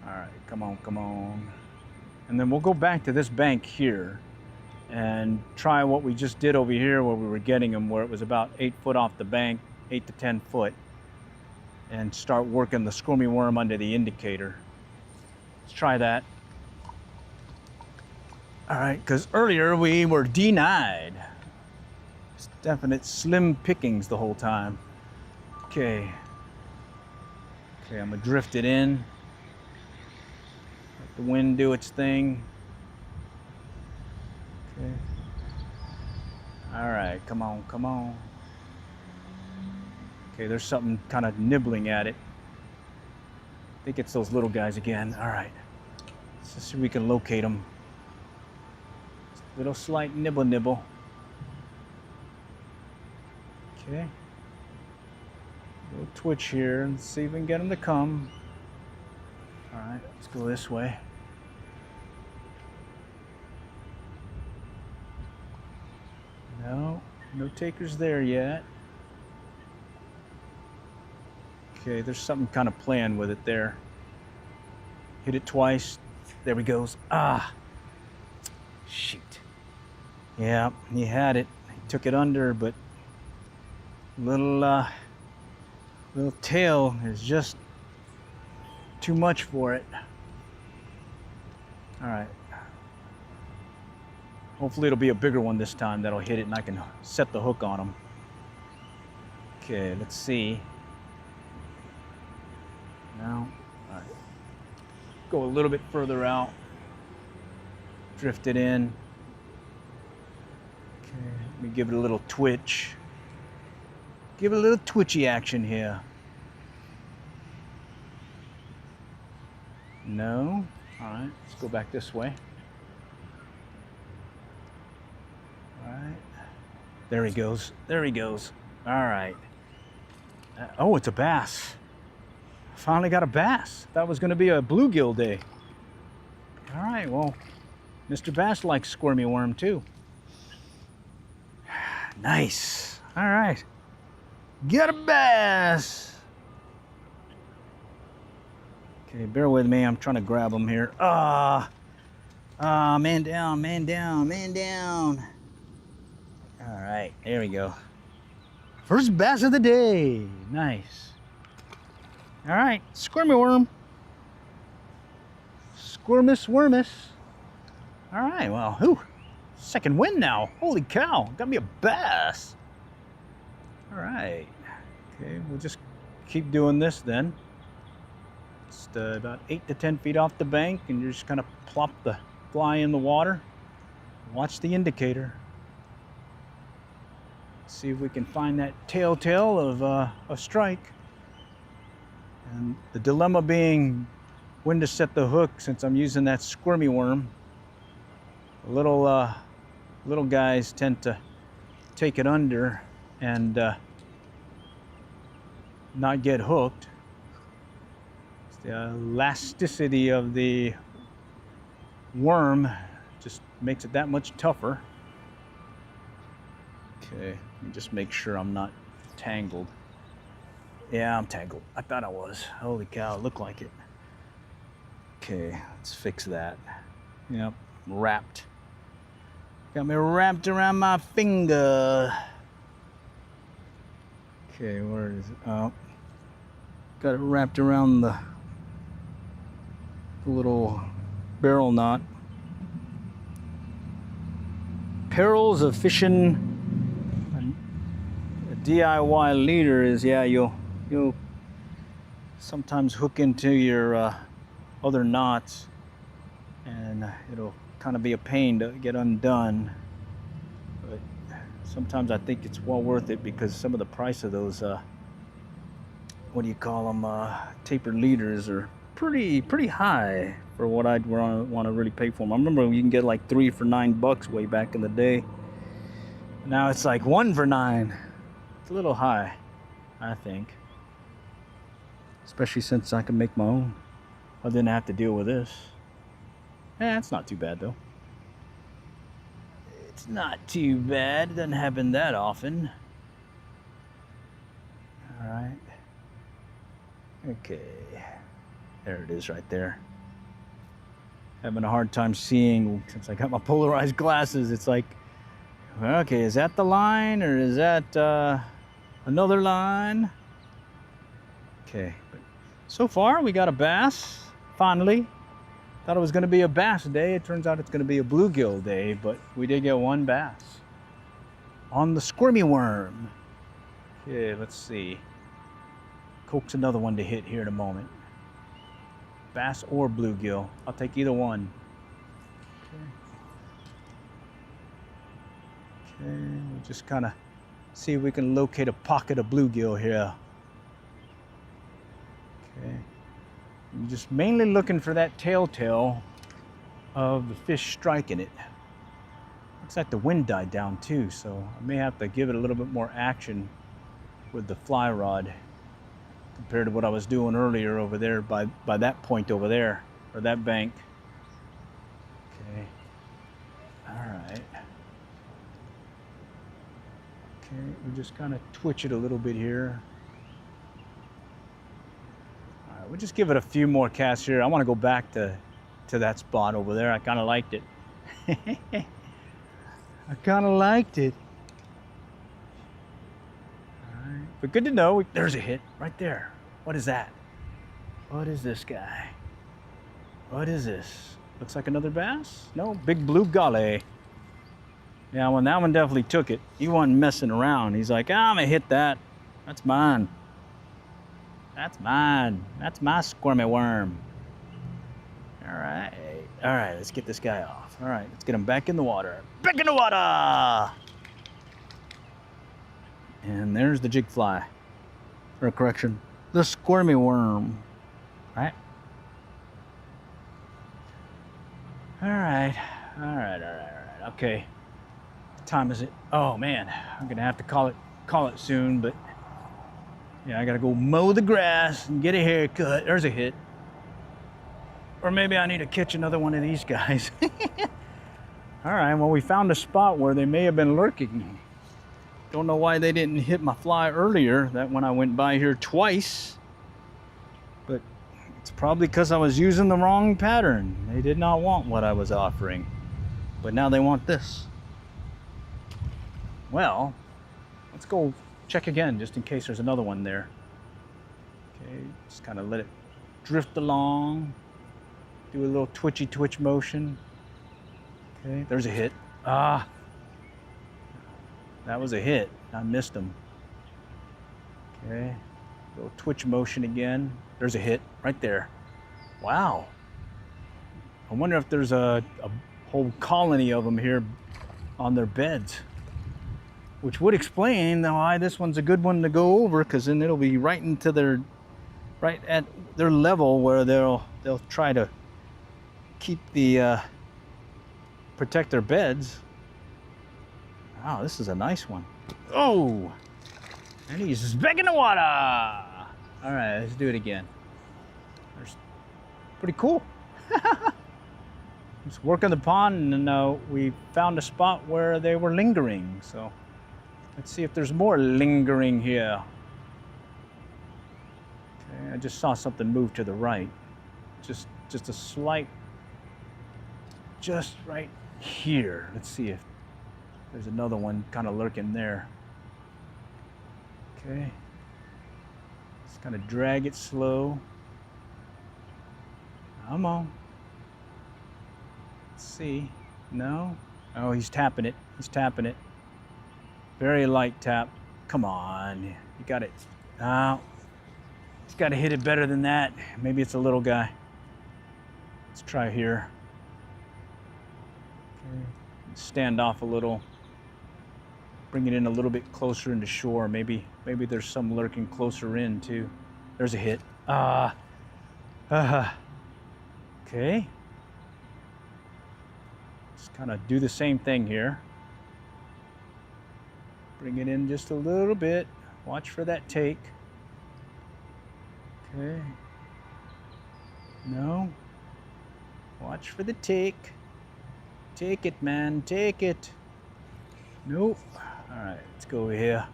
All right, come on, come on. And then we'll go back to this bank here and try what we just did over here where we were getting them, where it was about 8 foot off the bank, 8 to 10 foot, and start working the squirmy worm under the indicator. Let's try that. All right, because earlier we were denied. It's definite slim pickings the whole time. Okay. Okay, I'm gonna drift it in. Let the wind do its thing. Okay. All right, come on, come on. Okay, there's something kind of nibbling at it. I think it's those little guys again. All right, let's see if we can locate them. Little slight nibble. Okay. Little twitch here. Let's see if we can get them to come. All right, let's go this way. No takers there yet. Okay, there's something kind of playing with it there. Hit it twice. There we goes. Ah, shoot. Yeah, he had it. He took it under, but little tail is just too much for it. All right. Hopefully it'll be a bigger one this time that'll hit it and I can set the hook on him. Okay, let's see. Now, all right. Go a little bit further out. Drift it in. Okay, let me give it a little twitch. Give it a little twitchy action here. No. All right, let's go back this way. All right. There he goes. There he goes. All right. Oh, it's a bass. Finally got a bass. That was going to be a bluegill day. All right, well, Mr. Bass likes squirmy worm too. Nice. All right. Got a bass. Okay, bear with me. I'm trying to grab him here. Man down, man down, man down. All right, there we go. First bass of the day. Nice. All right, squirmy worm. Squirmus wormus. All right, well, second win now. Holy cow, got me a bass. All right, okay, we'll just keep doing this then. Just about 8 to 10 feet off the bank, and you just kind of plop the fly in the water. Watch the indicator. See if we can find that telltale of a strike. And the dilemma being when to set the hook, since I'm using that squirmy worm. The little guys tend to take it under and not get hooked. It's the elasticity of the worm just makes it that much tougher. Okay, let me just make sure I'm not tangled. Yeah, I'm tangled. I thought I was. Holy cow, it looked like it. Okay, let's fix that. Yep, wrapped. Got me wrapped around my finger. Okay, where is it? Oh, got it wrapped around the little barrel knot. Perils of fishing a DIY leader is, yeah, you'll sometimes hook into your other knots, and it'll kind of be a pain to get undone. But sometimes I think it's well worth it because some of the price of those what do you call them, tapered leaders are pretty high for what I'd want to really pay for them. I remember you can get like 3 for $9 way back in the day. Now it's like 1 for $9. It's a little high, I think. Especially since I can make my own. I didn't have to deal with this. It's not too bad though. It's not too bad. It doesn't happen that often. Alright. Okay. There it is right there. Having a hard time seeing since I got my polarized glasses. It's like, okay, is that the line or is that another line? Okay. But so far we got a bass. Finally. Thought it was going to be a bass day. It turns out it's going to be a bluegill day, but we did get one bass on the squirmy worm. Okay, let's see. Coax another one to hit here in a moment. Bass or bluegill. I'll take either one. Okay, we'll just kind of see if we can locate a pocket of bluegill here. Okay. I'm just mainly looking for that telltale of the fish striking it. Looks like the wind died down too, so I may have to give it a little bit more action with the fly rod compared to what I was doing earlier over there by that point over there, or that bank. Okay. Alright. Okay, we just kind of twitch it a little bit here. We'll just give it a few more casts here. I want to go back to that spot over there. I kind of liked it. I kind of liked it. All right. But good to know. There's a hit right there. What is that? What is this guy? What is this? Looks like another bass? No, big blue gully. Yeah, well, that one definitely took it. He wasn't messing around. He's like, I'm going to hit that. That's mine. That's mine. That's my squirmy worm. All right. All right, let's get this guy off. All right, let's get him back in the water. Back in the water! And there's the jig fly. Or correction, the squirmy worm. All right. All right. All right, all right, all right. Okay. What time is it? Oh, man. I'm going to have to call it soon, but yeah, I gotta go mow the grass and get a haircut. There's a hit. Or maybe I need to catch another one of these guys. All right, well, we found a spot where they may have been lurking. Don't know why they didn't hit my fly earlier, that when I went by here twice. But it's probably because I was using the wrong pattern. They did not want what I was offering. But now they want this. Well, let's go check again, just in case there's another one there. Okay, just kind of let it drift along. Do a little twitch motion. Okay, there's a hit. Ah, that was a hit. I missed him. Okay, little twitch motion again. There's a hit right there. Wow. I wonder if there's a whole colony of them here on their beds. Which would explain why this one's a good one to go over, because then it'll be right at their level where they'll try to keep the protect their beds. Wow, this is a nice one. Oh, and he's back in the water. All right, let's do it again. There's pretty cool. Just working the pond, and we found a spot where they were lingering. So. Let's see if there's more lingering here. Okay, I just saw something move to the right. Just a slight, just right here. Let's see if there's another one kind of lurking there. Okay. Just kind of drag it slow. Come on. Let's see. No? Oh, he's tapping it. He's tapping it. Very light tap. Come on. You got it. Now, It's got to hit it better than that. Maybe it's a little guy. Let's try here. Okay. Stand off a little. Bring it in a little bit closer into shore. Maybe there's some lurking closer in too. There's a hit. Okay. Just kind of do the same thing here. Bring it in just a little bit. Watch for that take. Okay. No. Watch for the take. Take it, man. Take it. Nope. All right, let's go over here.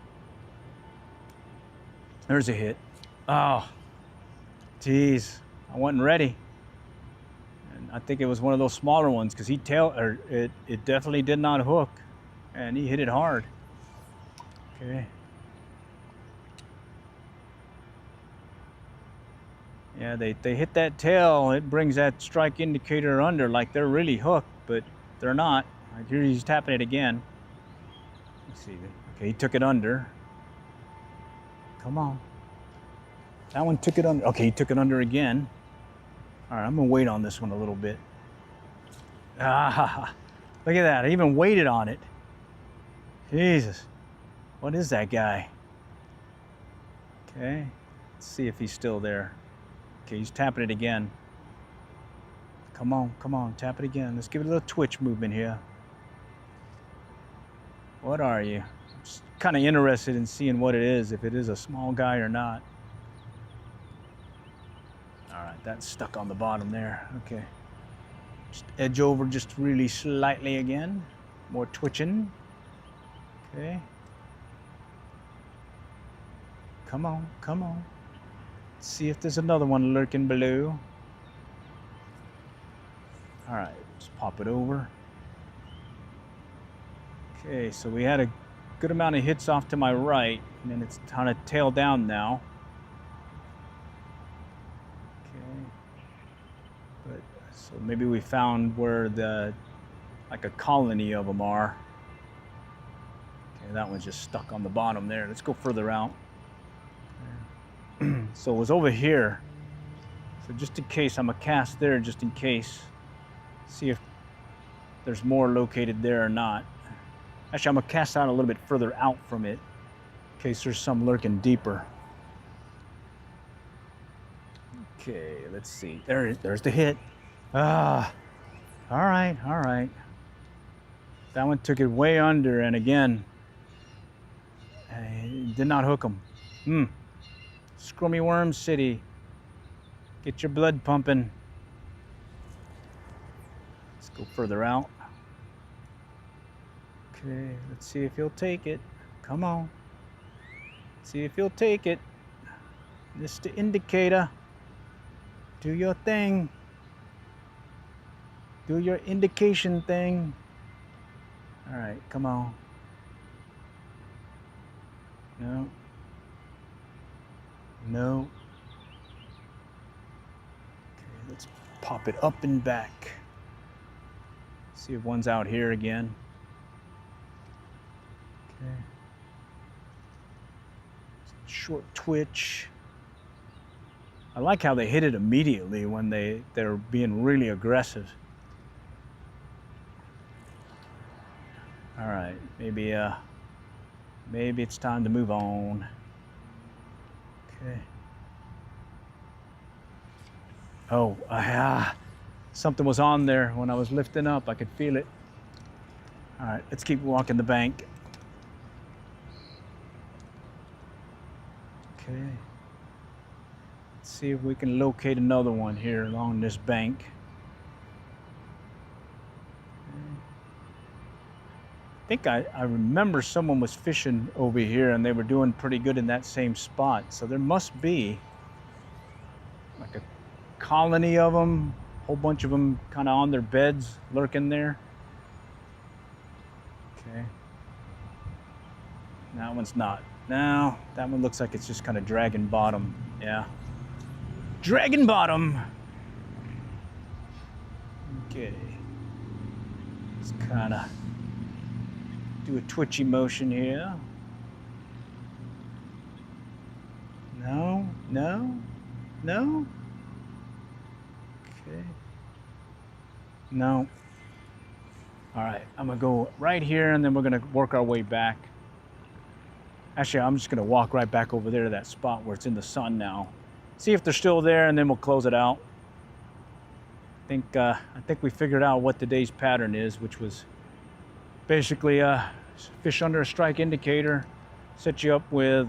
There's a hit. Oh, geez. I wasn't ready. And I think it was one of those smaller ones because it definitely did not hook. And he hit it hard. Okay. Yeah, they hit that tail. It brings that strike indicator under like they're really hooked, but they're not. Here he's tapping it again. Let's see. Okay, he took it under. Come on. That one took it under. Okay, he took it under again. All right, I'm gonna wait on this one a little bit. Ah, look at that. I even waited on it. Jesus. What is that guy? Okay, let's see if he's still there. Okay, he's tapping it again. Come on, tap it again. Let's give it a little twitch movement here. What are you? I'm just kind of interested in seeing what it is, if it is a small guy or not. All right, that's stuck on the bottom there. Okay. Just edge over just really slightly again. More twitching. Okay. Come on. Let's see if there's another one lurking below. All right, just pop it over. Okay, so we had a good amount of hits off to my right, and then it's kind of tail down now. Okay. But so maybe we found where like a colony of them are. Okay, that one's just stuck on the bottom there. Let's go further out. Okay. So it was over here. So just in case, I'm gonna cast there just in case. See if there's more located there or not. Actually, I'm gonna cast out a little bit further out from it in case there's some lurking deeper. Okay, let's see. There's the hit. All right. That one took it way under, and again, did not hook him. Scrummy Worm City. Get your blood pumping. Let's go further out. Okay, let's see if he'll take it. Come on. See if he'll take it. Mr. Indicator. Do your thing. Do your indication thing. All right, come on. No. Okay, let's pop it up and back. See if one's out here again. Okay. Short twitch. I like how they hit it immediately when they're being really aggressive. All right, maybe it's time to move on. Okay. Oh, something was on there when I was lifting up. I could feel it. All right, let's keep walking the bank. Okay. Let's see if we can locate another one here along this bank. I think I remember someone was fishing over here and they were doing pretty good in that same spot. So there must be like a colony of them, a whole bunch of them kind of on their beds lurking there. Okay. That one's not. No, that one looks like it's just kind of dragging bottom. Yeah. Dragging bottom. Okay. Let's kind of do a twitchy motion here. No. No? Okay. No. All right, I'm gonna go right here and then we're gonna work our way back. Actually, I'm just gonna walk right back over there to that spot where it's in the sun now. See if they're still there and then we'll close it out. I think we figured out what today's pattern is, which was basically fish under a strike indicator, set you up with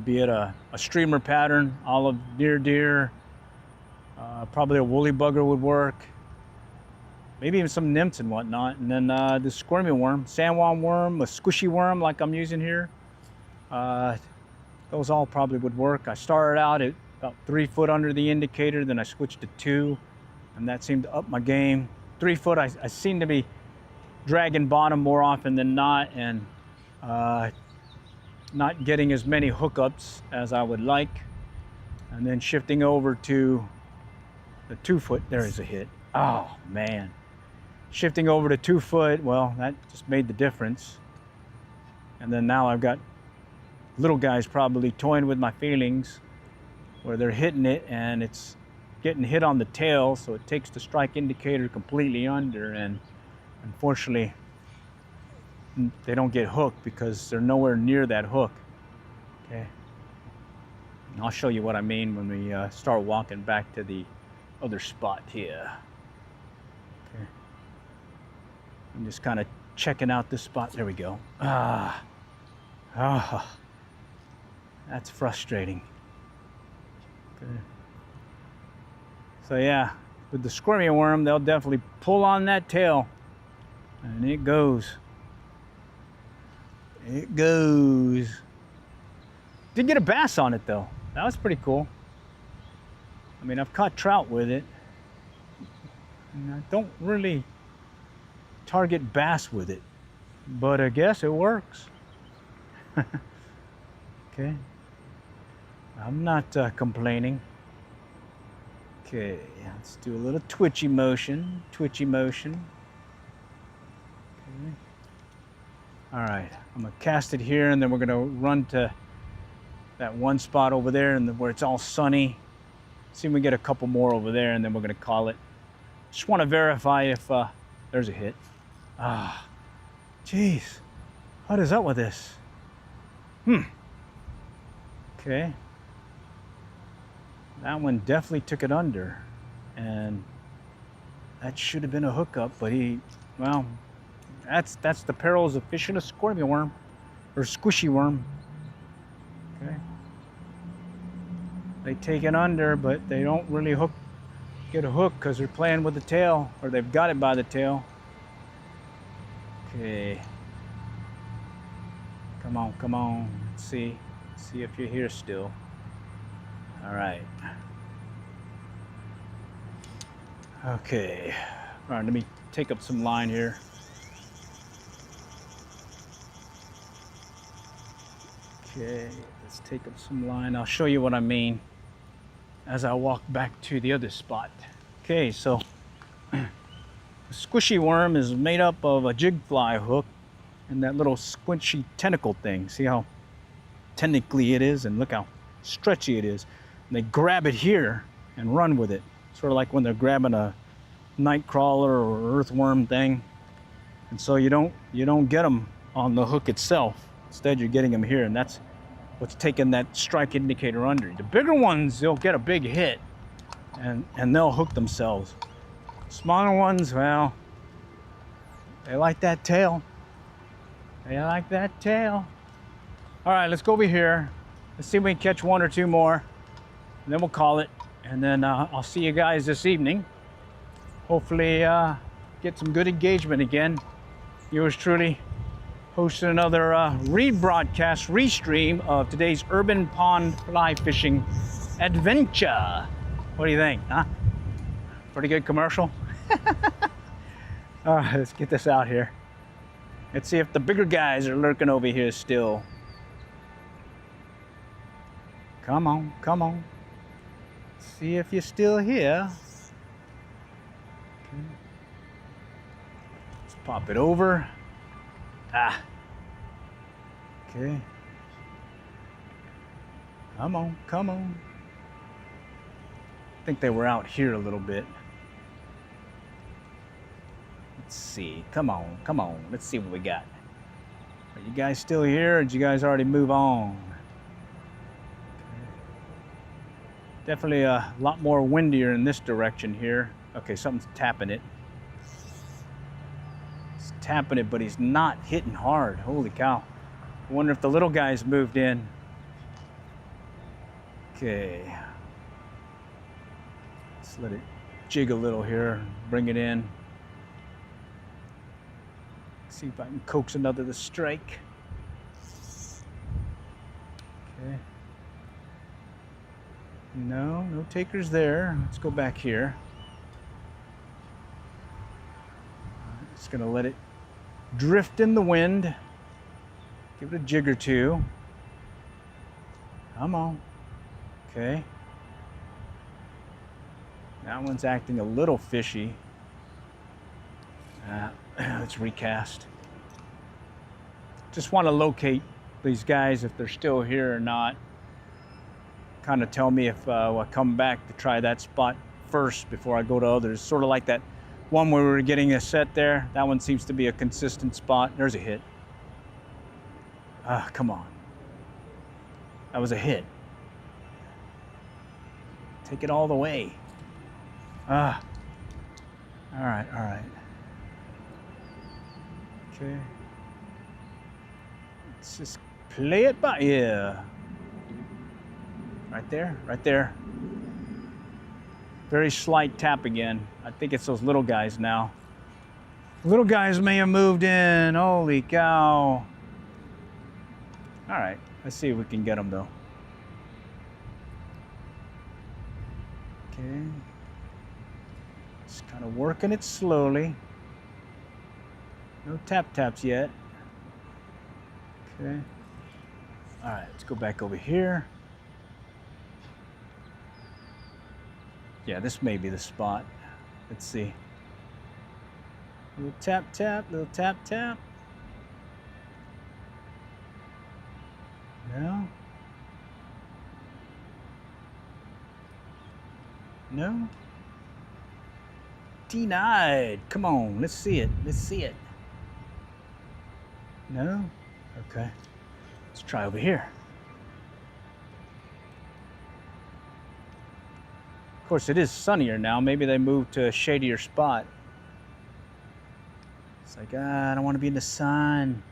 be it a streamer pattern, olive deer, probably a woolly bugger would work, maybe even some nymphs and whatnot, and then the squirmy worm, sandworm worm, a squishy worm like I'm using here. Those all probably would work. I started out at about 3 foot under the indicator, then I switched to 2, and that seemed to up my game. 3 foot, I seem to be dragging bottom more often than not, and not getting as many hookups as I would like. And then shifting over to the 2 foot, there is a hit. Oh man. Shifting over to 2 foot, well, that just made the difference. And then now I've got little guys probably toying with my feelings, where they're hitting it and it's getting hit on the tail, so it takes the strike indicator completely under, and unfortunately they don't get hooked because they're nowhere near that hook. Okay, and I'll show you what I mean when we start walking back to the other spot here. Okay, I'm just kind of checking out this spot. There we go. That's frustrating. Okay. So yeah, with the squirmy worm, they'll definitely pull on that tail, and it goes. It goes. Did get a bass on it though. That was pretty cool. I mean, I've caught trout with it, and I don't really target bass with it, but I guess it works. Okay, I'm not complaining. Okay, let's do a little twitchy motion. Twitchy motion. Okay. All right, I'm gonna cast it here, and then we're gonna run to that one spot over there, and where it's all sunny. See if we get a couple more over there, and then we're gonna call it. Just want to verify if there's a hit. Ah, jeez, what is up with this? Okay. That one definitely took it under, and that should have been a hookup, but well, that's the perils of fishing a squirmy worm or squishy worm. Okay. They take it under, but they don't really get a hook because they're playing with the tail, or they've got it by the tail. Okay. Come on, come on. Let's see if you're here still. All right. Okay. All right, let me take up some line here. Okay, let's take up some line. I'll show you what I mean as I walk back to the other spot. Okay, so the squishy worm is made up of a jig fly hook and that little squishy tentacle thing. See how tentacly it is, and look how stretchy it is. And they grab it here and run with it, sort of like when they're grabbing a night crawler or earthworm thing. And so you don't get them on the hook itself. Instead, you're getting them here, and that's what's taking that strike indicator under. The bigger ones, they'll get a big hit, and they'll hook themselves. Smaller ones, well, they like that tail. They like that tail. All right, let's go over here. Let's see if we can catch one or two more, and then we'll call it. And then I'll see you guys this evening. Hopefully get some good engagement again. Yours truly hosting another rebroadcast, restream of today's urban pond fly fishing adventure. What do you think, huh? Pretty good commercial? All right, let's get this out here. Let's see if the bigger guys are lurking over here still. Come on, come on. See if you're still here. Okay. Let's pop it over. Ah. Okay. Come on, come on. I think they were out here a little bit. Let's see. Come on, come on. Let's see what we got. Are you guys still here, or did you guys already move on? Definitely a lot more windier in this direction here. Okay, something's tapping it. He's tapping it, but he's not hitting hard. Holy cow. I wonder if the little guys moved in. Okay. Let's let it jig a little here. Bring it in. See if I can coax another to strike. Okay. No takers there. Let's go back here. Just gonna let it drift in the wind. Give it a jig or two. Come on. Okay. That one's acting a little fishy. Let's recast. Just want to locate these guys if they're still here or not. Kind of tell me if I come back to try that spot first before I go to others. Sort of like that one where we were getting a set there. That one seems to be a consistent spot. There's a hit. Come on. That was a hit. Take it all the way. All right. Okay. Let's just play it by ear. Right there. Very slight tap again. I think it's those little guys now. Little guys may have moved in. Holy cow. All right, let's see if we can get them though. Okay. Just kind of working it slowly. No taps yet. Okay. All right, let's go back over here. Yeah, this may be the spot. Let's see. Little tap, little tap. No? Denied. Come on, let's see it. No? Okay. Let's try over here. Of course, it is sunnier now. Maybe they moved to a shadier spot. It's like, I don't want to be in the sun.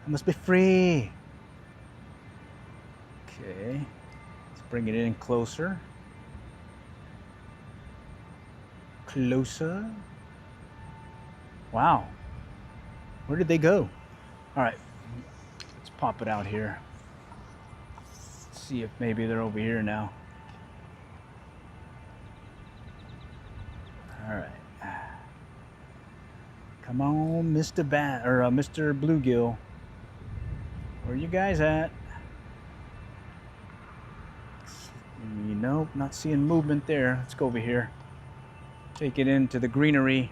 I must be free. Okay. Let's bring it in closer. Closer. Wow. Where did they go? All right. Let's pop it out here. Let's see if maybe they're over here now. All right. Come on, Mr. Mr. Bluegill. Where you guys at? Nope, not seeing movement there. Let's go over here. Take it into the greenery.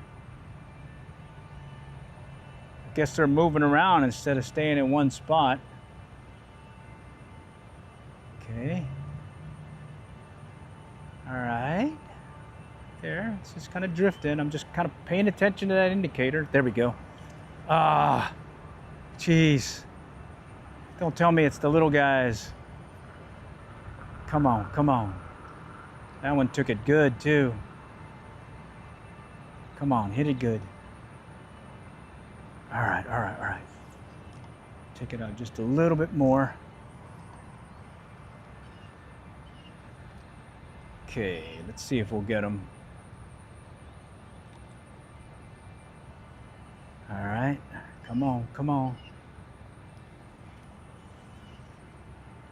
I guess they're moving around instead of staying in one spot. Okay. All right. There, it's just kind of drifting. I'm just kind of paying attention to that indicator. There we go. Ah, jeez. Don't tell me it's the little guys. Come on. That one took it good too. Come on, hit it good. All right. Take it out just a little bit more. Okay, let's see if we'll get them. All right, come on.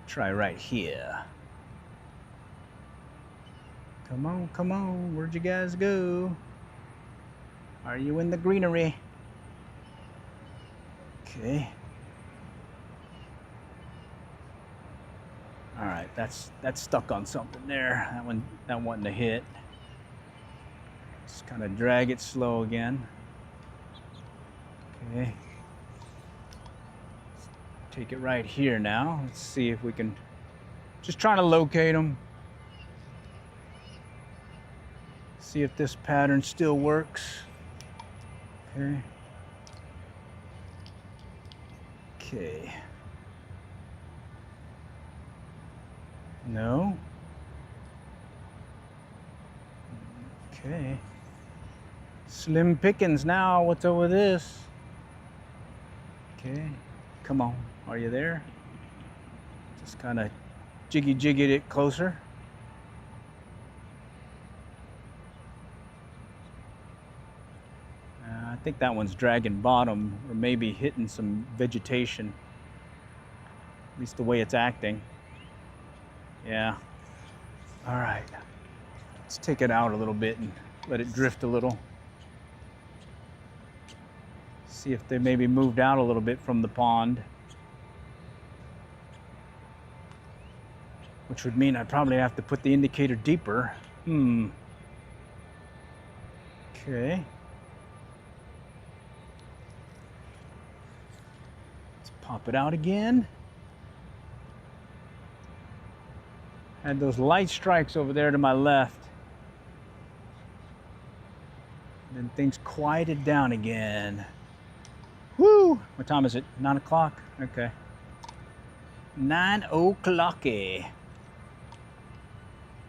Try right here. Come on, where'd you guys go? Are you in the greenery? Okay. All right, that's stuck on something there. That wasn't a hit. Just kind of drag it slow again. Okay. Take it right here now. Let's see if we can, just trying to locate them. See if this pattern still works. Okay. Okay. No. Okay. Slim pickings now. What's over this? Okay. Come on. Are you there? Just kind of jiggied it closer. I think that one's dragging bottom, or maybe hitting some vegetation. At least the way it's acting. Yeah. All right. Let's take it out a little bit and let it drift a little. See if they maybe moved out a little bit from the pond. Which would mean I'd probably have to put the indicator deeper. Okay. Let's pop it out again. Had those light strikes over there to my left. Then things quieted down again. Woo! What time is it? 9 o'clock? Okay. 9 o'clocky.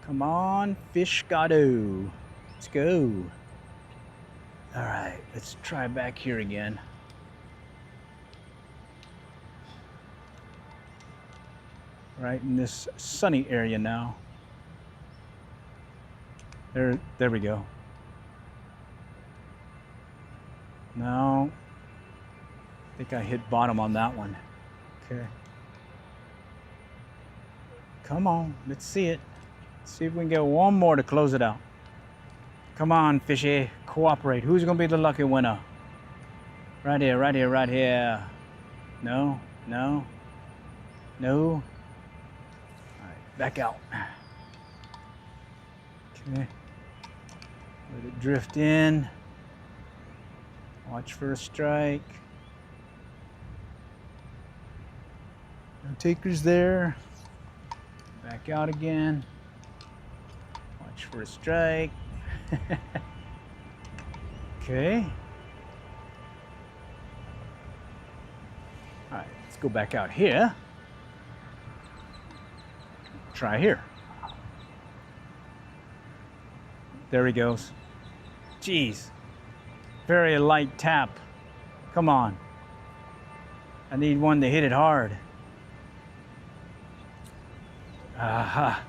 Come on, fish gado. Let's go. All right, let's try back here again. Right in this sunny area now. There we go. No. I think I hit bottom on that one. Okay. Come on, let's see it. See if we can get one more to close it out. Come on, fishy, cooperate. Who's gonna be the lucky winner? Right here, right here, right here. No, no, no. All right, back out. Okay. Let it drift in. Watch for a strike. No takers there. Back out again. Watch for a strike. Okay. All right, let's go back out here. Try here. There he goes. Jeez. Very light tap. Come on. I need one to hit it hard. Aha.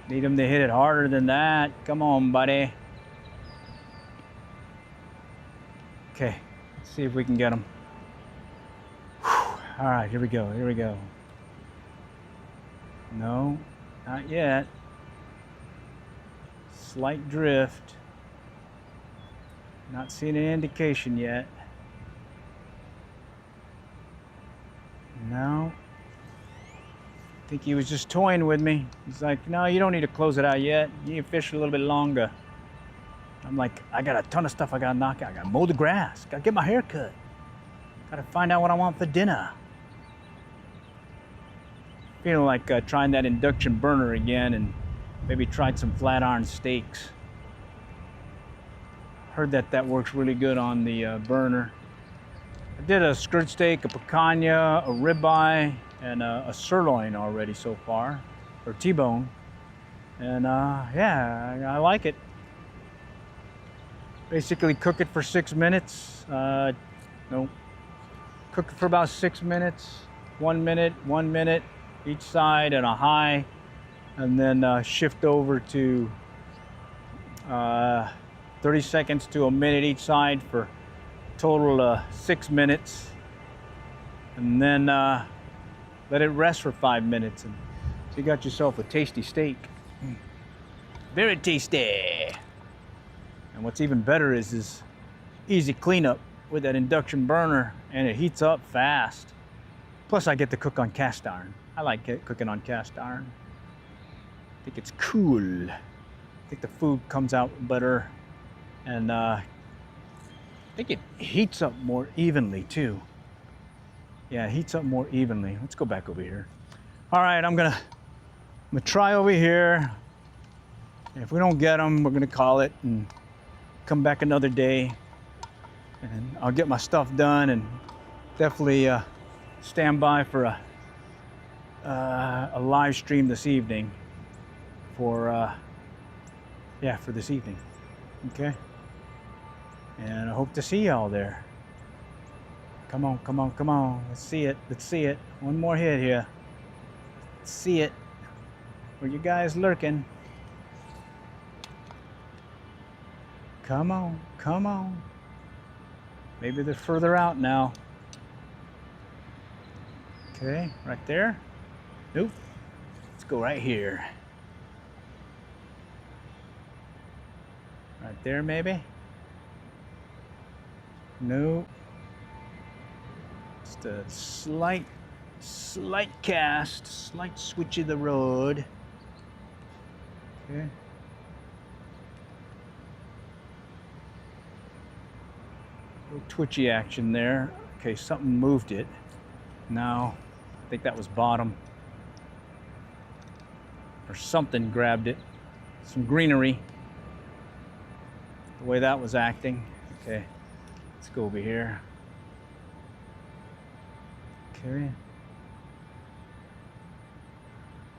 Need him to hit it harder than that. Come on, buddy. Okay, let's see if we can get him. All right, here we go, here we go. No, not yet. Slight drift. Not seeing an indication yet. No. I think he was just toying with me. He's like, no, you don't need to close it out yet. You need to fish a little bit longer. I'm like, I got a ton of stuff I gotta knock out. I gotta mow the grass. Gotta get my hair cut. Gotta find out what I want for dinner. Feeling like trying that induction burner again and maybe tried some flat iron steaks. Heard that works really good on the burner. I did a skirt steak, a picanha, a ribeye, and a sirloin already so far, or T-bone. And yeah, I like it. Basically cook it for 6 minutes. No, cook it for about 6 minutes. 1 minute, 1 minute each side at a high, and then shift over to 30 seconds to a minute each side for a total 6 minutes, and then let it rest for 5 minutes, and so you got yourself a tasty steak. Very tasty. And what's even better is easy cleanup with that induction burner, and it heats up fast. Plus I get to cook on cast iron. I like cooking on cast iron. I think it's cool. I think the food comes out better, and I think it heats up more evenly too. Yeah, it heats up more evenly. Let's go back over here. All right, I'm gonna try over here. If we don't get them, we're gonna call it and come back another day, and I'll get my stuff done, and definitely stand by for a live stream this evening for for this evening. Okay, and I hope to see y'all there. Come on, come on, come on. Let's see it. Let's see it. One more hit here. Let's see it. Where you guys lurking? Come on, come on. Maybe they're further out now. Okay, right there. Nope. Let's go right here. Right there, maybe. Nope. Just a slight cast, slight switch of the road. Okay. Little twitchy action there. Okay, something moved it. Now, I think that was bottom. Or something grabbed it. Some greenery. The way that was acting. Okay, let's go over here. Okay.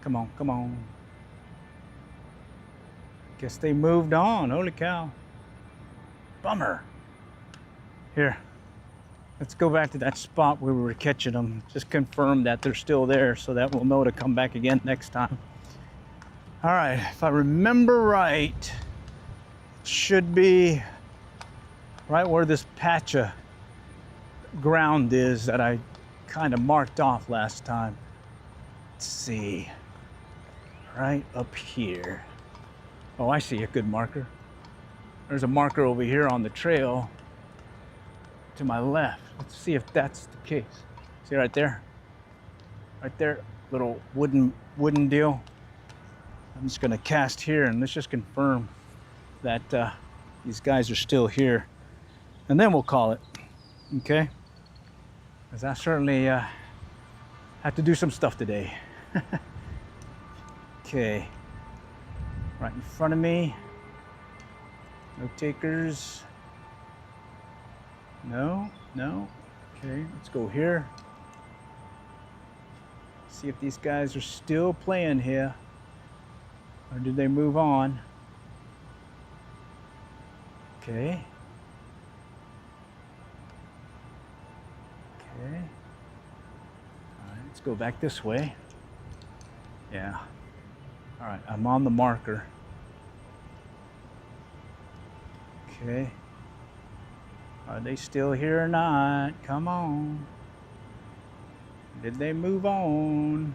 Come on, come on. Guess they moved on. Holy cow. Bummer. Here, let's go back to that spot where we were catching them. Just confirm that they're still there so that we'll know to come back again next time. All right, if I remember right, it should be right where this patch of ground is that I kind of marked off last time. Let's see, right up here. Oh, I see a good marker. There's a marker over here on the trail to my left. Let's see if that's the case. See right there? Right there, little wooden deal. I'm just gonna cast here and let's just confirm that these guys are still here. And then we'll call it, okay? Because I certainly have to do some stuff today. Okay, right in front of me. No takers. No, no. Okay, let's go here. See if these guys are still playing here. Or did they move on? Okay. Okay. All right, let's go back this way. Yeah. All right, I'm on the marker. Okay. Are they still here or not? Come on. Did they move on?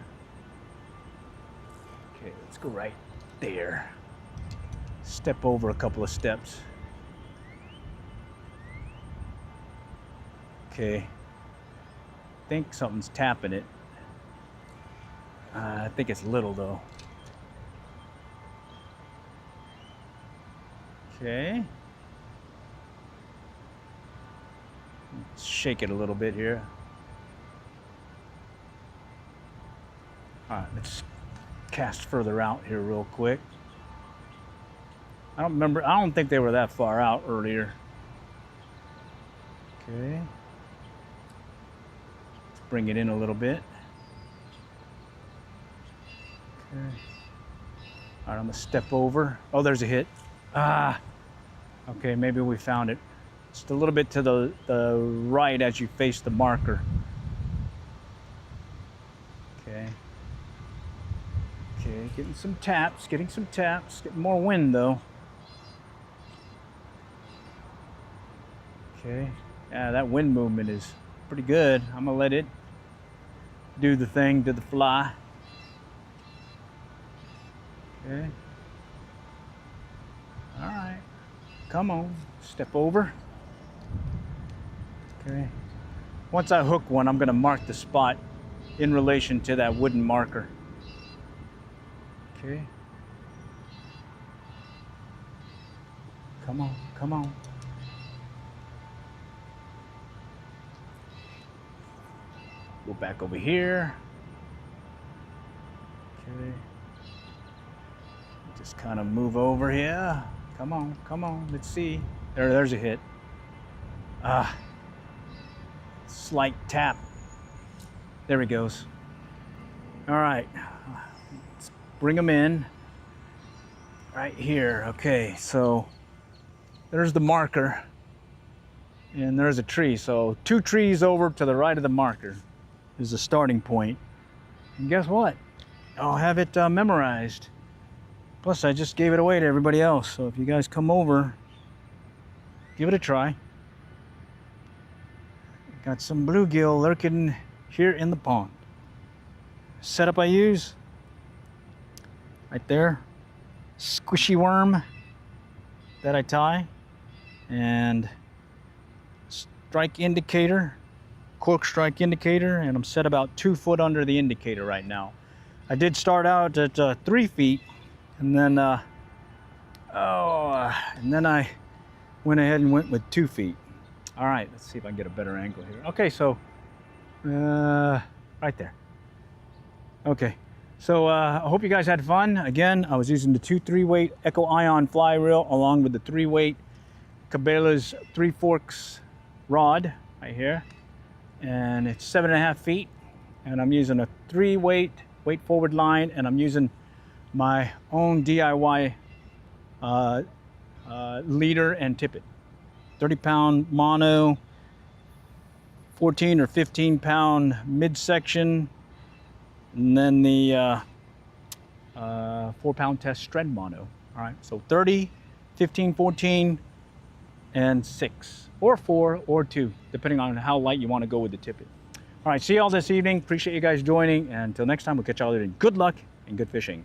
Okay, let's go right there. Step over a couple of steps. Okay. I think something's tapping it. I think it's little though. Okay. Let's shake it a little bit here. All right, let's cast further out here real quick. I don't think they were that far out earlier. Okay. Let's bring it in a little bit. Okay. All right, I'm gonna step over. Oh, there's a hit. Ah, okay, maybe we found it. Just a little bit to the right as you face the marker. Okay. Okay, getting some taps, getting more wind though. Okay, yeah, that wind movement is pretty good. I'm gonna let it do the thing to the fly. Okay. All right, come on, step over. Okay. Once I hook one, I'm gonna mark the spot in relation to that wooden marker. Okay. Come on, come on. Go back over here. Okay. Just kind of move over here. Come on, let's see. There's a hit. Slight tap. There he goes. All right, let's bring him in. Right here, okay, so there's the marker and there's a tree. So 2 trees over to the right of the marker is the starting point. And guess what? I'll have it memorized. Plus, I just gave it away to everybody else. So if you guys come over, give it a try. Got some bluegill lurking here in the pond. Setup I use, right there. Squishy worm that I tie, and strike indicator, cork strike indicator, and I'm set about 2 foot under the indicator right now. I did start out at 3 feet, and then I went ahead and went with 2 feet. All right, let's see if I can get a better angle here. Okay, so right there. Okay, so I hope you guys had fun. Again, I was using the 2 3-weight Echo Ion fly reel along with the 3-weight Cabela's 3 Forks rod right here, and it's 7.5 feet, and I'm using a 3-weight weight forward line, and I'm using my own DIY leader and tippet. 30-pound mono, 14 or 15-pound midsection, and then the 4-pound test Stred mono. All right, so 30, 15, 14, and 6, or 4, or 2, depending on how light you want to go with the tippet. All right, see y'all this evening. Appreciate you guys joining, and until next time, we'll catch y'all later. Good luck and good fishing.